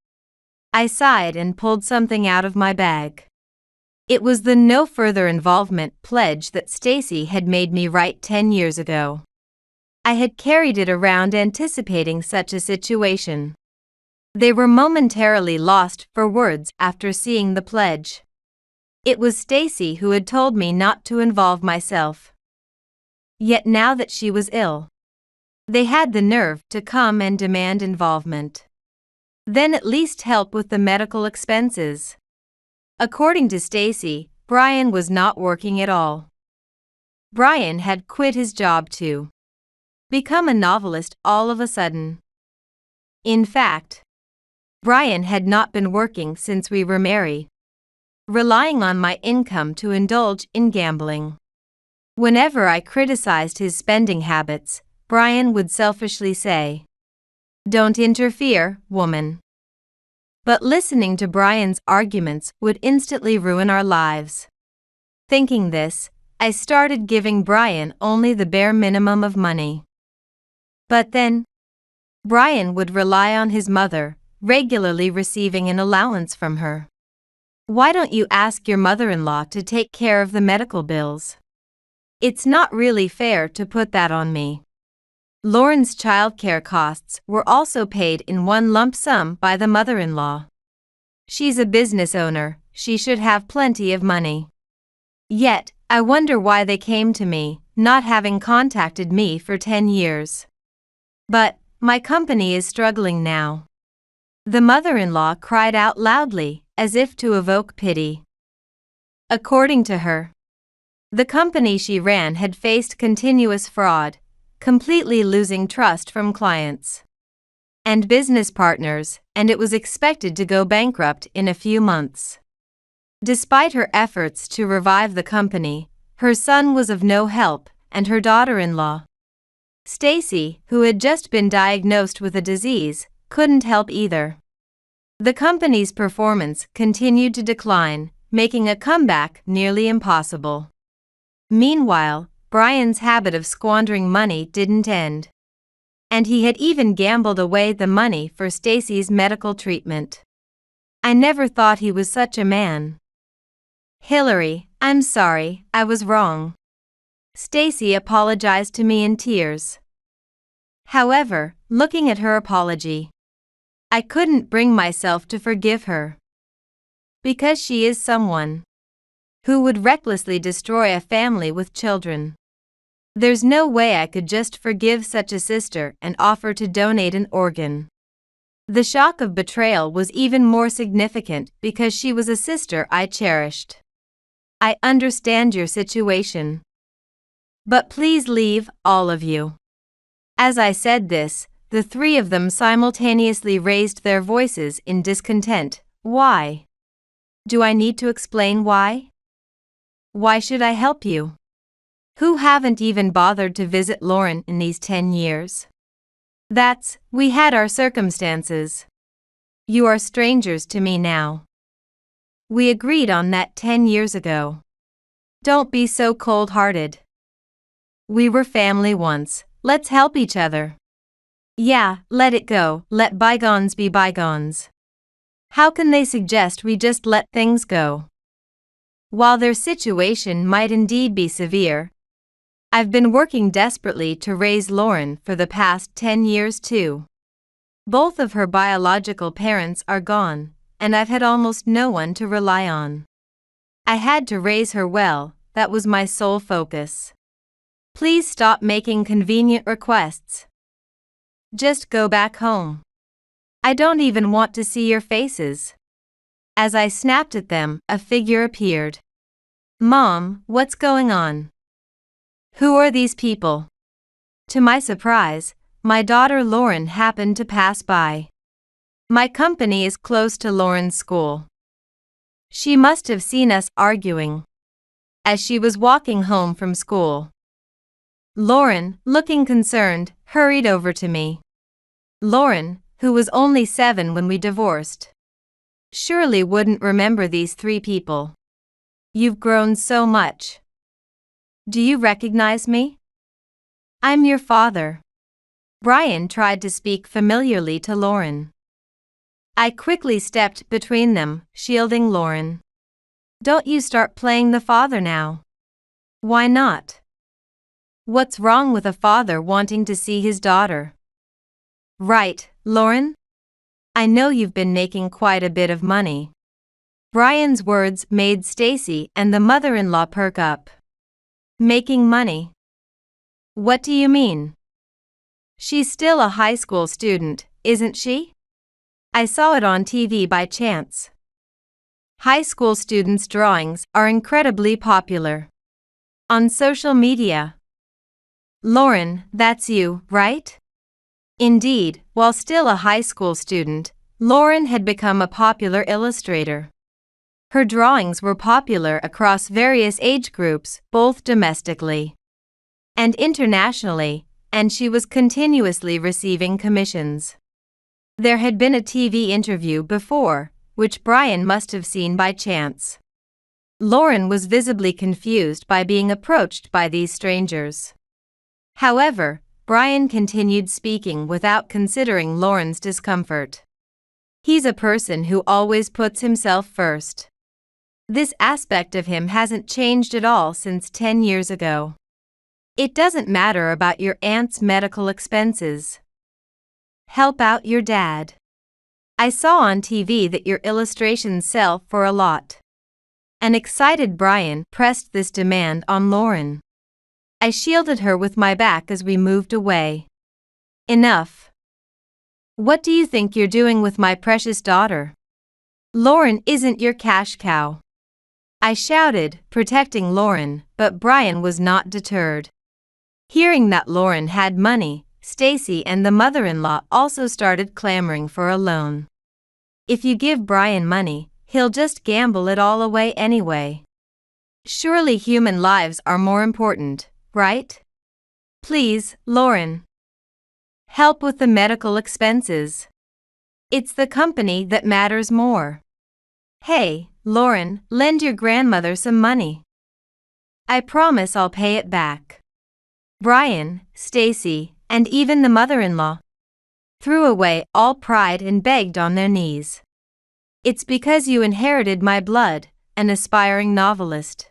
I sighed and pulled something out of my bag. It was the no further involvement pledge that Stacy had made me write 10 years ago. I had carried it around anticipating such a situation. They were momentarily lost for words after seeing the pledge. It was Stacy who had told me not to involve myself. Yet now that she was ill, they had the nerve to come and demand involvement. Then at least help with the medical expenses. According to Stacy, Brian was not working at all. Brian had quit his job to become a novelist all of a sudden. In fact, Brian had not been working since we were married, relying on my income to indulge in gambling. Whenever I criticized his spending habits, Brian would selfishly say, "Don't interfere, woman." But listening to Brian's arguments would instantly ruin our lives. Thinking this, I started giving Brian only the bare minimum of money. But then, Brian would rely on his mother, regularly receiving an allowance from her. Why don't you ask your mother-in-law to take care of the medical bills? It's not really fair to put that on me. Lauren's childcare costs were also paid in one lump sum by the mother-in-law. She's a business owner, she should have plenty of money. Yet, I wonder why they came to me, not having contacted me for 10 years. But, my company is struggling now. The mother-in-law cried out loudly, as if to evoke pity. According to her, the company she ran had faced continuous fraud, completely losing trust from clients and business partners, and it was expected to go bankrupt in a few months. Despite her efforts to revive the company, her son was of no help, and her daughter-in-law, Stacy, who had just been diagnosed with a disease, couldn't help either. The company's performance continued to decline, making a comeback nearly impossible. Meanwhile, Brian's habit of squandering money didn't end. And he had even gambled away the money for Stacy's medical treatment. I never thought he was such a man. Hillary, I'm sorry, I was wrong. Stacy apologized to me in tears. However, looking at her apology, I couldn't bring myself to forgive her. Because she is someone who would recklessly destroy a family with children. There's no way I could just forgive such a sister and offer to donate an organ. The shock of betrayal was even more significant because she was a sister I cherished. I understand your situation. But please leave, all of you. As I said this, The three of them simultaneously raised their voices in discontent. Why? Do I need to explain why? Why should I help you? Who haven't even bothered to visit Lauren in these 10 years? We had our circumstances. You are strangers to me now. We agreed on that 10 years ago. Don't be so cold-hearted. We were family once, let's help each other. Yeah, let it go, let bygones be bygones. How can they suggest we just let things go? While their situation might indeed be severe, I've been working desperately to raise Lauren for the past 10 years too. Both of her biological parents are gone, and I've had almost no one to rely on. I had to raise her well, that was my sole focus. Please stop making convenient requests. Just go back home. I don't even want to see your faces. As I snapped at them, a figure appeared. Mom, what's going on? Who are these people? To my surprise, my daughter Lauren happened to pass by. My company is close to Lauren's school. She must have seen us arguing as she was walking home from school. Lauren, looking concerned, hurried over to me. Lauren, who was only 7 when we divorced, surely wouldn't remember these 3 people. You've grown so much. Do you recognize me? I'm your father. Brian tried to speak familiarly to Lauren. I quickly stepped between them, shielding Lauren. Don't you start playing the father now. Why not? What's wrong with a father wanting to see his daughter? Right, Lauren? I know you've been making quite a bit of money. Brian's words made Stacy and the mother-in-law perk up. Making money? What do you mean? She's still a high school student, isn't she? I saw it on TV by chance. High school students' drawings are incredibly popular on social media. Lauren, that's you, right? Indeed, while still a high school student, Lauren had become a popular illustrator. Her drawings were popular across various age groups, both domestically and internationally, and she was continuously receiving commissions. There had been a TV interview before, which Brian must have seen by chance. Lauren was visibly confused by being approached by these strangers. However, Brian continued speaking without considering Lauren's discomfort. He's a person who always puts himself first. This aspect of him hasn't changed at all since 10 years ago. It doesn't matter about your aunt's medical expenses. Help out your dad. I saw on TV that your illustrations sell for a lot. An excited Brian pressed this demand on Lauren. I shielded her with my back as we moved away. Enough. What do you think you're doing with my precious daughter? Lauren isn't your cash cow. I shouted, protecting Lauren, but Brian was not deterred. Hearing that Lauren had money, Stacy and the mother-in-law also started clamoring for a loan. If you give Brian money, he'll just gamble it all away anyway. Surely human lives are more important, right? Please, Lauren. Help with the medical expenses. It's the company that matters more. Hey, Lauren, lend your grandmother some money. I promise I'll pay it back. Brian, Stacy, and even the mother-in-law threw away all pride and begged on their knees. It's because you inherited my blood, an aspiring novelist,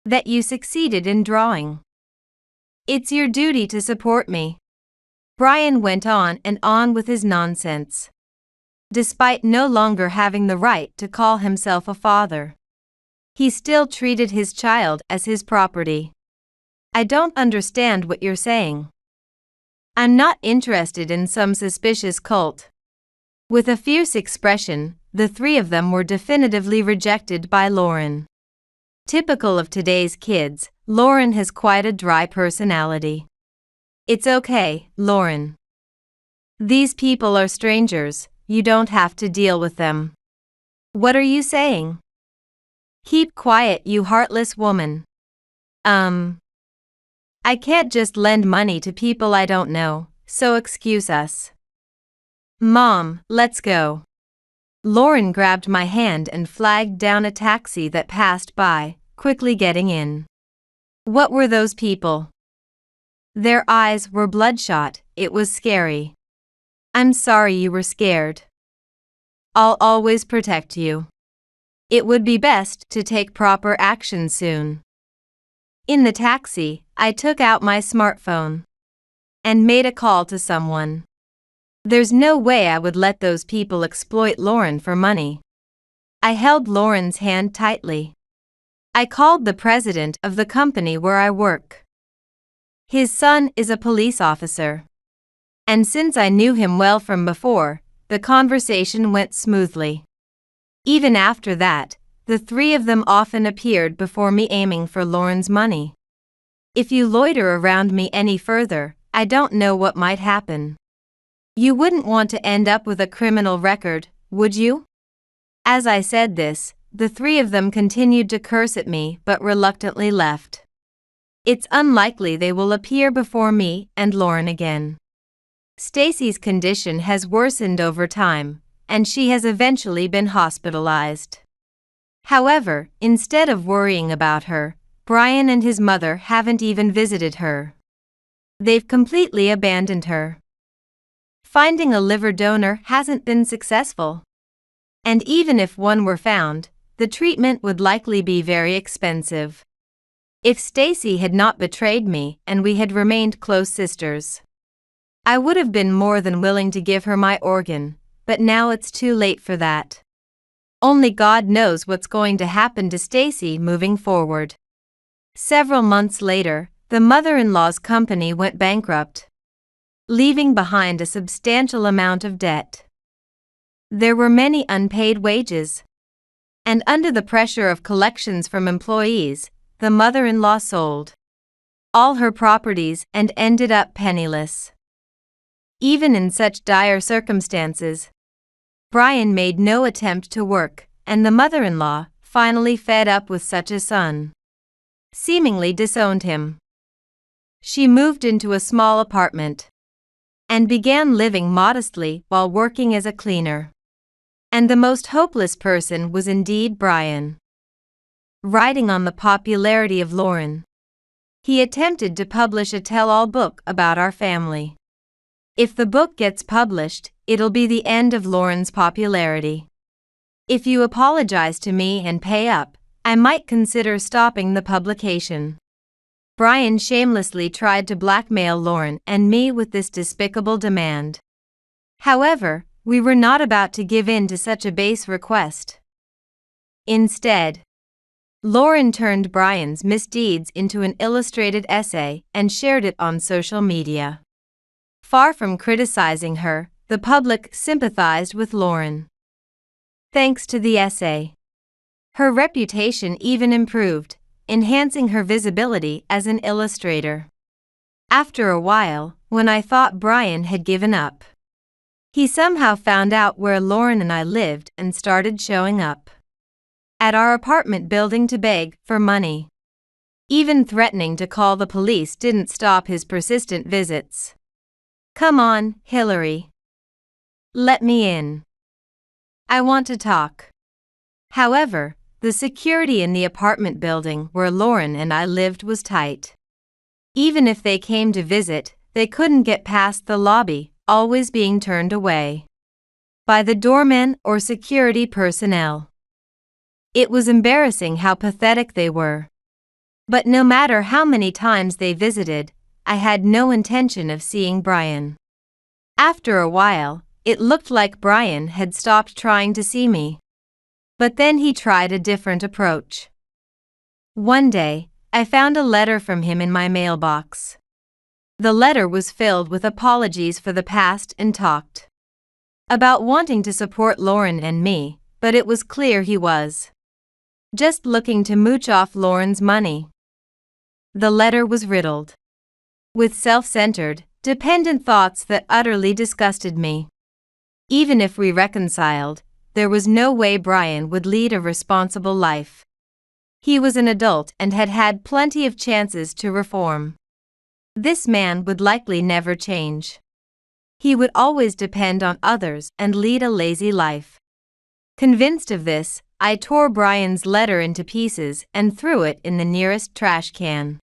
that you succeeded in drawing. It's your duty to support me. Brian went on and on with his nonsense. Despite no longer having the right to call himself a father, he still treated his child as his property. I don't understand what you're saying. I'm not interested in some suspicious cult. With a fierce expression, the 3 of them were definitively rejected by Lauren. Typical of today's kids, Lauren has quite a dry personality. It's okay, Lauren. These people are strangers, you don't have to deal with them. What are you saying? Keep quiet, you heartless woman. I can't just lend money to people I don't know, so excuse us. Mom, let's go. Lauren grabbed my hand and flagged down a taxi that passed by, quickly getting in. What were those people? Their eyes were bloodshot, it was scary. I'm sorry you were scared. I'll always protect you. It would be best to take proper action soon. In the taxi, I took out my smartphone and made a call to someone. There's no way I would let those people exploit Lauren for money. I held Lauren's hand tightly. I called the president of the company where I work. His son is a police officer. And since I knew him well from before, the conversation went smoothly. Even after that, the three of them often appeared before me aiming for Lauren's money. If you loiter around me any further, I don't know what might happen. You wouldn't want to end up with a criminal record, would you? As I said this, the three of them continued to curse at me but reluctantly left. It's unlikely they will appear before me and Lauren again. Stacy's condition has worsened over time, and she has eventually been hospitalized. However, instead of worrying about her, Brian and his mother haven't even visited her. They've completely abandoned her. Finding a liver donor hasn't been successful. And even if one were found, the treatment would likely be very expensive. If Stacy had not betrayed me and we had remained close sisters, I would have been more than willing to give her my organ, but now it's too late for that. Only God knows what's going to happen to Stacy moving forward. Several months later, the mother-in-law's company went bankrupt, leaving behind a substantial amount of debt. There were many unpaid wages, and under the pressure of collections from employees, the mother-in-law sold all her properties and ended up penniless. Even in such dire circumstances, Brian made no attempt to work, and the mother-in-law, finally fed up with such a son, seemingly disowned him. She moved into a small apartment and began living modestly while working as a cleaner. And the most hopeless person was indeed Brian. Riding on the popularity of Lauren, he attempted to publish a tell-all book about our family. If the book gets published, it'll be the end of Lauren's popularity. If you apologize to me and pay up, I might consider stopping the publication. Brian shamelessly tried to blackmail Lauren and me with this despicable demand. However, we were not about to give in to such a base request. Instead, Lauren turned Brian's misdeeds into an illustrated essay and shared it on social media. Far from criticizing her, the public sympathized with Lauren. Thanks to the essay, her reputation even improved, enhancing her visibility as an illustrator. After a while, when I thought Brian had given up, he somehow found out where Lauren and I lived and started showing up at our apartment building to beg for money. Even threatening to call the police didn't stop his persistent visits. Come on, Hillary. Let me in. I want to talk. However, the security in the apartment building where Lauren and I lived was tight. Even if they came to visit, they couldn't get past the lobby, always being turned away by the doormen or security personnel. It was embarrassing how pathetic they were. But no matter how many times they visited, I had no intention of seeing Brian. After a while, it looked like Brian had stopped trying to see me. But then he tried a different approach. One day, I found a letter from him in my mailbox. The letter was filled with apologies for the past and talked about wanting to support Lauren and me, but it was clear he was just looking to mooch off Lauren's money. The letter was riddled with self-centered, Dependent thoughts that utterly disgusted me. Even if we reconciled, there was no way Brian would lead a responsible life. He was an adult and had had plenty of chances to reform. This man would likely never change. He would always depend on others and lead a lazy life. Convinced of this, I tore Brian's letter into pieces and threw it in the nearest trash can.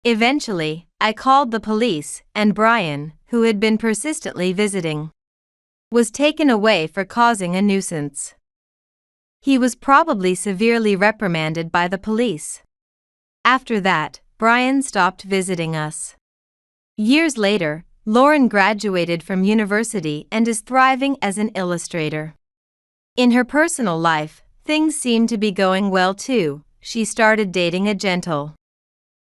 Eventually, I called the police, and Brian, who had been persistently visiting, was taken away for causing a nuisance. He was probably severely reprimanded by the police. After that, Brian stopped visiting us. Years later, Lauren graduated from university and is thriving as an illustrator. In her personal life, things seem to be going well too. She started dating a gentle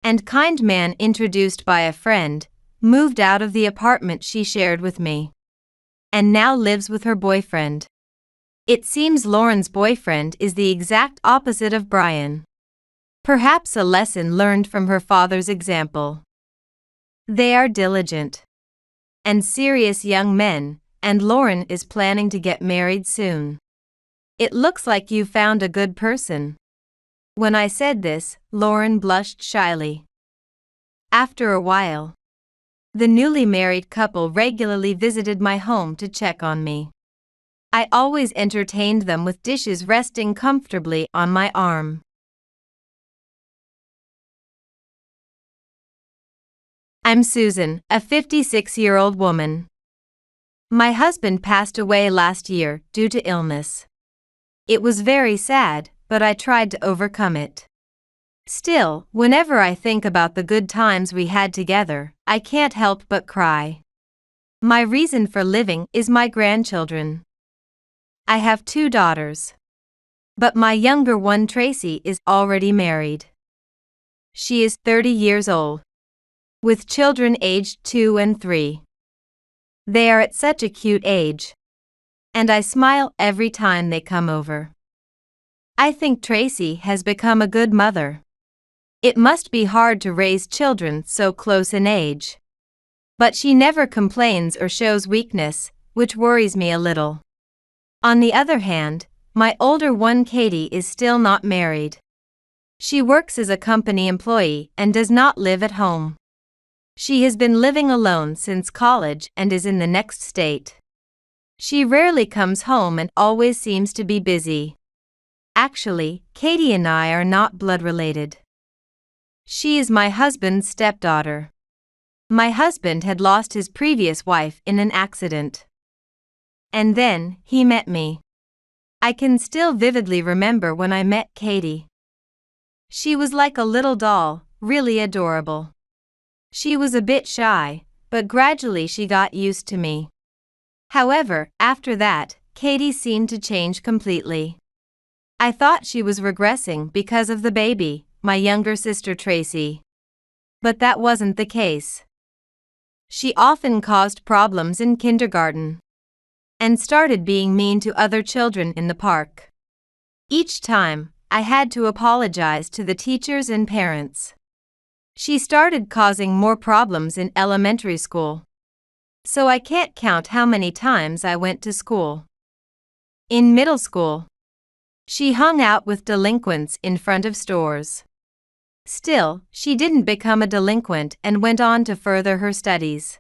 and kind man introduced by a friend, moved out of the apartment she shared with me, and now lives with her boyfriend. It seems Lauren's boyfriend is the exact opposite of Brian. Perhaps a lesson learned from her father's example. They are diligent and serious young men, and Lauren is planning to get married soon. It looks like you found a good person. When I said this, Lauren blushed shyly. After a while, the newly married couple regularly visited my home to check on me. I always entertained them with dishes resting comfortably on my arm. I'm Susan, a 56-year-old woman. My husband passed away last year due to illness. It was very sad, but I tried to overcome it. Still, whenever I think about the good times we had together, I can't help but cry. My reason for living is my grandchildren. I have 2 daughters. But my younger one, Tracy, is already married. She is 30 years old, with children aged 2 and 3. They are at such a cute age, and I smile every time they come over. I think Tracy has become a good mother. It must be hard to raise children so close in age. But she never complains or shows weakness, which worries me a little. On the other hand, my older one, Katie, is still not married. She works as a company employee and does not live at home. She has been living alone since college and is in the next state. She rarely comes home and always seems to be busy. Actually, Katie and I are not blood related. She is my husband's stepdaughter. My husband had lost his previous wife in an accident. And then, he met me. I can still vividly remember when I met Katie. She was like a little doll, really adorable. She was a bit shy, but gradually she got used to me. However, after that, Katie seemed to change completely. I thought she was regressing because of the baby, my younger sister Tracy. But that wasn't the case. She often caused problems in kindergarten and started being mean to other children in the park. Each time, I had to apologize to the teachers and parents. She started causing more problems in elementary school. So I can't count how many times I went to school. In middle school, she hung out with delinquents in front of stores. Still, she didn't become a delinquent and went on to further her studies.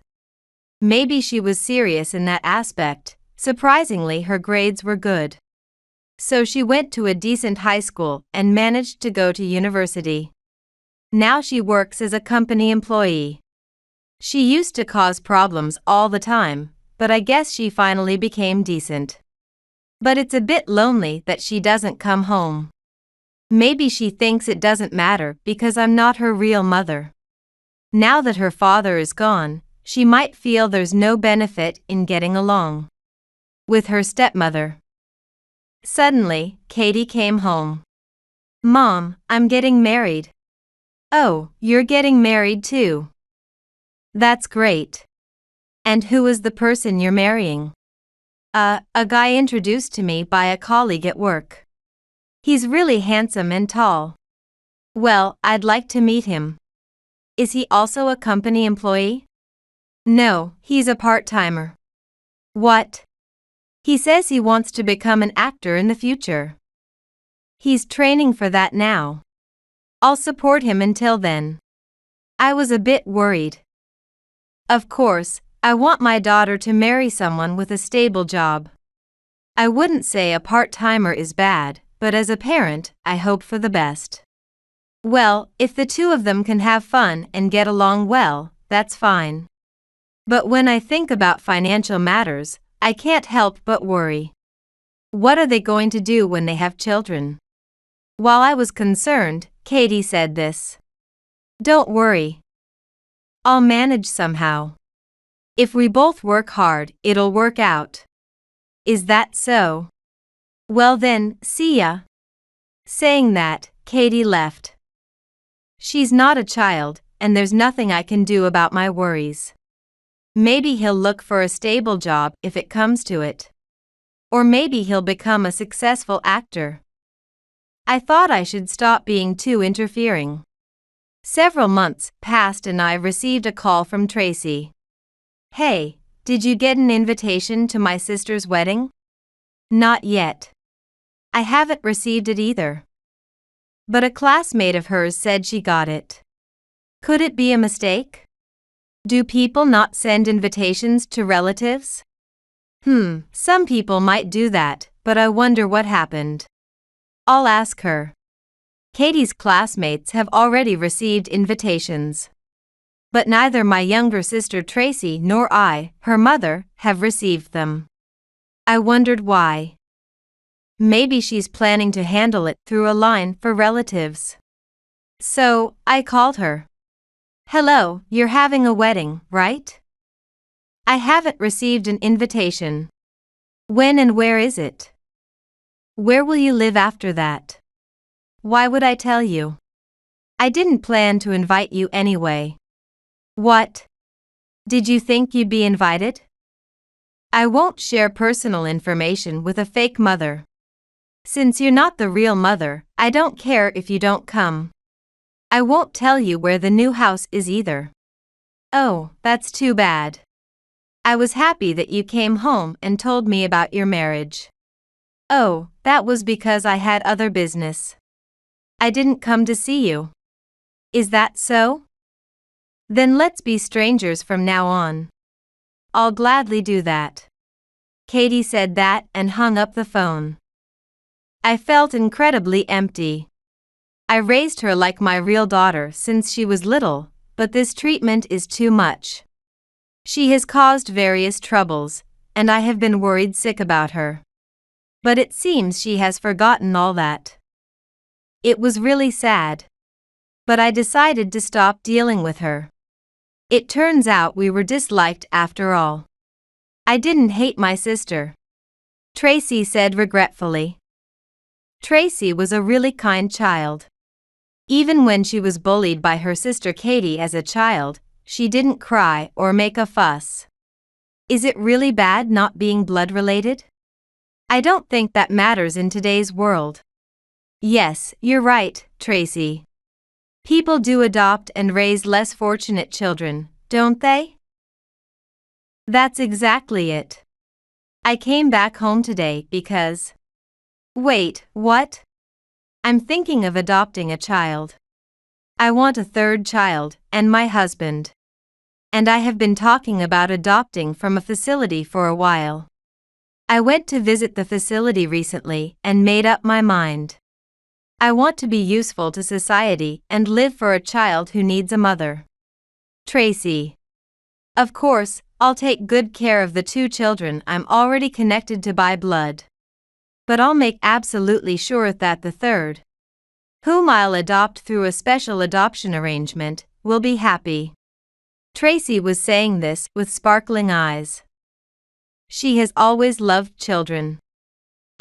Maybe she was serious in that aspect. Surprisingly, her grades were good. So she went to a decent high school and managed to go to university. Now she works as a company employee. She used to cause problems all the time, but I guess she finally became decent. But it's a bit lonely that she doesn't come home. Maybe she thinks it doesn't matter because I'm not her real mother. Now that her father is gone, she might feel there's no benefit in getting along with her stepmother. Suddenly, Katie came home. "Mom, I'm getting married." "Oh, you're getting married too? That's great. And who is the person you're marrying?" A guy introduced to me by a colleague at work. He's really handsome and tall." "Well, I'd like to meet him. Is he also a company employee?" No, he's a part-timer. What? He says he wants to become an actor in the future. He's training for that now. I'll support him until then. I was a bit worried. Of course, I want my daughter to marry someone with a stable job. I wouldn't say a part-timer is bad, but as a parent, I hope for the best. Well, if the two of them can have fun and get along well, that's fine. But when I think about financial matters, I can't help but worry. What are they going to do when they have children? While I was concerned, Katie said this. Don't worry. I'll manage somehow. If we both work hard, it'll work out. Is that so? Well then, see ya. Saying that, Katie left. She's not a child, and there's nothing I can do about my worries. Maybe he'll look for a stable job if it comes to it. Or maybe he'll become a successful actor. I thought I should stop being too interfering. Several months passed and I received a call from Tracy. Hey, did you get an invitation to my sister's wedding? Not yet. I haven't received it either. But a classmate of hers said she got it. Could it be a mistake? Do people not send invitations to relatives? Some people might do that, but I wonder what happened. I'll ask her. Katie's classmates have already received invitations. But neither my younger sister Tracy nor I, her mother, have received them. I wondered why. Maybe she's planning to handle it through a line for relatives. So, I called her. Hello, you're having a wedding, right? I haven't received an invitation. When and where is it? Where will you live after that? Why would I tell you? I didn't plan to invite you anyway. What? Did you think you'd be invited? I won't share personal information with a fake mother. Since you're not the real mother, I don't care if you don't come. I won't tell you where the new house is either. Oh, that's too bad. I was happy that you came home and told me about your marriage. Oh, that was because I had other business. I didn't come to see you. Is that so? Then let's be strangers from now on. I'll gladly do that. Katie said that and hung up the phone. I felt incredibly empty. I raised her like my real daughter since she was little, but this treatment is too much. She has caused various troubles, and I have been worried sick about her. But it seems she has forgotten all that. It was really sad. But I decided to stop dealing with her. It turns out we were disliked after all. I didn't hate my sister. Tracy said regretfully. Tracy was a really kind child. Even when she was bullied by her sister Katie as a child, she didn't cry or make a fuss. Is it really bad not being blood-related? I don't think that matters in today's world. Yes, you're right, Tracy. People do adopt and raise less fortunate children, don't they? That's exactly it. I came back home today because... Wait, what? I'm thinking of adopting a child. I want a third child, and my husband. And I have been talking about adopting from a facility for a while. I went to visit the facility recently and made up my mind. I want to be useful to society and live for a child who needs a mother. Tracy. Of course, I'll take good care of the two children I'm already connected to by blood. But I'll make absolutely sure that the third, whom I'll adopt through a special adoption arrangement, will be happy. Tracy was saying this with sparkling eyes. She has always loved children.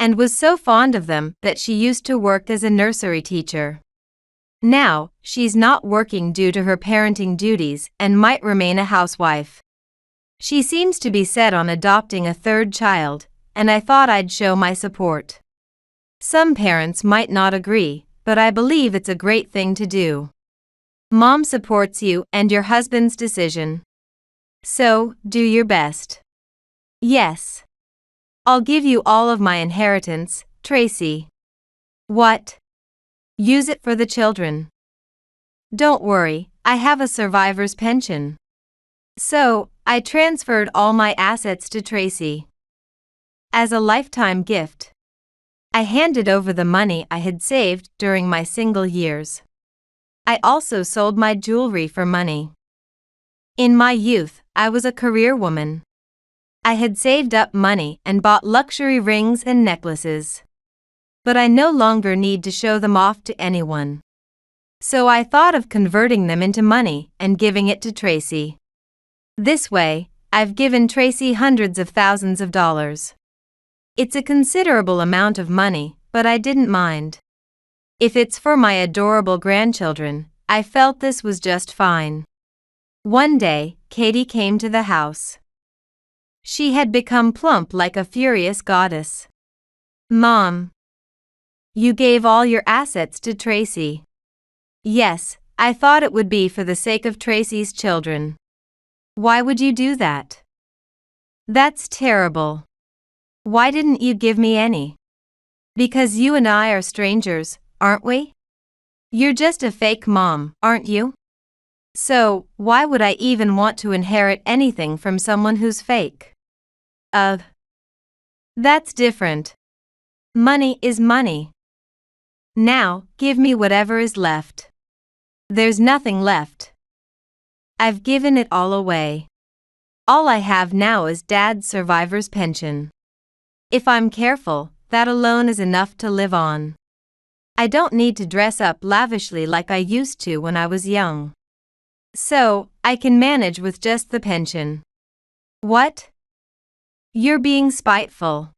And was so fond of them that she used to work as a nursery teacher. Now, she's not working due to her parenting duties and might remain a housewife. She seems to be set on adopting a third child, and I thought I'd show my support. Some parents might not agree, but I believe it's a great thing to do. Mom supports you and your husband's decision. So, do your best. Yes. I'll give you all of my inheritance, Tracy. What? Use it for the children. Don't worry, I have a survivor's pension. So, I transferred all my assets to Tracy. As a lifetime gift. I handed over the money I had saved during my single years. I also sold my jewelry for money. In my youth, I was a career woman. I had saved up money and bought luxury rings and necklaces. But I no longer need to show them off to anyone. So I thought of converting them into money and giving it to Tracy. This way, I've given Tracy hundreds of thousands of dollars. It's a considerable amount of money, but I didn't mind. If it's for my adorable grandchildren, I felt this was just fine. One day, Katie came to the house. She had become plump like a furious goddess. Mom, you gave all your assets to Tracy. Yes, I thought it would be for the sake of Tracy's children. Why would you do that? That's terrible. Why didn't you give me any? Because you and I are strangers, aren't we? You're just a fake mom, aren't you? So, why would I even want to inherit anything from someone who's fake? That's different. Money is money. Now, give me whatever is left. There's nothing left. I've given it all away. All I have now is Dad's survivor's pension. If I'm careful, that alone is enough to live on. I don't need to dress up lavishly like I used to when I was young. So, I can manage with just the pension. What? You're being spiteful.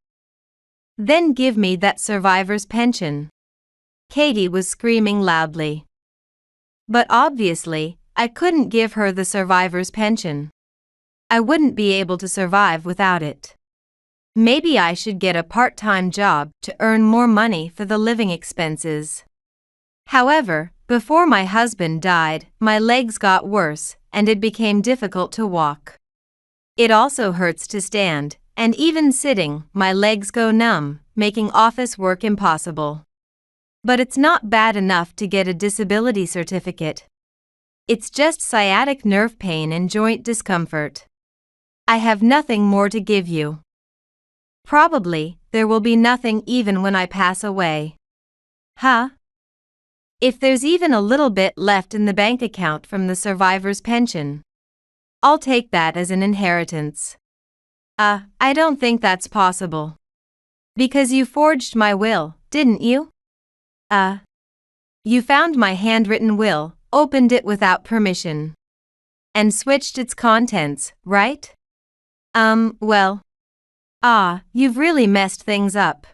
Then give me that survivor's pension. Katie was screaming loudly. But obviously, I couldn't give her the survivor's pension. I wouldn't be able to survive without it. Maybe I should get a part-time job to earn more money for the living expenses. However, before my husband died, my legs got worse and it became difficult to walk. It also hurts to stand, and even sitting, my legs go numb, making office work impossible. But it's not bad enough to get a disability certificate. It's just sciatic nerve pain and joint discomfort. I have nothing more to give you. Probably, there will be nothing even when I pass away. Huh? If there's even a little bit left in the bank account from the survivor's pension, I'll take that as an inheritance. I don't think that's possible. Because you forged my will, didn't you? You found my handwritten will, opened it without permission, and switched its contents, right? Well. You've really messed things up.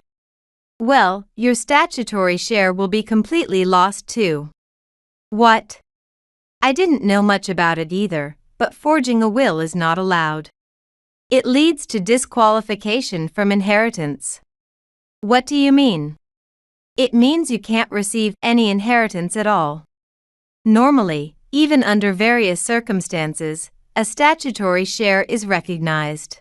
Well, your statutory share will be completely lost too. What? I didn't know much about it either, but forging a will is not allowed. It leads to disqualification from inheritance. What do you mean? It means you can't receive any inheritance at all. Normally, even under various circumstances, a statutory share is recognized.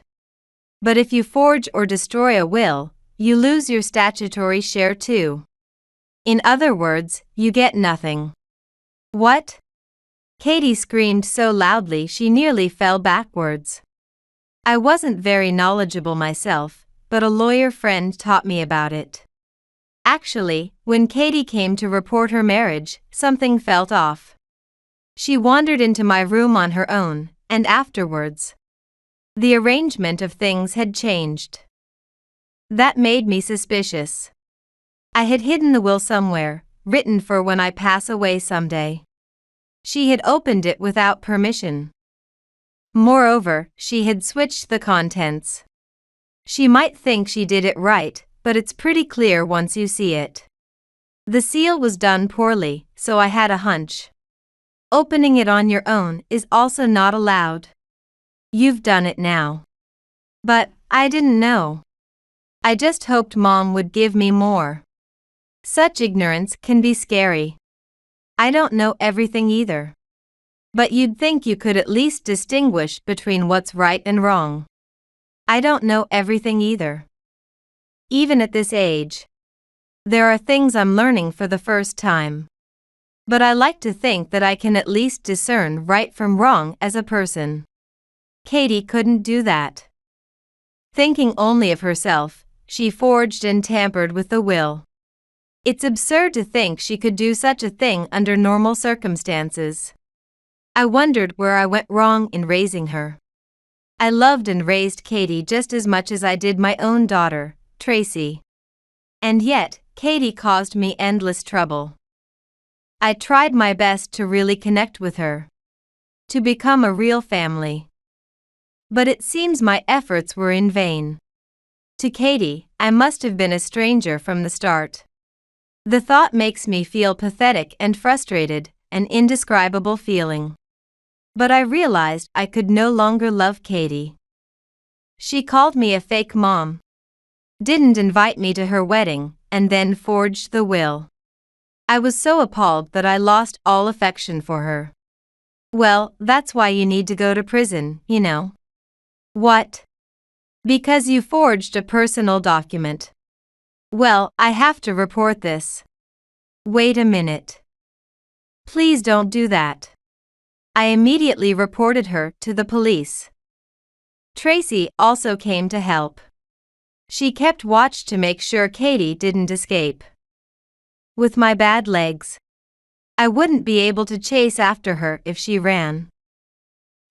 But if you forge or destroy a will, you lose your statutory share too. In other words, you get nothing. What? Katie screamed so loudly she nearly fell backwards. I wasn't very knowledgeable myself, but a lawyer friend taught me about it. Actually, when Katie came to report her marriage, something felt off. She wandered into my room on her own, and afterwards, the arrangement of things had changed. That made me suspicious. I had hidden the will somewhere, written for when I pass away someday. She had opened it without permission. Moreover, she had switched the contents. She might think she did it right, but it's pretty clear once you see it. The seal was done poorly, so I had a hunch. Opening it on your own is also not allowed. You've done it now. But I didn't know. I just hoped Mom would give me more. Such ignorance can be scary. I don't know everything either. But you'd think you could at least distinguish between what's right and wrong. I don't know everything either. Even at this age, there are things I'm learning for the first time. But I like to think that I can at least discern right from wrong as a person. Katie couldn't do that. Thinking only of herself, she forged and tampered with the will. It's absurd to think she could do such a thing under normal circumstances. I wondered where I went wrong in raising her. I loved and raised Katie just as much as I did my own daughter, Tracy. And yet, Katie caused me endless trouble. I tried my best to really connect with her, to become a real family. But it seems my efforts were in vain. To Katie, I must have been a stranger from the start. The thought makes me feel pathetic and frustrated, an indescribable feeling. But I realized I could no longer love Katie. She called me a fake mom, didn't invite me to her wedding, and then forged the will. I was so appalled that I lost all affection for her. Well, that's why you need to go to prison, you know. What? Because you forged a personal document. Well, I have to report this. Wait a minute. Please don't do that. I immediately reported her to the police. Tracy also came to help. She kept watch to make sure Katie didn't escape. With my bad legs, I wouldn't be able to chase after her if she ran.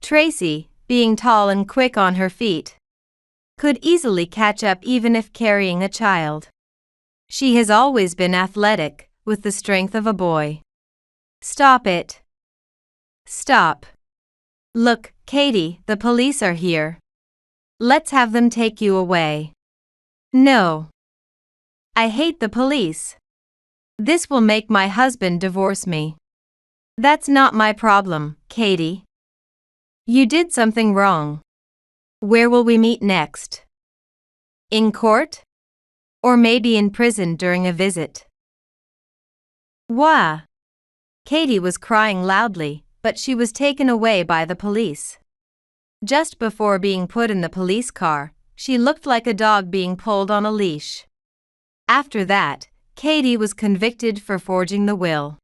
Tracy, being tall and quick on her feet, could easily catch up even if carrying a child. She has always been athletic, with the strength of a boy. Stop it. Stop. Look, Katie, the police are here. Let's have them take you away. No. I hate the police. This will make my husband divorce me. That's not my problem, Katie. You did something wrong. Where will we meet next? In court? Or maybe in prison during a visit? Wah! Katie was crying loudly, but she was taken away by the police. Just before being put in the police car, she looked like a dog being pulled on a leash. After that, Katie was convicted for forging the will.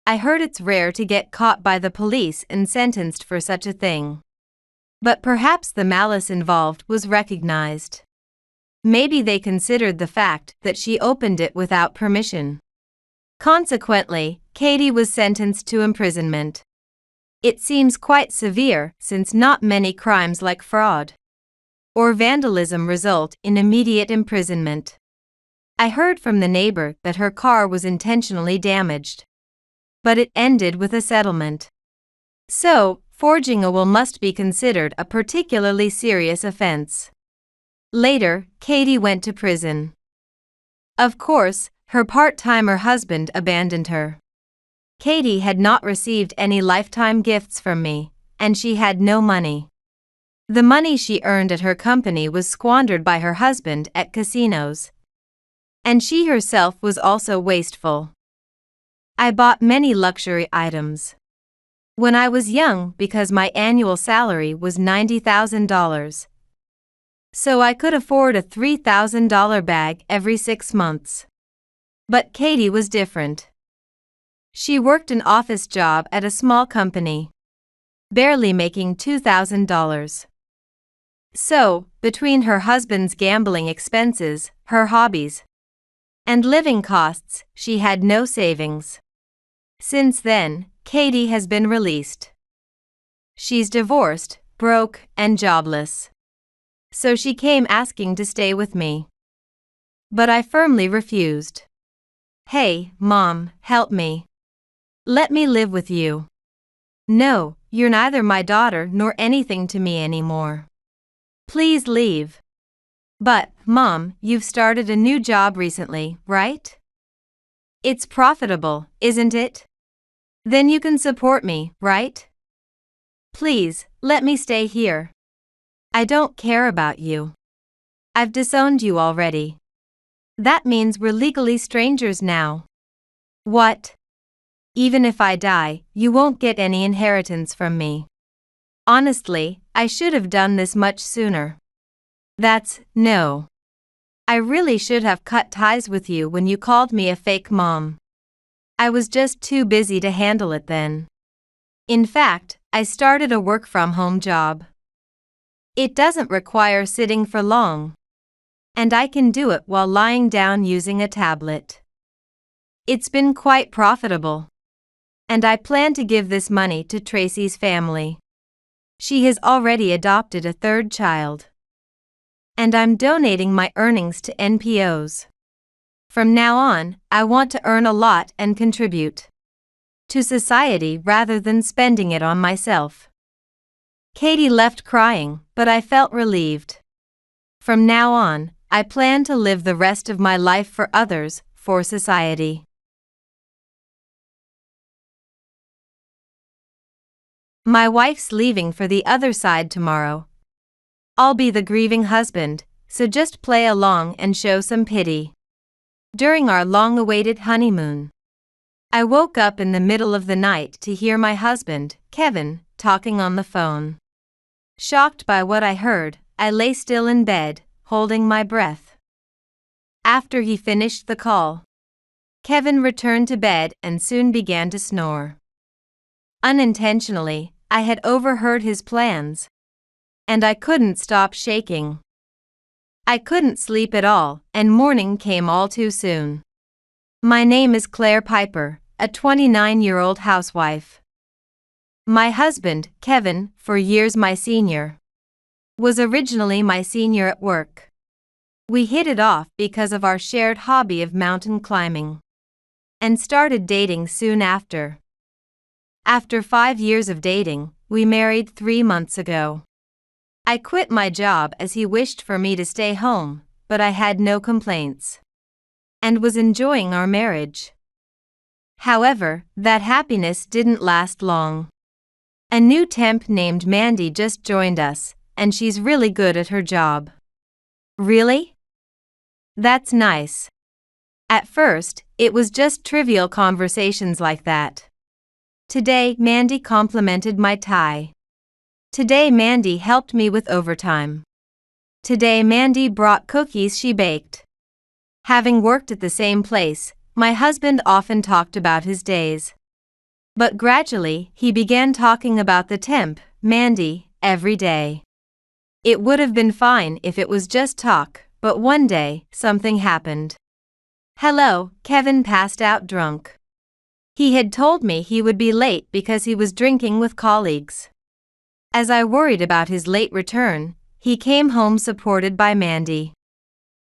I heard it's rare to get caught by the police and sentenced for such a thing. But perhaps the malice involved was recognized. Maybe they considered the fact that she opened it without permission. Consequently, Katie was sentenced to imprisonment. It seems quite severe since not many crimes like fraud or vandalism result in immediate imprisonment. I heard from the neighbor that her car was intentionally damaged, but it ended with a settlement. So, forging a will must be considered a particularly serious offense. Later, Katie went to prison. Of course, her part-timer husband abandoned her. Katie had not received any lifetime gifts from me, and she had no money. The money she earned at her company was squandered by her husband at casinos. And she herself was also wasteful. I bought many luxury items when I was young because my annual salary was $90,000. So I could afford a $3,000 bag every 6 months. But Katie was different. She worked an office job at a small company, barely making $2,000. So, between her husband's gambling expenses, her hobbies, and living costs, she had no savings. Since then, Katie has been released. She's divorced, broke, and jobless. So she came asking to stay with me. But I firmly refused. Hey, Mom, help me. Let me live with you. No, you're neither my daughter nor anything to me anymore. Please leave. But, Mom, you've started a new job recently, right? It's profitable, isn't it? Then you can support me, right? Please, let me stay here. I don't care about you. I've disowned you already. That means we're legally strangers now. What? Even if I die, you won't get any inheritance from me. Honestly, I should have done this much sooner. No. I really should have cut ties with you when you called me a fake mom. I was just too busy to handle it then. In fact, I started a work-from-home job. It doesn't require sitting for long. And I can do it while lying down using a tablet. It's been quite profitable. And I plan to give this money to Tracy's family. She has already adopted a third child. And I'm donating my earnings to NPOs. From now on, I want to earn a lot and contribute to society rather than spending it on myself. Katie left crying, but I felt relieved. From now on, I plan to live the rest of my life for others, for society. My wife's leaving for the other side tomorrow. I'll be the grieving husband, so just play along and show some pity. During our long-awaited honeymoon, I woke up in the middle of the night to hear my husband, Kevin, talking on the phone. Shocked by what I heard, I lay still in bed, holding my breath. After he finished the call, Kevin returned to bed and soon began to snore. Unintentionally, I had overheard his plans, and I couldn't stop shaking. I couldn't sleep at all, and morning came all too soon. My name is Claire Piper, a 29-year-old housewife. My husband, Kevin, for years my senior, was originally my senior at work. We hit it off because of our shared hobby of mountain climbing, and started dating soon after. After 5 years of dating, we married 3 months ago. I quit my job as he wished for me to stay home, but I had no complaints, and was enjoying our marriage. However, that happiness didn't last long. A new temp named Mandy just joined us, and she's really good at her job. Really? That's nice. At first, it was just trivial conversations like that. Today, Mandy complimented my tie. Today, Mandy helped me with overtime. Today, Mandy brought cookies she baked. Having worked at the same place, my husband often talked about his days. But gradually, he began talking about the temp, Mandy, every day. It would have been fine if it was just talk, but one day, something happened. Hello, Kevin passed out drunk. He had told me he would be late because he was drinking with colleagues. As I worried about his late return, he came home supported by Mandy.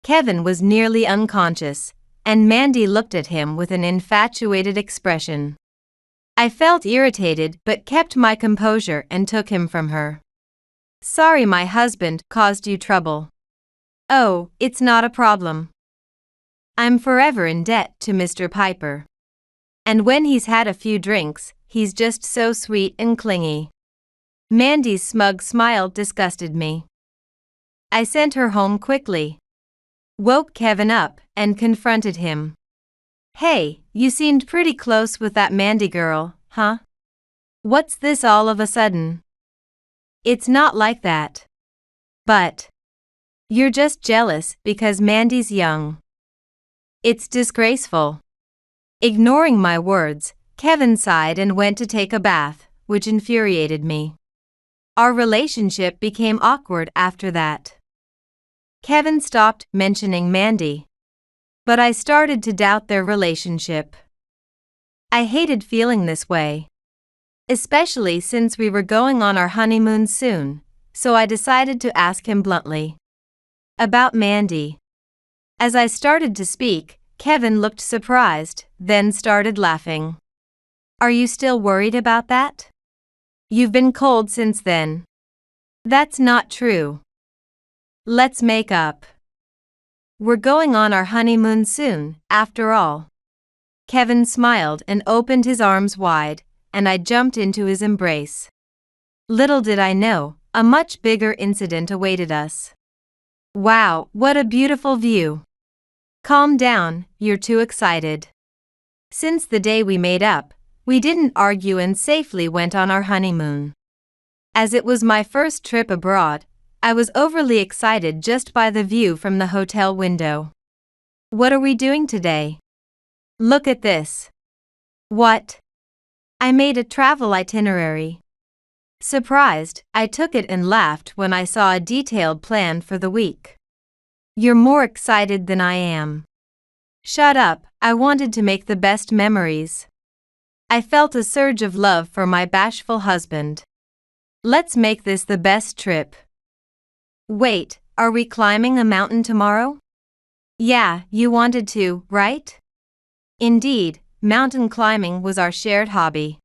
Kevin was nearly unconscious, and Mandy looked at him with an infatuated expression. I felt irritated but kept my composure and took him from her. Sorry my husband caused you trouble. Oh, it's not a problem. I'm forever in debt to Mr. Piper. And when he's had a few drinks, he's just so sweet and clingy. Mandy's smug smile disgusted me. I sent her home quickly, woke Kevin up, and confronted him. Hey, you seemed pretty close with that Mandy girl, huh? What's this all of a sudden? It's not like that. But you're just jealous because Mandy's young. It's disgraceful. Ignoring my words, Kevin sighed and went to take a bath, which infuriated me. Our relationship became awkward after that. Kevin stopped mentioning Mandy, but I started to doubt their relationship. I hated feeling this way, especially since we were going on our honeymoon soon, so I decided to ask him bluntly about Mandy. As I started to speak, Kevin looked surprised, then started laughing. Are you still worried about that? You've been cold since then. That's not true. Let's make up. We're going on our honeymoon soon, after all. Kevin smiled and opened his arms wide, and I jumped into his embrace. Little did I know, a much bigger incident awaited us. Wow, what a beautiful view. Calm down, you're too excited. Since the day we made up, we didn't argue and safely went on our honeymoon. As it was my first trip abroad, I was overly excited just by the view from the hotel window. "What are we doing today? Look at this." "What?" I made a travel itinerary. Surprised, I took it and laughed when I saw a detailed plan for the week. "You're more excited than I am." "Shut up, I wanted to make the best memories." I felt a surge of love for my bashful husband. "Let's make this the best trip." "Wait, are we climbing a mountain tomorrow?" "Yeah, you wanted to, right?" Indeed, mountain climbing was our shared hobby.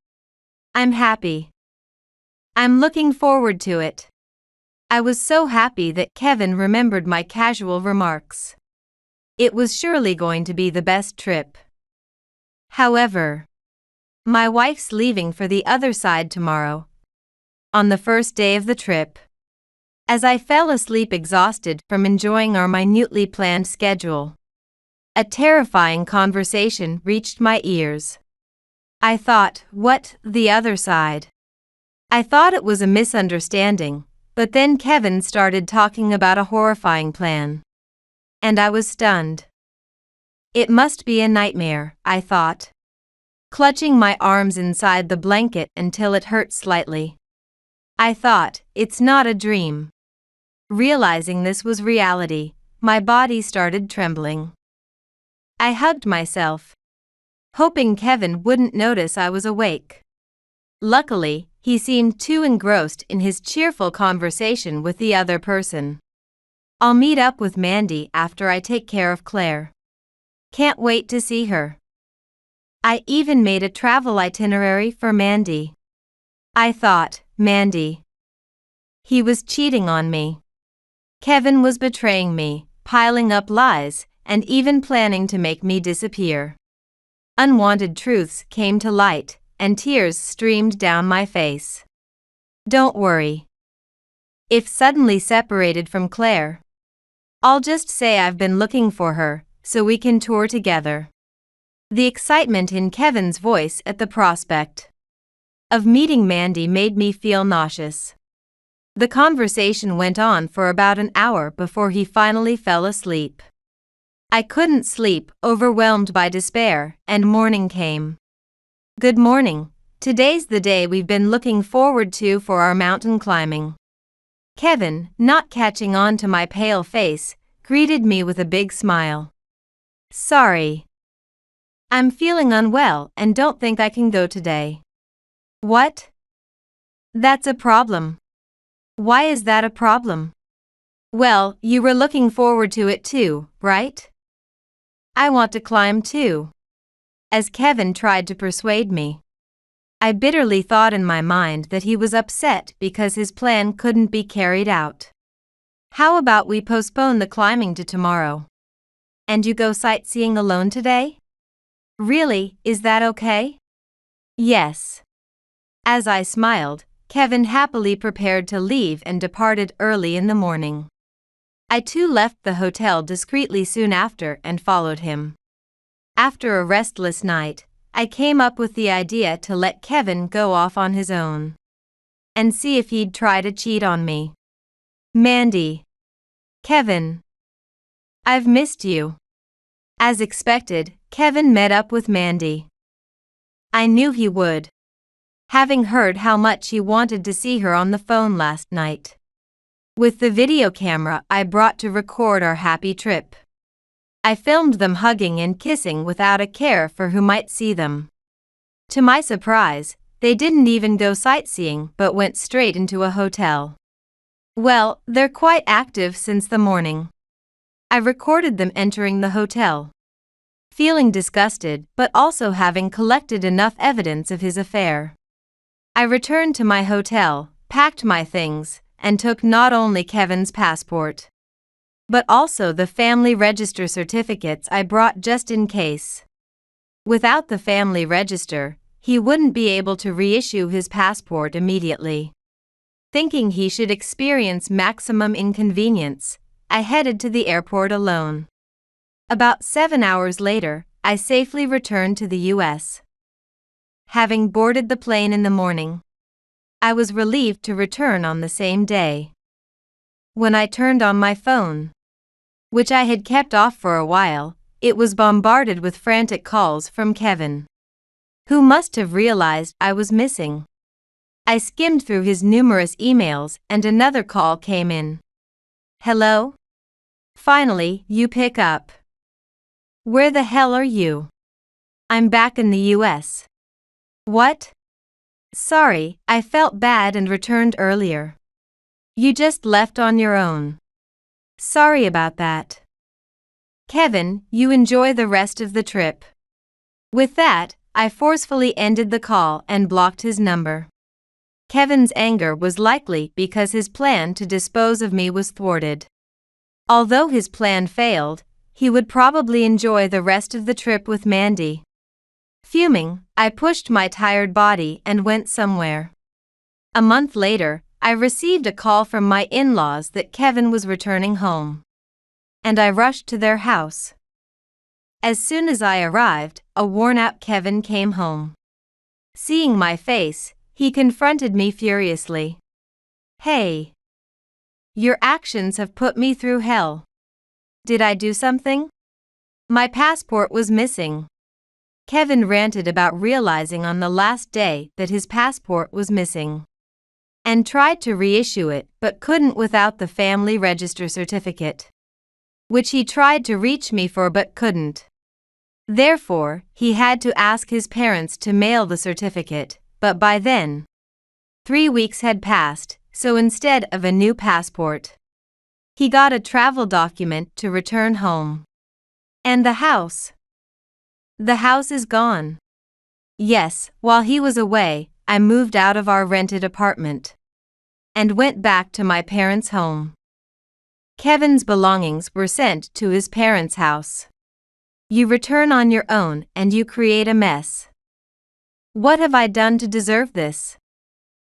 "I'm happy. I'm looking forward to it." I was so happy that Kevin remembered my casual remarks. It was surely going to be the best trip. However, my wife's leaving for the other side tomorrow, on the first day of the trip. As I fell asleep exhausted from enjoying our minutely planned schedule, a terrifying conversation reached my ears. I thought, what, the other side? I thought it was a misunderstanding, but then Kevin started talking about a horrifying plan. And I was stunned. It must be a nightmare, I thought, clutching my arms inside the blanket until it hurt slightly. I thought, it's not a dream. Realizing this was reality, my body started trembling. I hugged myself, hoping Kevin wouldn't notice I was awake. Luckily, he seemed too engrossed in his cheerful conversation with the other person. "I'll meet up with Mandy after I take care of Claire. Can't wait to see her." I even made a travel itinerary for Mandy. I thought, Mandy. He was cheating on me. Kevin was betraying me, piling up lies, and even planning to make me disappear. Unwanted truths came to light, and tears streamed down my face. Don't worry. If suddenly separated from Claire, I'll just say I've been looking for her, so we can tour together. The excitement in Kevin's voice at the prospect of meeting Mandy made me feel nauseous. The conversation went on for about an hour before he finally fell asleep. I couldn't sleep, overwhelmed by despair, and morning came. "Good morning. Today's the day we've been looking forward to for our mountain climbing." Kevin, not catching on to my pale face, greeted me with a big smile. "Sorry. I'm feeling unwell and don't think I can go today." "What? That's a problem." "Why is that a problem?" "Well, you were looking forward to it too, right?" "I want to climb too." As Kevin tried to persuade me, I bitterly thought in my mind that he was upset because his plan couldn't be carried out. "How about we postpone the climbing to tomorrow? And you go sightseeing alone today?" "Really, is that okay?" "Yes." As I smiled, Kevin happily prepared to leave and departed early in the morning. I too left the hotel discreetly soon after and followed him. After a restless night, I came up with the idea to let Kevin go off on his own and see if he'd try to cheat on me. "Mandy. Kevin. I've missed you." As expected, Kevin met up with Mandy. I knew he would, having heard how much he wanted to see her on the phone last night. With the video camera I brought to record our happy trip, I filmed them hugging and kissing without a care for who might see them. To my surprise, they didn't even go sightseeing but went straight into a hotel. Well, they're quite active since the morning. I recorded them entering the hotel, feeling disgusted but also having collected enough evidence of his affair. I returned to my hotel, packed my things, and took not only Kevin's passport, but also the family register certificates I brought just in case. Without the family register, he wouldn't be able to reissue his passport immediately. Thinking he should experience maximum inconvenience, I headed to the airport alone. About 7 hours later, I safely returned to the US. having boarded the plane in the morning. I was relieved to return on the same day. When I turned on my phone, which I had kept off for a while, it was bombarded with frantic calls from Kevin, who must have realized I was missing. I skimmed through his numerous emails and another call came in. Hello? Finally, you pick up. Where the hell are you? I'm back in the US. What? Sorry, I felt bad and returned earlier. You just left on your own. Sorry about that. Kevin, you enjoy the rest of the trip. With that, I forcefully ended the call and blocked his number. Kevin's anger was likely because his plan to dispose of me was thwarted. Although his plan failed, he would probably enjoy the rest of the trip with Mandy. Fuming, I pushed my tired body and went somewhere. A month later, I received a call from my in-laws that Kevin was returning home. And I rushed to their house. As soon as I arrived, a worn-out Kevin came home. Seeing my face, he confronted me furiously. Hey! Your actions have put me through hell. Did I do something? My passport was missing. Kevin ranted about realizing on the last day that his passport was missing, and tried to reissue it but couldn't without the family register certificate, which he tried to reach me for but couldn't. Therefore, he had to ask his parents to mail the certificate, but by then, 3 weeks had passed, so instead of a new passport, he got a travel document to return home. And the house? The house is gone. Yes, while he was away, I moved out of our rented apartment and went back to my parents' home. Kevin's belongings were sent to his parents' house. You return on your own and you create a mess. What have I done to deserve this?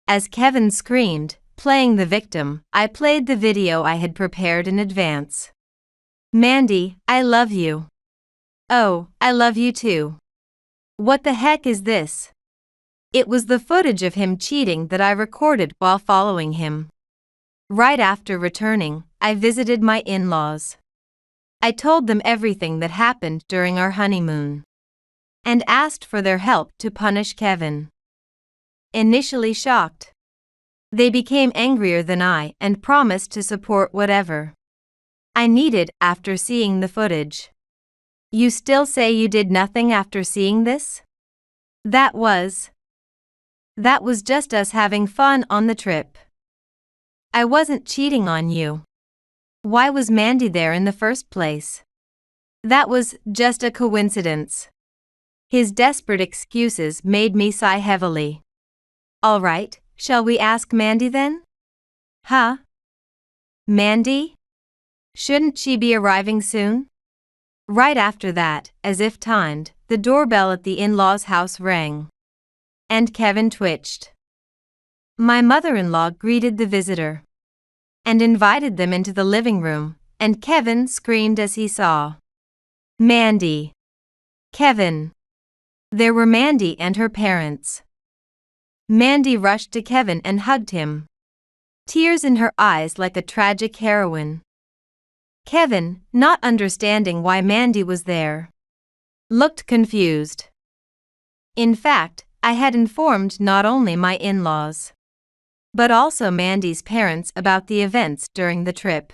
As Kevin screamed, playing the victim, I played the video I had prepared in advance. Mandy, I love you. Oh, I love you too. What the heck is this? It was the footage of him cheating that I recorded while following him. Right after returning, I visited my in-laws. I told them everything that happened during our honeymoon and asked for their help to punish Kevin. Initially shocked, they became angrier than I and promised to support whatever I needed after seeing the footage. You still say you did nothing after seeing this? That was just us having fun on the trip. I wasn't cheating on you. Why was Mandy there in the first place? That was just a coincidence. His desperate excuses made me sigh heavily. All right, shall we ask Mandy then? Huh? Mandy? Shouldn't she be arriving soon? Right after that, as if timed, the doorbell at the in-laws' house rang. And Kevin twitched. My mother-in-law greeted the visitor and invited them into the living room, and Kevin screamed as he saw Mandy. Kevin. There were Mandy and her parents. Mandy rushed to Kevin and hugged him, tears in her eyes like a tragic heroine. Kevin, not understanding why Mandy was there, looked confused. In fact, I had informed not only my in-laws, but also Mandy's parents about the events during the trip.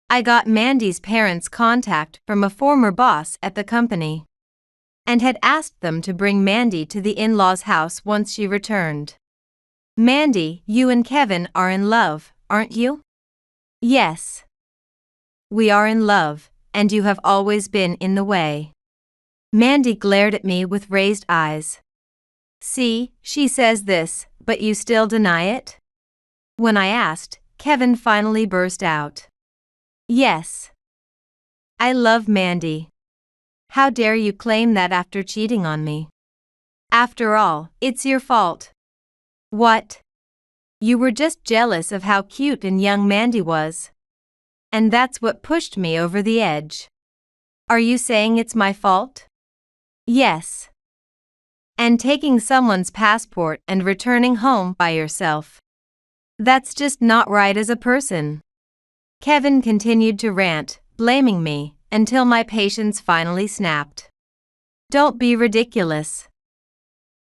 I got Mandy's parents' contact from a former boss at the company and had asked them to bring Mandy to the in-laws' house once she returned. Mandy, you and Kevin are in love, aren't you? Yes. We are in love, and you have always been in the way. Mandy glared at me with raised eyes. See, she says this, but you still deny it? When I asked, Kevin finally burst out. Yes. I love Mandy. How dare you claim that after cheating on me? After all, it's your fault. What? You were just jealous of how cute and young Mandy was. And that's what pushed me over the edge. Are you saying it's my fault? Yes. And taking someone's passport and returning home by yourself. That's just not right as a person. Kevin continued to rant, blaming me, until my patience finally snapped. Don't be ridiculous.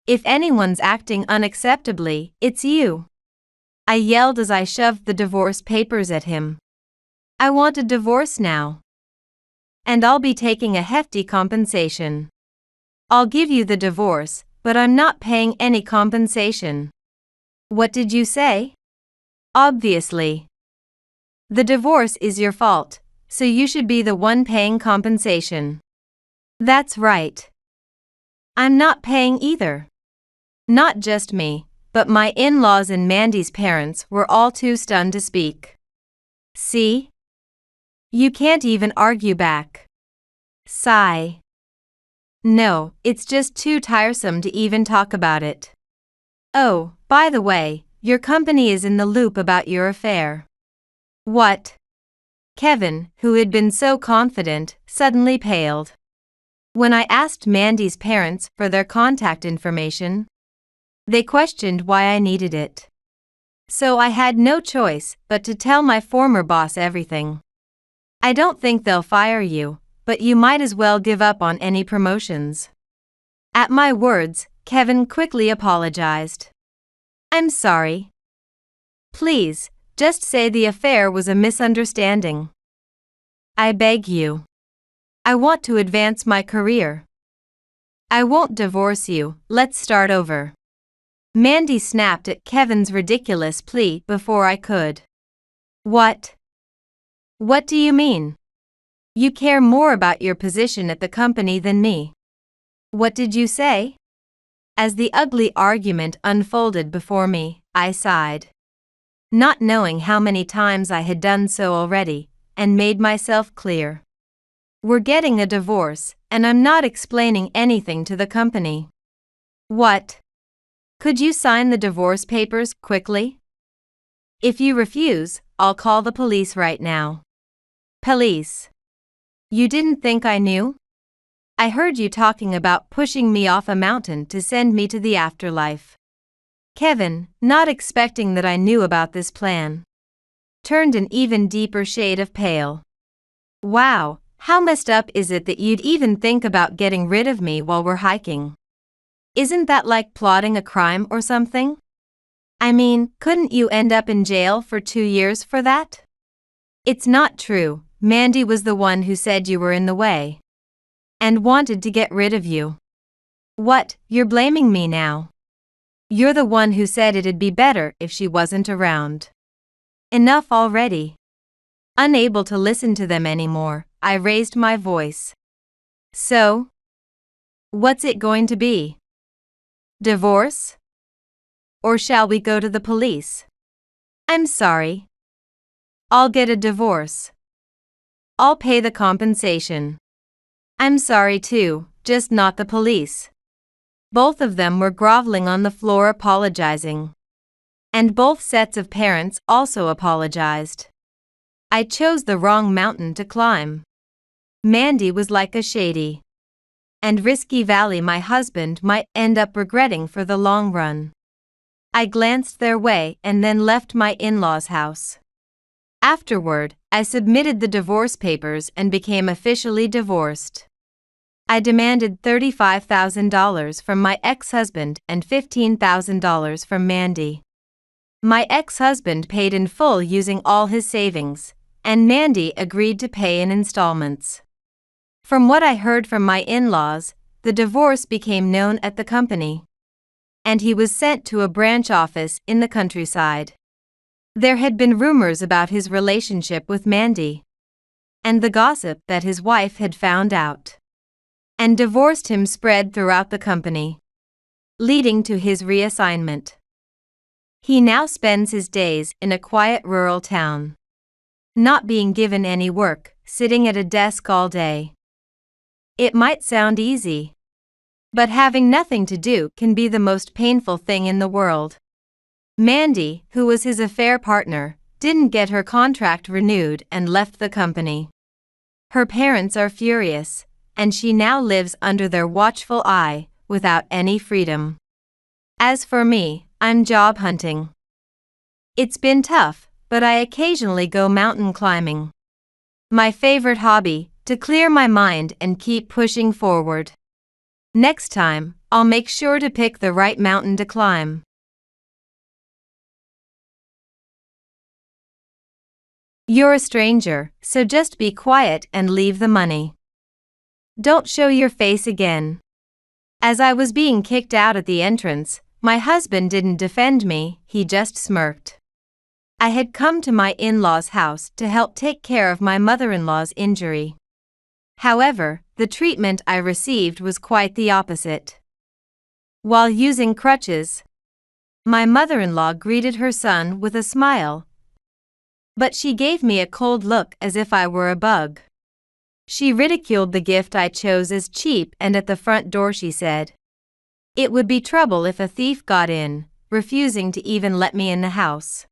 If anyone's acting unacceptably, it's you. I yelled as I shoved the divorce papers at him. I want a divorce now. And I'll be taking a hefty compensation. I'll give you the divorce, but I'm not paying any compensation. What did you say? Obviously. The divorce is your fault, so you should be the one paying compensation. That's right. I'm not paying either. Not just me, but my in-laws and Mandy's parents were all too stunned to speak. See? You can't even argue back. Sigh. No, it's just too tiresome to even talk about it. Oh, by the way, your company is in the loop about your affair. What? Kevin, who had been so confident, suddenly paled. When I asked Mandy's parents for their contact information, they questioned why I needed it. So I had no choice but to tell my former boss everything. I don't think they'll fire you, but you might as well give up on any promotions. At my words, Kevin quickly apologized. I'm sorry. Please, just say the affair was a misunderstanding. I beg you. I want to advance my career. I won't divorce you, let's start over. Mandy snapped at Kevin's ridiculous plea before I could. What? What do you mean? You care more about your position at the company than me. What did you say? As the ugly argument unfolded before me, I sighed. Not knowing how many times I had done so already, and made myself clear. We're getting a divorce, and I'm not explaining anything to the company. What? Could you sign the divorce papers quickly? If you refuse, I'll call the police right now. Police? You didn't think I knew? I heard you talking about pushing me off a mountain to send me to the afterlife. Kevin, not expecting that I knew about this plan, turned an even deeper shade of pale. Wow, how messed up is it that you'd even think about getting rid of me while we're hiking? Isn't that like plotting a crime or something? I mean, couldn't you end up in jail for 2 years for that? It's not true. Mandy was the one who said you were in the way and wanted to get rid of you. What, you're blaming me now? You're the one who said it'd be better if she wasn't around. Enough already. Unable to listen to them anymore, I raised my voice. So? What's it going to be? Divorce? Or shall we go to the police? I'm sorry. I'll get a divorce. I'll pay the compensation. I'm sorry too, just not the police. Both of them were groveling on the floor apologizing. And both sets of parents also apologized. I chose the wrong mountain to climb. Mandy was like a shady and risky valley my husband might end up regretting for the long run. I glanced their way and then left my in-laws' house. Afterward, I submitted the divorce papers and became officially divorced. I demanded $35,000 from my ex-husband and $15,000 from Mandy. My ex-husband paid in full using all his savings, and Mandy agreed to pay in installments. From what I heard from my in-laws, the divorce became known at the company, and he was sent to a branch office in the countryside. There had been rumors about his relationship with Mandy, and the gossip that his wife had found out and divorced him spread throughout the company, leading to his reassignment. He now spends his days in a quiet rural town, not being given any work, sitting at a desk all day. It might sound easy, but having nothing to do can be the most painful thing in the world. Mandy, who was his affair partner, didn't get her contract renewed and left the company. Her parents are furious, and she now lives under their watchful eye, without any freedom. As for me, I'm job hunting. It's been tough, but I occasionally go mountain climbing. My favorite hobby, to clear my mind and keep pushing forward. Next time, I'll make sure to pick the right mountain to climb. You're a stranger, so just be quiet and leave the money. Don't show your face again. As I was being kicked out at the entrance, my husband didn't defend me, he just smirked. I had come to my in-laws' house to help take care of my mother-in-law's injury. However, the treatment I received was quite the opposite. While using crutches, my mother-in-law greeted her son with a smile, but she gave me a cold look as if I were a bug. She ridiculed the gift I chose as cheap, and at the front door she said, "It would be trouble if a thief got in," refusing to even let me in the house.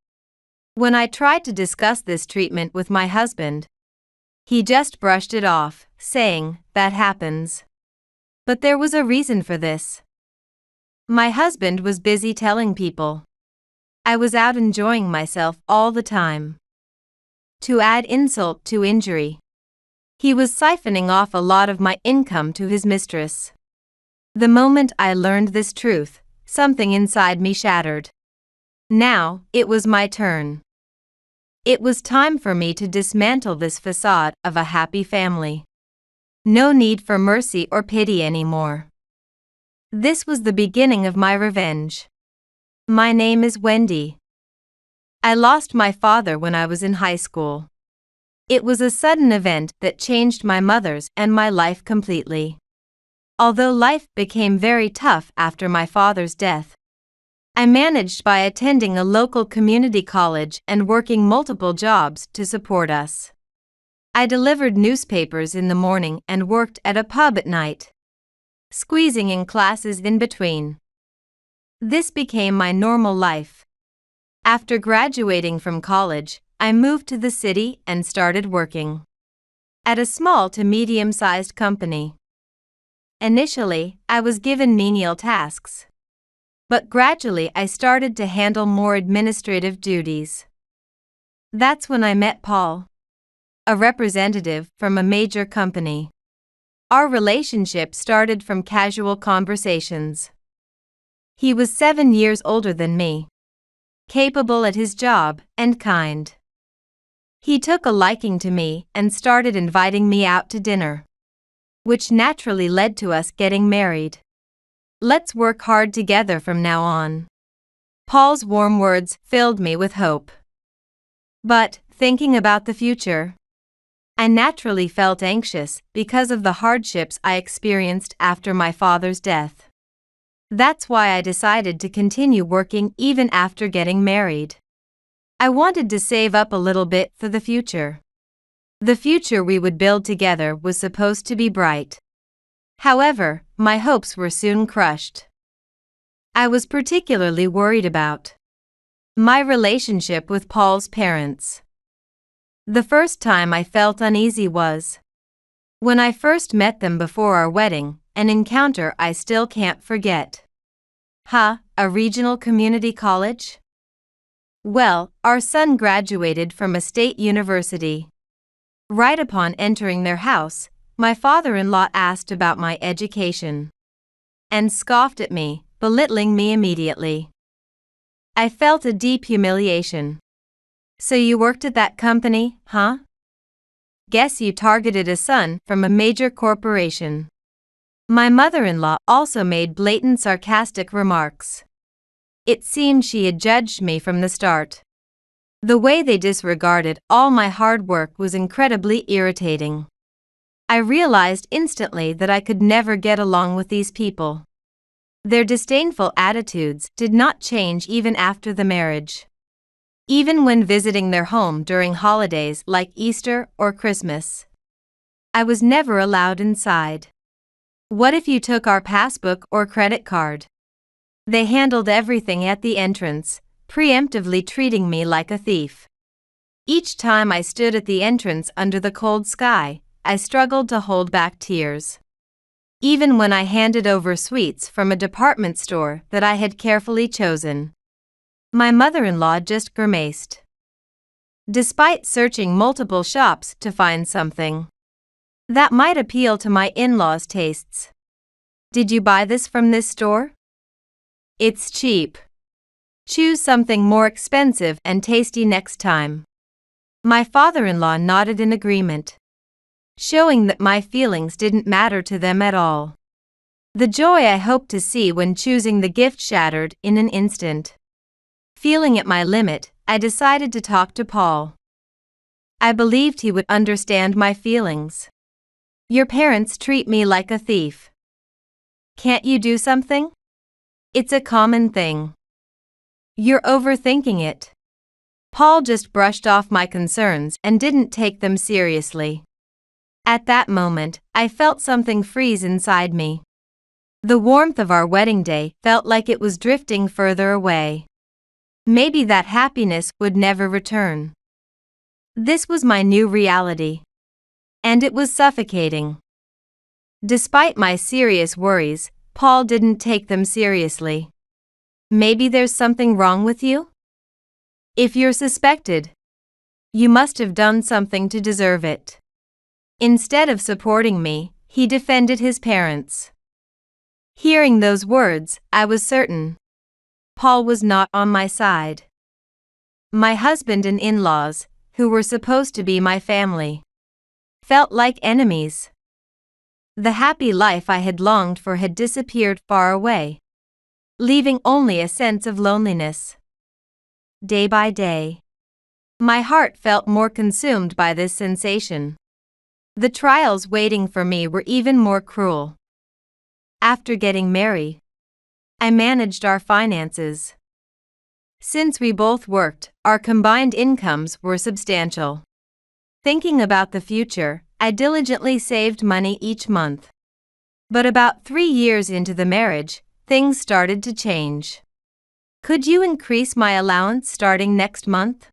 When I tried to discuss this treatment with my husband, he just brushed it off, saying, "That happens." But there was a reason for this. My husband was busy telling people I was out enjoying myself all the time. To add insult to injury, he was siphoning off a lot of my income to his mistress. The moment I learned this truth, something inside me shattered. Now, it was my turn. It was time for me to dismantle this facade of a happy family. No need for mercy or pity anymore. This was the beginning of my revenge. My name is Wendy. I lost my father when I was in high school. It was a sudden event that changed my mother's and my life completely. Although life became very tough after my father's death, I managed by attending a local community college and working multiple jobs to support us. I delivered newspapers in the morning and worked at a pub at night, squeezing in classes in between. This became my normal life. After graduating from college, I moved to the city and started working at a small to medium-sized company. Initially, I was given menial tasks, but gradually I started to handle more administrative duties. That's when I met Paul, a representative from a major company. Our relationship started from casual conversations. He was 7 years older than me, capable at his job, and kind. He took a liking to me and started inviting me out to dinner, which naturally led to us getting married. "Let's work hard together from now on." Paul's warm words filled me with hope. But, thinking about the future, I naturally felt anxious because of the hardships I experienced after my father's death. That's why I decided to continue working even after getting married. I wanted to save up a little bit for the future. The future we would build together was supposed to be bright. However, my hopes were soon crushed. I was particularly worried about my relationship with Paul's parents. The first time I felt uneasy was when I first met them before our wedding, an encounter I still can't forget. A regional community college? Well, our son graduated from a state university. Right upon entering their house, my father-in-law asked about my education and scoffed at me, belittling me immediately. I felt a deep humiliation. "So you worked at that company, huh? Guess you targeted a son from a major corporation." My mother-in-law also made blatant sarcastic remarks. It seemed she had judged me from the start. The way they disregarded all my hard work was incredibly irritating. I realized instantly that I could never get along with these people. Their disdainful attitudes did not change even after the marriage. Even when visiting their home during holidays like Easter or Christmas, I was never allowed inside. "What if you took our passbook or credit card?" They handled everything at the entrance, preemptively treating me like a thief. Each time I stood at the entrance under the cold sky, I struggled to hold back tears. even when I handed over sweets from a department store that I had carefully chosen. My mother-in-law just grimaced. Despite searching multiple shops to find something that might appeal to my in-laws' tastes. Did you buy this from this store? It's cheap. Choose something more expensive and tasty next time. My father-in-law nodded in agreement, showing that my feelings didn't matter to them at all. The joy I hoped to see when choosing the gift shattered in an instant. Feeling at my limit, I decided to talk to Paul. I believed he would understand my feelings. Your parents treat me like a thief. Can't you do something? It's a common thing. You're overthinking it. Paul just brushed off my concerns and didn't take them seriously. At that moment, I felt something freeze inside me. The warmth of our wedding day felt like it was drifting further away. Maybe that happiness would never return. This was my new reality. And it was suffocating. Despite my serious worries, Paul didn't take them seriously. Maybe there's something wrong with you? If you're suspected, you must have done something to deserve it. Instead of supporting me, he defended his parents. Hearing those words, I was certain Paul was not on my side. My husband and in-laws, who were supposed to be my family, felt like enemies. The happy life I had longed for had disappeared far away, leaving only a sense of loneliness. Day by day, my heart felt more consumed by this sensation. The trials waiting for me were even more cruel. After getting married, I managed our finances. Since we both worked, our combined incomes were substantial. Thinking about the future, I diligently saved money each month. But about 3 years into the marriage, things started to change. Could you increase my allowance starting next month?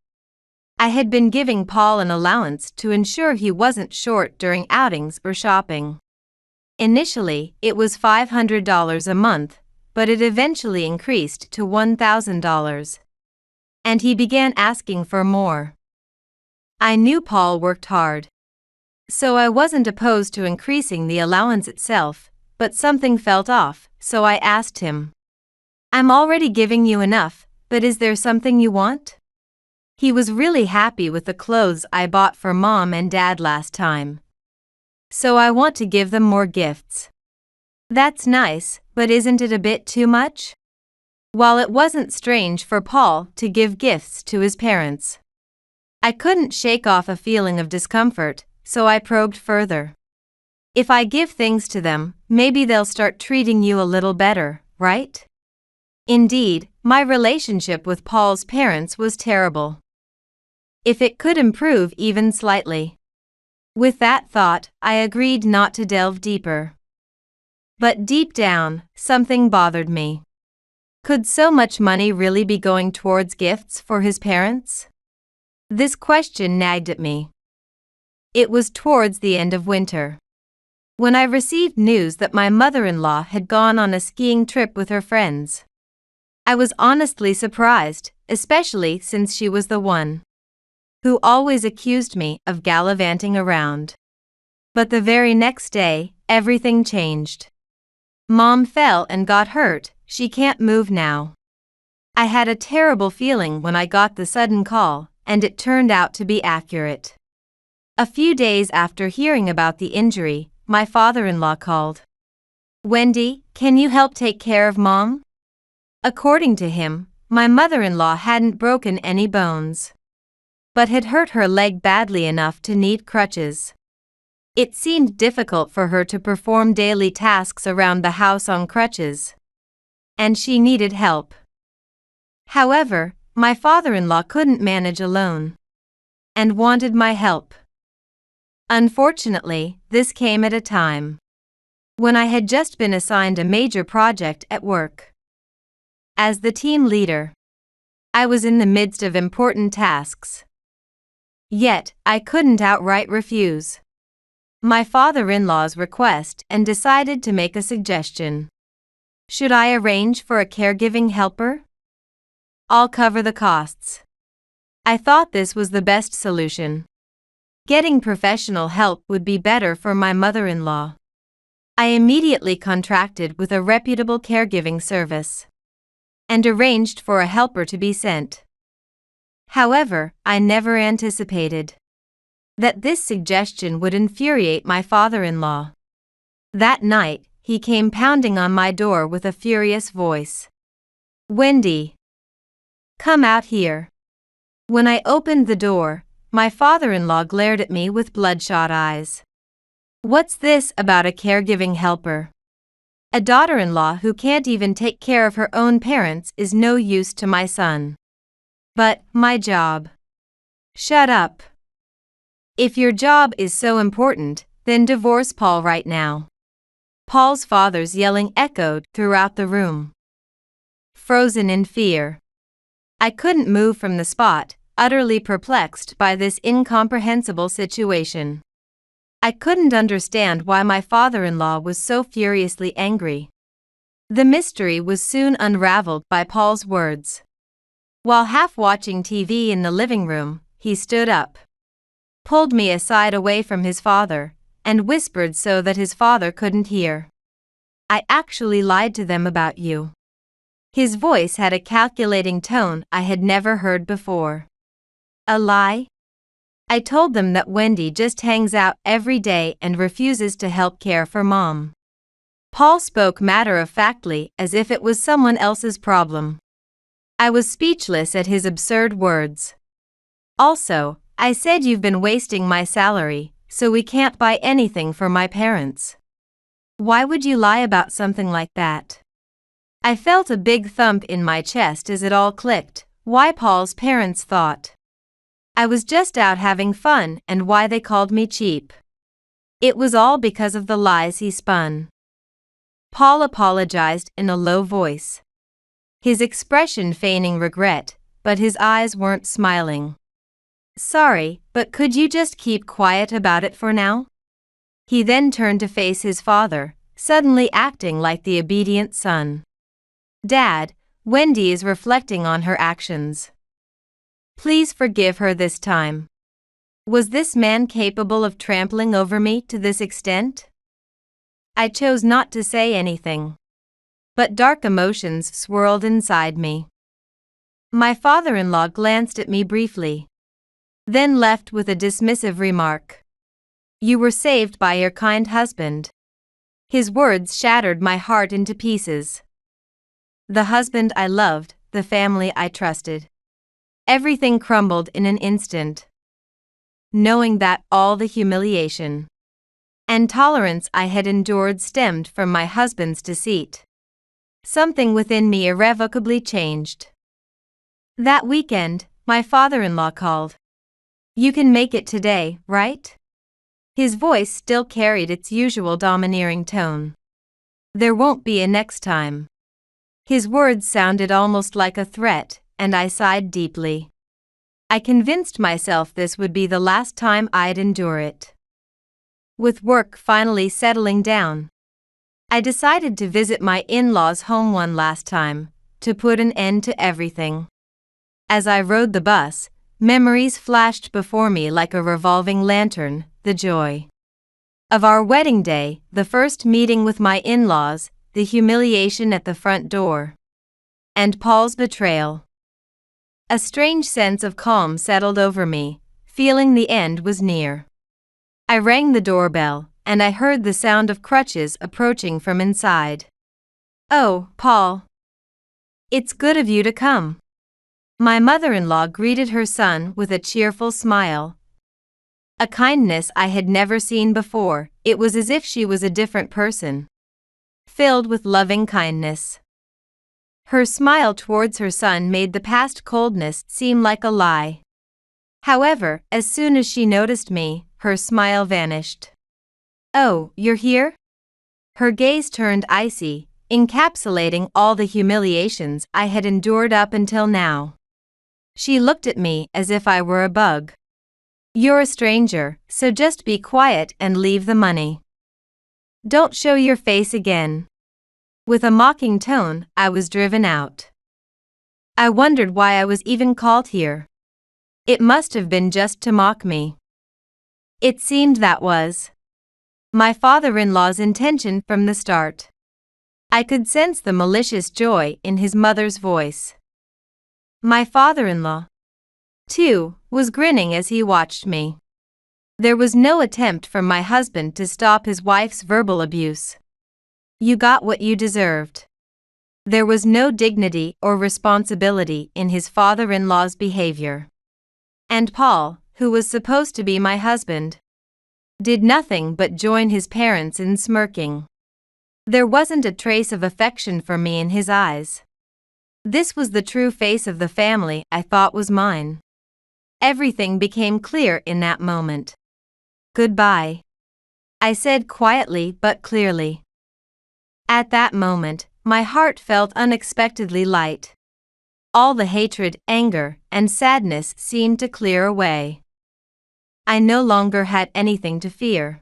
I had been giving Paul an allowance to ensure he wasn't short during outings or shopping. Initially, it was $500 a month, but it eventually increased to $1,000. And he began asking for more. I knew Paul worked hard, so I wasn't opposed to increasing the allowance itself, but something felt off, so I asked him, "I'm already giving you enough, but is there something you want?" He was really happy with the clothes I bought for Mom and Dad last time. "So I want to give them more gifts." "That's nice, but isn't it a bit too much?" While it wasn't strange for Paul to give gifts to his parents, I couldn't shake off a feeling of discomfort, so I probed further. "If I give things to them, maybe they'll start treating you a little better, right?" Indeed, my relationship with Paul's parents was terrible. If it could improve even slightly. With that thought, I agreed not to delve deeper. But deep down, something bothered me. Could so much money really be going towards gifts for his parents? This question nagged at me. It was towards the end of winter, when I received news that my mother-in-law had gone on a skiing trip with her friends. I was honestly surprised, especially since she was the one who always accused me of gallivanting around. But the very next day, everything changed. Mom fell and got hurt. She can't move now. I had a terrible feeling when I got the sudden call, and it turned out to be accurate. A few days after hearing about the injury, my father-in-law called. "Wendy, can you help take care of Mom?" According to him, my mother-in-law hadn't broken any bones, but had hurt her leg badly enough to need crutches. It seemed difficult for her to perform daily tasks around the house on crutches, and she needed help. However, my father-in-law couldn't manage alone, and wanted my help. Unfortunately, this came at a time when I had just been assigned a major project at work. As the team leader, I was in the midst of important tasks. Yet, I couldn't outright refuse. my father-in-law's request and decided to make a suggestion. Should I arrange for a caregiving helper? I'll cover the costs. I thought this was the best solution. Getting professional help would be better for my mother-in-law. I immediately contracted with a reputable caregiving service and arranged for a helper to be sent. However, I never anticipated that this suggestion would infuriate my father-in-law. That night, he came pounding on my door with a furious voice. "Wendy, come out here." When I opened the door, my father-in-law glared at me with bloodshot eyes. "What's this about a caregiving helper? A daughter-in-law who can't even take care of her own parents is no use to my son." "But, my job." "Shut up. If your job is so important, then divorce Paul right now." Paul's father's yelling echoed throughout the room. Frozen in fear, I couldn't move from the spot, utterly perplexed by this incomprehensible situation. I couldn't understand why my father-in-law was so furiously angry. The mystery was soon unraveled by Paul's words. While half watching TV in the living room, he stood up, pulled me aside away from his father, and whispered so that his father couldn't hear. "I actually lied to them about you." His voice had a calculating tone I had never heard before. "A lie?" "I told them that Wendy just hangs out every day and refuses to help care for Mom." Paul spoke matter-of-factly as if it was someone else's problem. I was speechless at his absurd words. "Also, I said you've been wasting my salary, so we can't buy anything for my parents." Why would you lie about something like that? I felt a big thump in my chest as it all clicked, why Paul's parents thought I was just out having fun and why they called me cheap. It was all because of the lies he spun. Paul apologized in a low voice, his expression feigning regret, but his eyes weren't smiling. "Sorry, but could you just keep quiet about it for now?" He then turned to face his father, suddenly acting like the obedient son. "Dad, Wendy is reflecting on her actions. Please forgive her this time." Was this man capable of trampling over me to this extent? I chose not to say anything, but dark emotions swirled inside me. My father-in-law glanced at me briefly, then left with a dismissive remark. "You were saved by your kind husband." His words shattered my heart into pieces. The husband I loved, the family I trusted. Everything crumbled in an instant. Knowing that all the humiliation and tolerance I had endured stemmed from my husband's deceit, something within me irrevocably changed. That weekend, my father-in-law called. "You can make it today, right?" His voice still carried its usual domineering tone. "There won't be a next time." His words sounded almost like a threat, and I sighed deeply. I convinced myself this would be the last time I'd endure it. With work finally settling down, I decided to visit my in-laws' home one last time, to put an end to everything. As I rode the bus, memories flashed before me like a revolving lantern, the joy of our wedding day, the first meeting with my in-laws, the humiliation at the front door, and Paul's betrayal. A strange sense of calm settled over me, feeling the end was near. I rang the doorbell, and I heard the sound of crutches approaching from inside. "Oh, Paul. It's good of you to come." My mother-in-law greeted her son with a cheerful smile. A kindness I had never seen before. It was as if she was a different person, filled with loving kindness. Her smile towards her son made the past coldness seem like a lie. However, as soon as she noticed me, her smile vanished. "Oh, you're here?" Her gaze turned icy, encapsulating all the humiliations I had endured up until now. She looked at me as if I were a bug. You're a stranger, so just be quiet and leave the money. Don't show your face again. With a mocking tone, I was driven out. I wondered why I was even called here. It must have been just to mock me. It seemed that was my father-in-law's intention from the start. I could sense the malicious joy in his mother's voice. My father-in-law, too, was grinning as he watched me. There was no attempt from my husband to stop his wife's verbal abuse. You got what you deserved. There was no dignity or responsibility in his father-in-law's behavior. And Paul, who was supposed to be my husband, did nothing but join his parents in smirking. There wasn't a trace of affection for me in his eyes. This was the true face of the family I thought was mine. Everything became clear in that moment. Goodbye, I said quietly but clearly. At that moment, my heart felt unexpectedly light. All the hatred, anger, and sadness seemed to clear away. I no longer had anything to fear.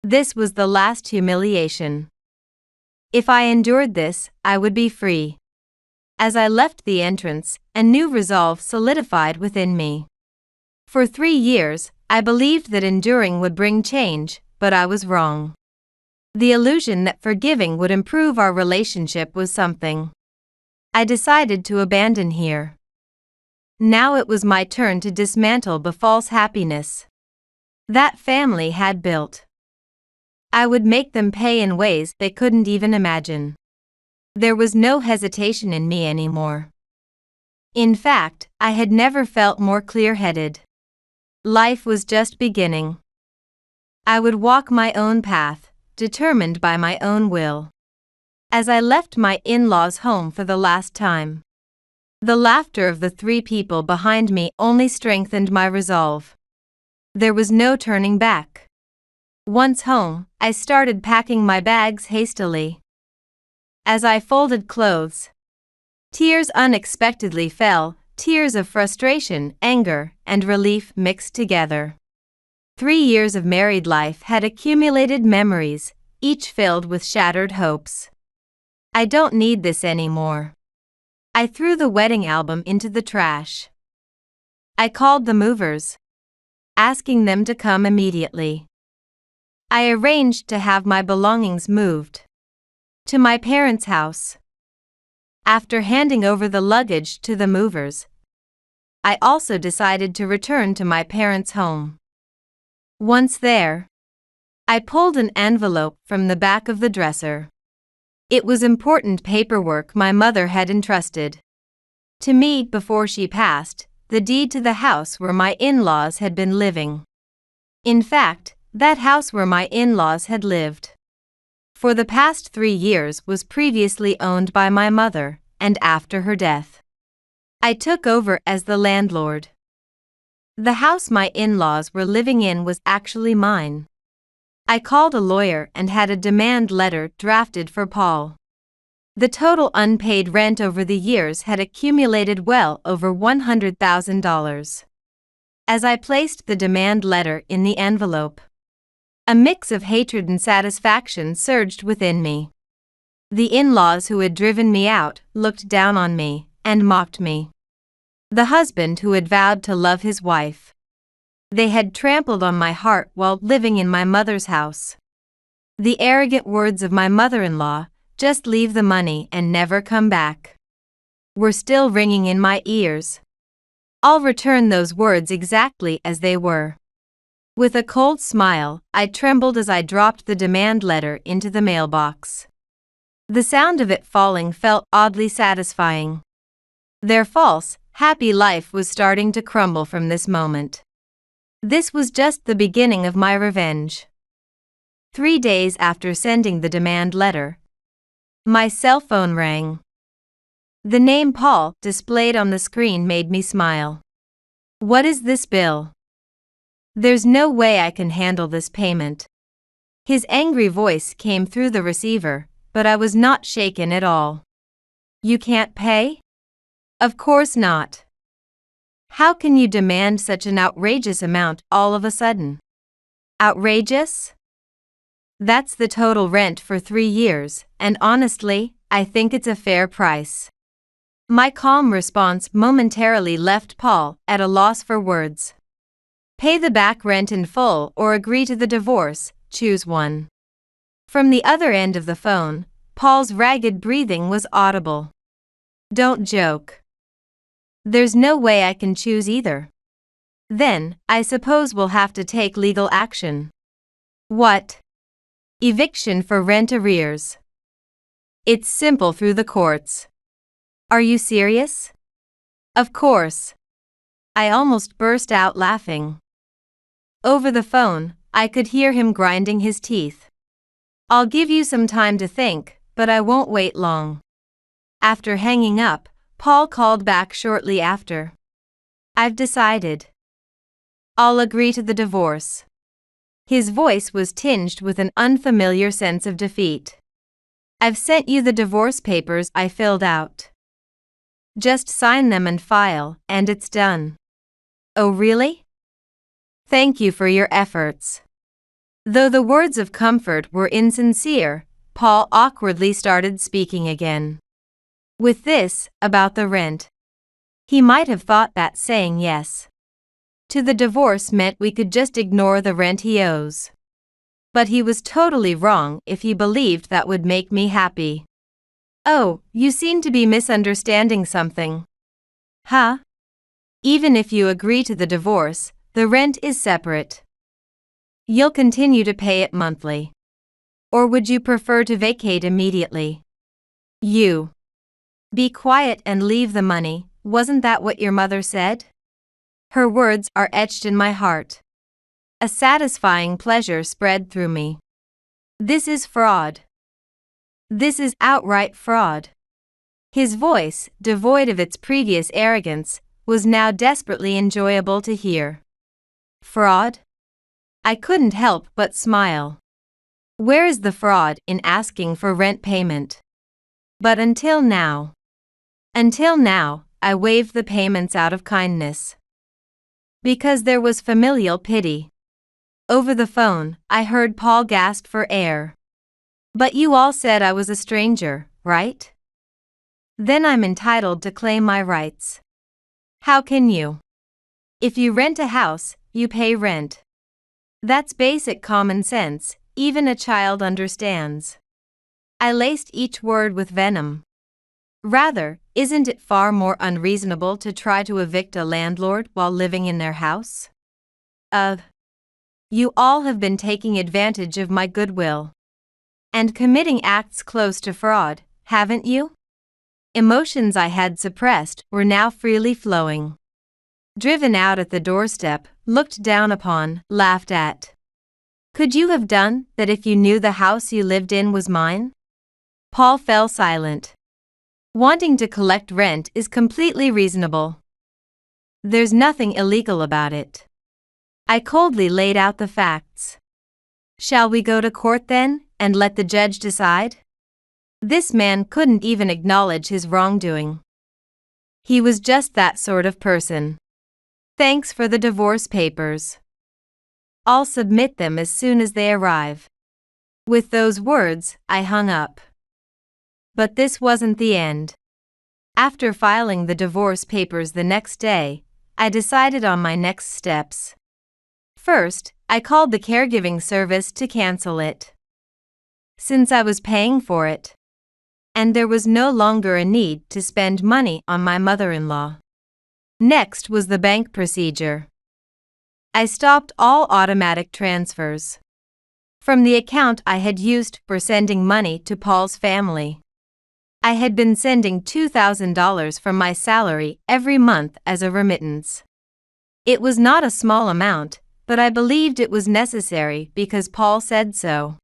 This was the last humiliation. If I endured this, I would be free. As I left the entrance, a new resolve solidified within me. For 3 years, I believed that enduring would bring change, but I was wrong. The illusion that forgiving would improve our relationship was something I decided to abandon here. Now it was my turn to dismantle the false happiness that family had built. I would make them pay in ways they couldn't even imagine. There was no hesitation in me anymore. In fact, I had never felt more clear-headed. Life was just beginning. I would walk my own path, determined by my own will. As I left my in-laws' home for the last time, the laughter of the 3 people behind me only strengthened my resolve. There was no turning back. Once home, I started packing my bags hastily. As I folded clothes, tears unexpectedly fell, tears of frustration, anger, and relief mixed together. 3 years of married life had accumulated memories, each filled with shattered hopes. I don't need this anymore. I threw the wedding album into the trash. I called the movers, asking them to come immediately. I arranged to have my belongings moved to my parents' house. After handing over the luggage to the movers, I also decided to return to my parents' home. Once there, I pulled an envelope from the back of the dresser. It was important paperwork my mother had entrusted to me before she passed, the deed to the house where my in-laws had been living. In fact, that house where my in-laws had lived for the past 3 years was previously owned by my mother, and after her death, I took over as the landlord. The house my in-laws were living in was actually mine. I called a lawyer and had a demand letter drafted for Paul. The total unpaid rent over the years had accumulated well over $100,000. As I placed the demand letter in the envelope, a mix of hatred and satisfaction surged within me. The in-laws who had driven me out looked down on me and mocked me. The husband who had vowed to love his wife. They had trampled on my heart while living in my mother's house. The arrogant words of my mother-in-law, "Just leave the money and never come back," were still ringing in my ears. I'll return those words exactly as they were. With a cold smile, I trembled as I dropped the demand letter into the mailbox. The sound of it falling felt oddly satisfying. Their false, happy life was starting to crumble from this moment. This was just the beginning of my revenge. 3 days after sending the demand letter, my cell phone rang. The name Paul displayed on the screen made me smile. "What is this bill? There's no way I can handle this payment." His angry voice came through the receiver, but I was not shaken at all. "You can't pay?" "Of course not. How can you demand such an outrageous amount all of a sudden? Outrageous? That's the total rent for 3 years, and honestly, I think it's a fair price. My calm response momentarily left Paul at a loss for words. Pay the back rent in full or agree to the divorce, choose one. From the other end of the phone, Paul's ragged breathing was audible. Don't joke. There's no way I can choose either. Then, I suppose we'll have to take legal action. What? Eviction for rent arrears. It's simple through the courts. Are you serious? Of course. I almost burst out laughing. Over the phone, I could hear him grinding his teeth. I'll give you some time to think, but I won't wait long. After hanging up, Paul called back shortly after. I've decided. I'll agree to the divorce. His voice was tinged with an unfamiliar sense of defeat. I've sent you the divorce papers I filled out. Just sign them and file, and it's done. Oh, really? Thank you for your efforts. Though the words of comfort were insincere, Paul awkwardly started speaking again. With this, about the rent. He might have thought that saying yes to the divorce meant we could just ignore the rent he owes. But he was totally wrong if he believed that would make me happy. Oh, you seem to be misunderstanding something. Huh? Even if you agree to the divorce, the rent is separate. You'll continue to pay it monthly. Or would you prefer to vacate immediately? You. Be quiet and leave the money, wasn't that what your mother said? Her words are etched in my heart. A satisfying pleasure spread through me. This is fraud. This is outright fraud. His voice, devoid of its previous arrogance, was now desperately enjoyable to hear. Fraud? I couldn't help but smile. Where is the fraud in asking for rent payment? But until now, I waived the payments out of kindness. Because there was familial pity. Over the phone, I heard Paul gasp for air. But you all said I was a stranger, right? Then I'm entitled to claim my rights. How can you? If you rent a house, you pay rent. That's basic common sense, even a child understands. I laced each word with venom. Rather, isn't it far more unreasonable to try to evict a landlord while living in their house? You all have been taking advantage of my goodwill. And committing acts close to fraud, haven't you? Emotions I had suppressed were now freely flowing. Driven out at the doorstep, looked down upon, laughed at. Could you have done that if you knew the house you lived in was mine? Paul fell silent. Wanting to collect rent is completely reasonable. There's nothing illegal about it. I coldly laid out the facts. Shall we go to court then, and let the judge decide? This man couldn't even acknowledge his wrongdoing. He was just that sort of person. Thanks for the divorce papers. I'll submit them as soon as they arrive. With those words, I hung up. But this wasn't the end. After filing the divorce papers the next day, I decided on my next steps. First, I called the caregiving service to cancel it. Since I was paying for it, and there was no longer a need to spend money on my mother-in-law. Next was the bank procedure. I stopped all automatic transfers from the account I had used for sending money to Paul's family. I had been sending $2,000 from my salary every month as a remittance. It was not a small amount, but I believed it was necessary because Paul said so.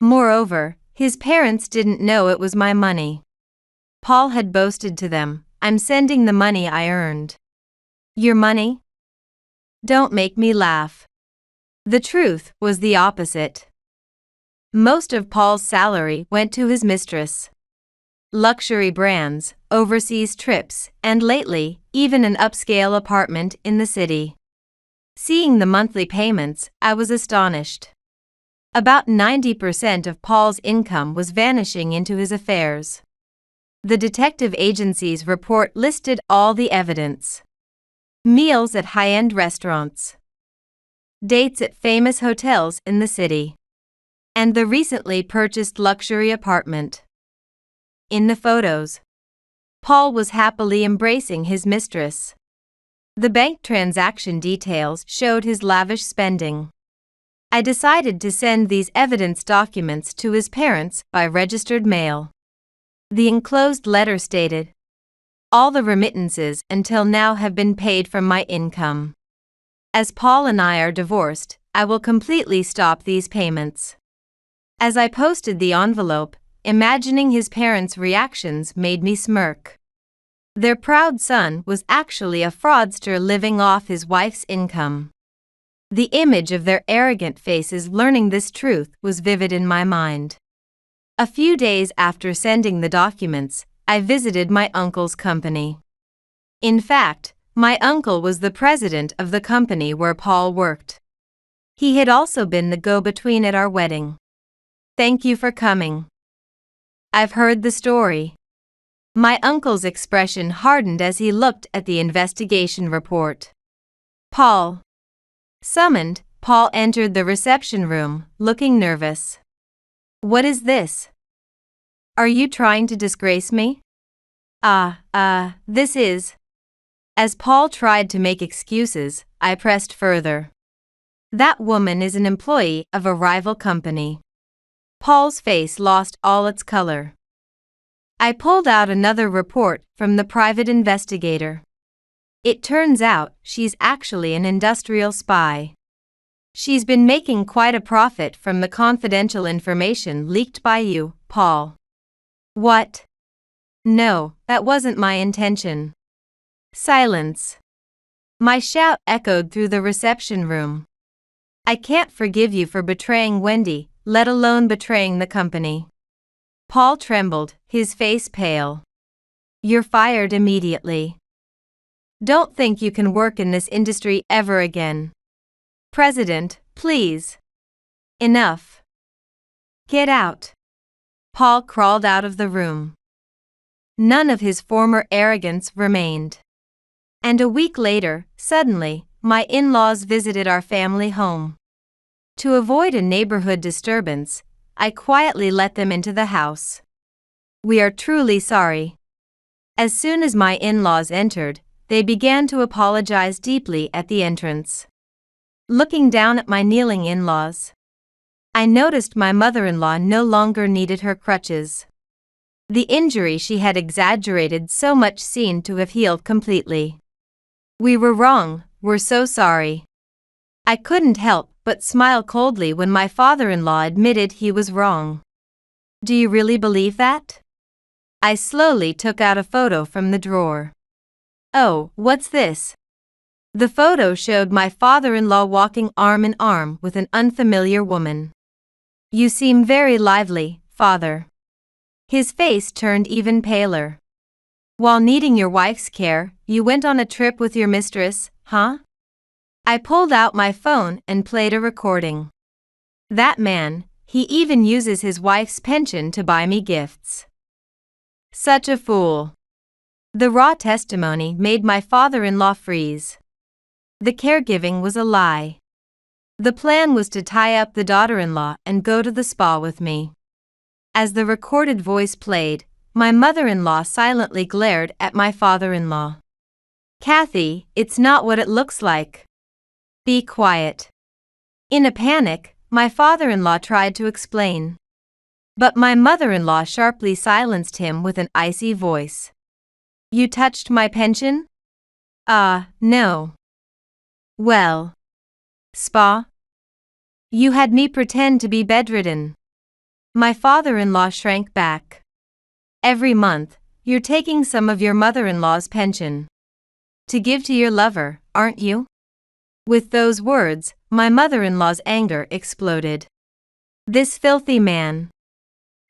Moreover, his parents didn't know it was my money. Paul had boasted to them, "I'm sending the money I earned." Your money? Don't make me laugh. The truth was the opposite. Most of Paul's salary went to his mistress. Luxury brands, overseas trips, and lately, even an upscale apartment in the city. Seeing the monthly payments, I was astonished. About 90% of Paul's income was vanishing into his affairs. The detective agency's report listed all the evidence: meals at high-end restaurants, dates at famous hotels in the city, and the recently purchased luxury apartment. In the photos, Paul was happily embracing his mistress. The bank transaction details showed his lavish spending. I decided to send these evidence documents to his parents by registered mail. The enclosed letter stated, "All the remittances until now have been paid from my income. As Paul and I are divorced, I will completely stop these payments." As I posted the envelope, imagining his parents' reactions made me smirk. Their proud son was actually a fraudster living off his wife's income. The image of their arrogant faces learning this truth was vivid in my mind. A few days after sending the documents, I visited my uncle's company. In fact, my uncle was the president of the company where Paul worked. He had also been the go-between at our wedding. "Thank you for coming. I've heard the story." My uncle's expression hardened as he looked at the investigation report. "Paul." Summoned, Paul entered the reception room, looking nervous. "What is this? Are you trying to disgrace me?" This is." As Paul tried to make excuses, I pressed further. "That woman is an employee of a rival company." Paul's face lost all its color. I pulled out another report from the private investigator. It turns out she's actually an industrial spy. She's been making quite a profit from the confidential information leaked by you, Paul. "What? No, that wasn't my intention." Silence. My shout echoed through the reception room. "I can't forgive you for betraying Wendy, let alone betraying the company." Paul trembled, his face pale. "You're fired immediately. Don't think you can work in this industry ever again." "President, please. Enough. Get out." Paul crawled out of the room. None of his former arrogance remained. And a week later, suddenly, my in-laws visited our family home. To avoid a neighborhood disturbance, I quietly let them into the house. "We are truly sorry." As soon as my in-laws entered, they began to apologize deeply at the entrance. Looking down at my kneeling in-laws, I noticed my mother-in-law no longer needed her crutches. The injury she had exaggerated so much seemed to have healed completely. "We were wrong, we're so sorry." I couldn't help but smile coldly when my father-in-law admitted he was wrong. "Do you really believe that?" I slowly took out a photo from the drawer. "Oh, what's this?" The photo showed my father-in-law walking arm in arm with an unfamiliar woman. "You seem very lively, father." His face turned even paler. "While needing your wife's care, you went on a trip with your mistress, huh?" I pulled out my phone and played a recording. "That man, he even uses his wife's pension to buy me gifts. Such a fool." The raw testimony made my father-in-law freeze. The caregiving was a lie. The plan was to tie up the daughter-in-law and go to the spa with me. As the recorded voice played, my mother-in-law silently glared at my father-in-law. "Kathy, it's not what it looks like. Be quiet." In a panic, my father-in-law tried to explain. But my mother-in-law sharply silenced him with an icy voice. "You touched my pension?" No." "Well. Spa? You had me pretend to be bedridden." My father-in-law shrank back. "Every month, you're taking some of your mother-in-law's pension to give to your lover, aren't you?" With those words, my mother-in-law's anger exploded. "This filthy man."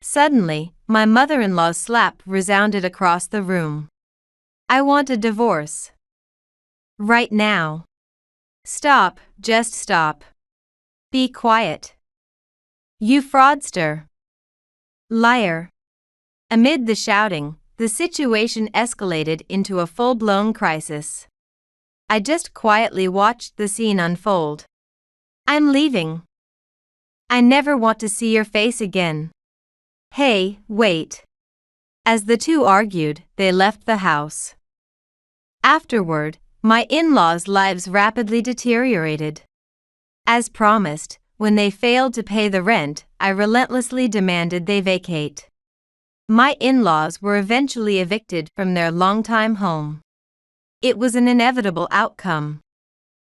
Suddenly, my mother-in-law's slap resounded across the room. "I want a divorce." Right now. Stop, just stop. Be quiet. You fraudster. Liar. Amid the shouting, the situation escalated into a full-blown crisis. I just quietly watched the scene unfold. I'm leaving. I never want to see your face again. Hey, wait. As the two argued, they left the house. Afterward, my in-laws' lives rapidly deteriorated. As promised, when they failed to pay the rent, I relentlessly demanded they vacate. My in-laws were eventually evicted from their longtime home. It was an inevitable outcome.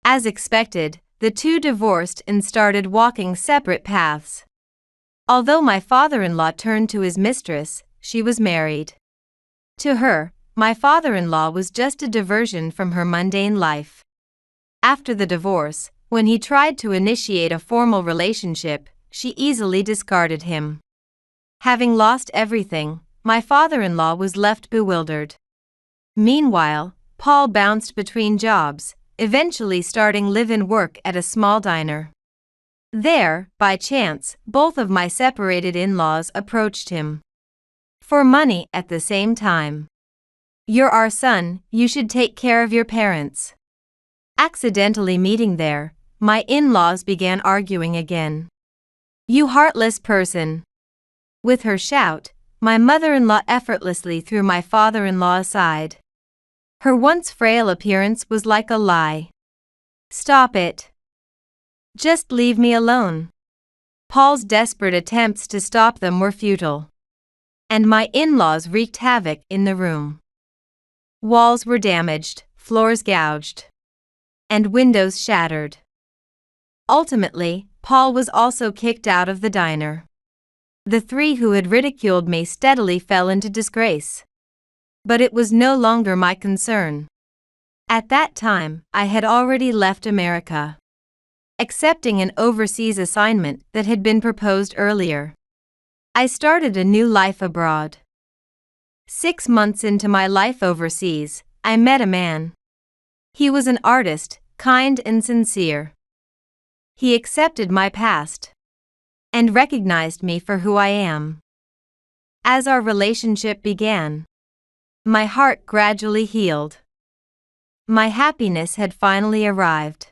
As expected, the two divorced and started walking separate paths. Although my father-in-law turned to his mistress, she was married. To her, my father-in-law was just a diversion from her mundane life. After the divorce, when he tried to initiate a formal relationship, she easily discarded him. Having lost everything, my father-in-law was left bewildered. Meanwhile, Paul bounced between jobs, eventually starting live-in work at a small diner. There, by chance, both of my separated in-laws approached him for money at the same time. You're our son, you should take care of your parents. Accidentally meeting there, my in-laws began arguing again. You heartless person. With her shout, my mother-in-law effortlessly threw my father-in-law aside. Her once frail appearance was like a lie. Stop it. Just leave me alone. Paul's desperate attempts to stop them were futile. And my in-laws wreaked havoc in the room. Walls were damaged, floors gouged, and windows shattered. Ultimately, Paul was also kicked out of the diner. The three who had ridiculed me steadily fell into disgrace. But it was no longer my concern. At that time, I had already left America, accepting an overseas assignment that had been proposed earlier. I started a new life abroad. 6 months into my life overseas, I met a man. He was an artist, kind and sincere. He accepted my past and recognized me for who I am. As our relationship began, my heart gradually healed. My happiness had finally arrived.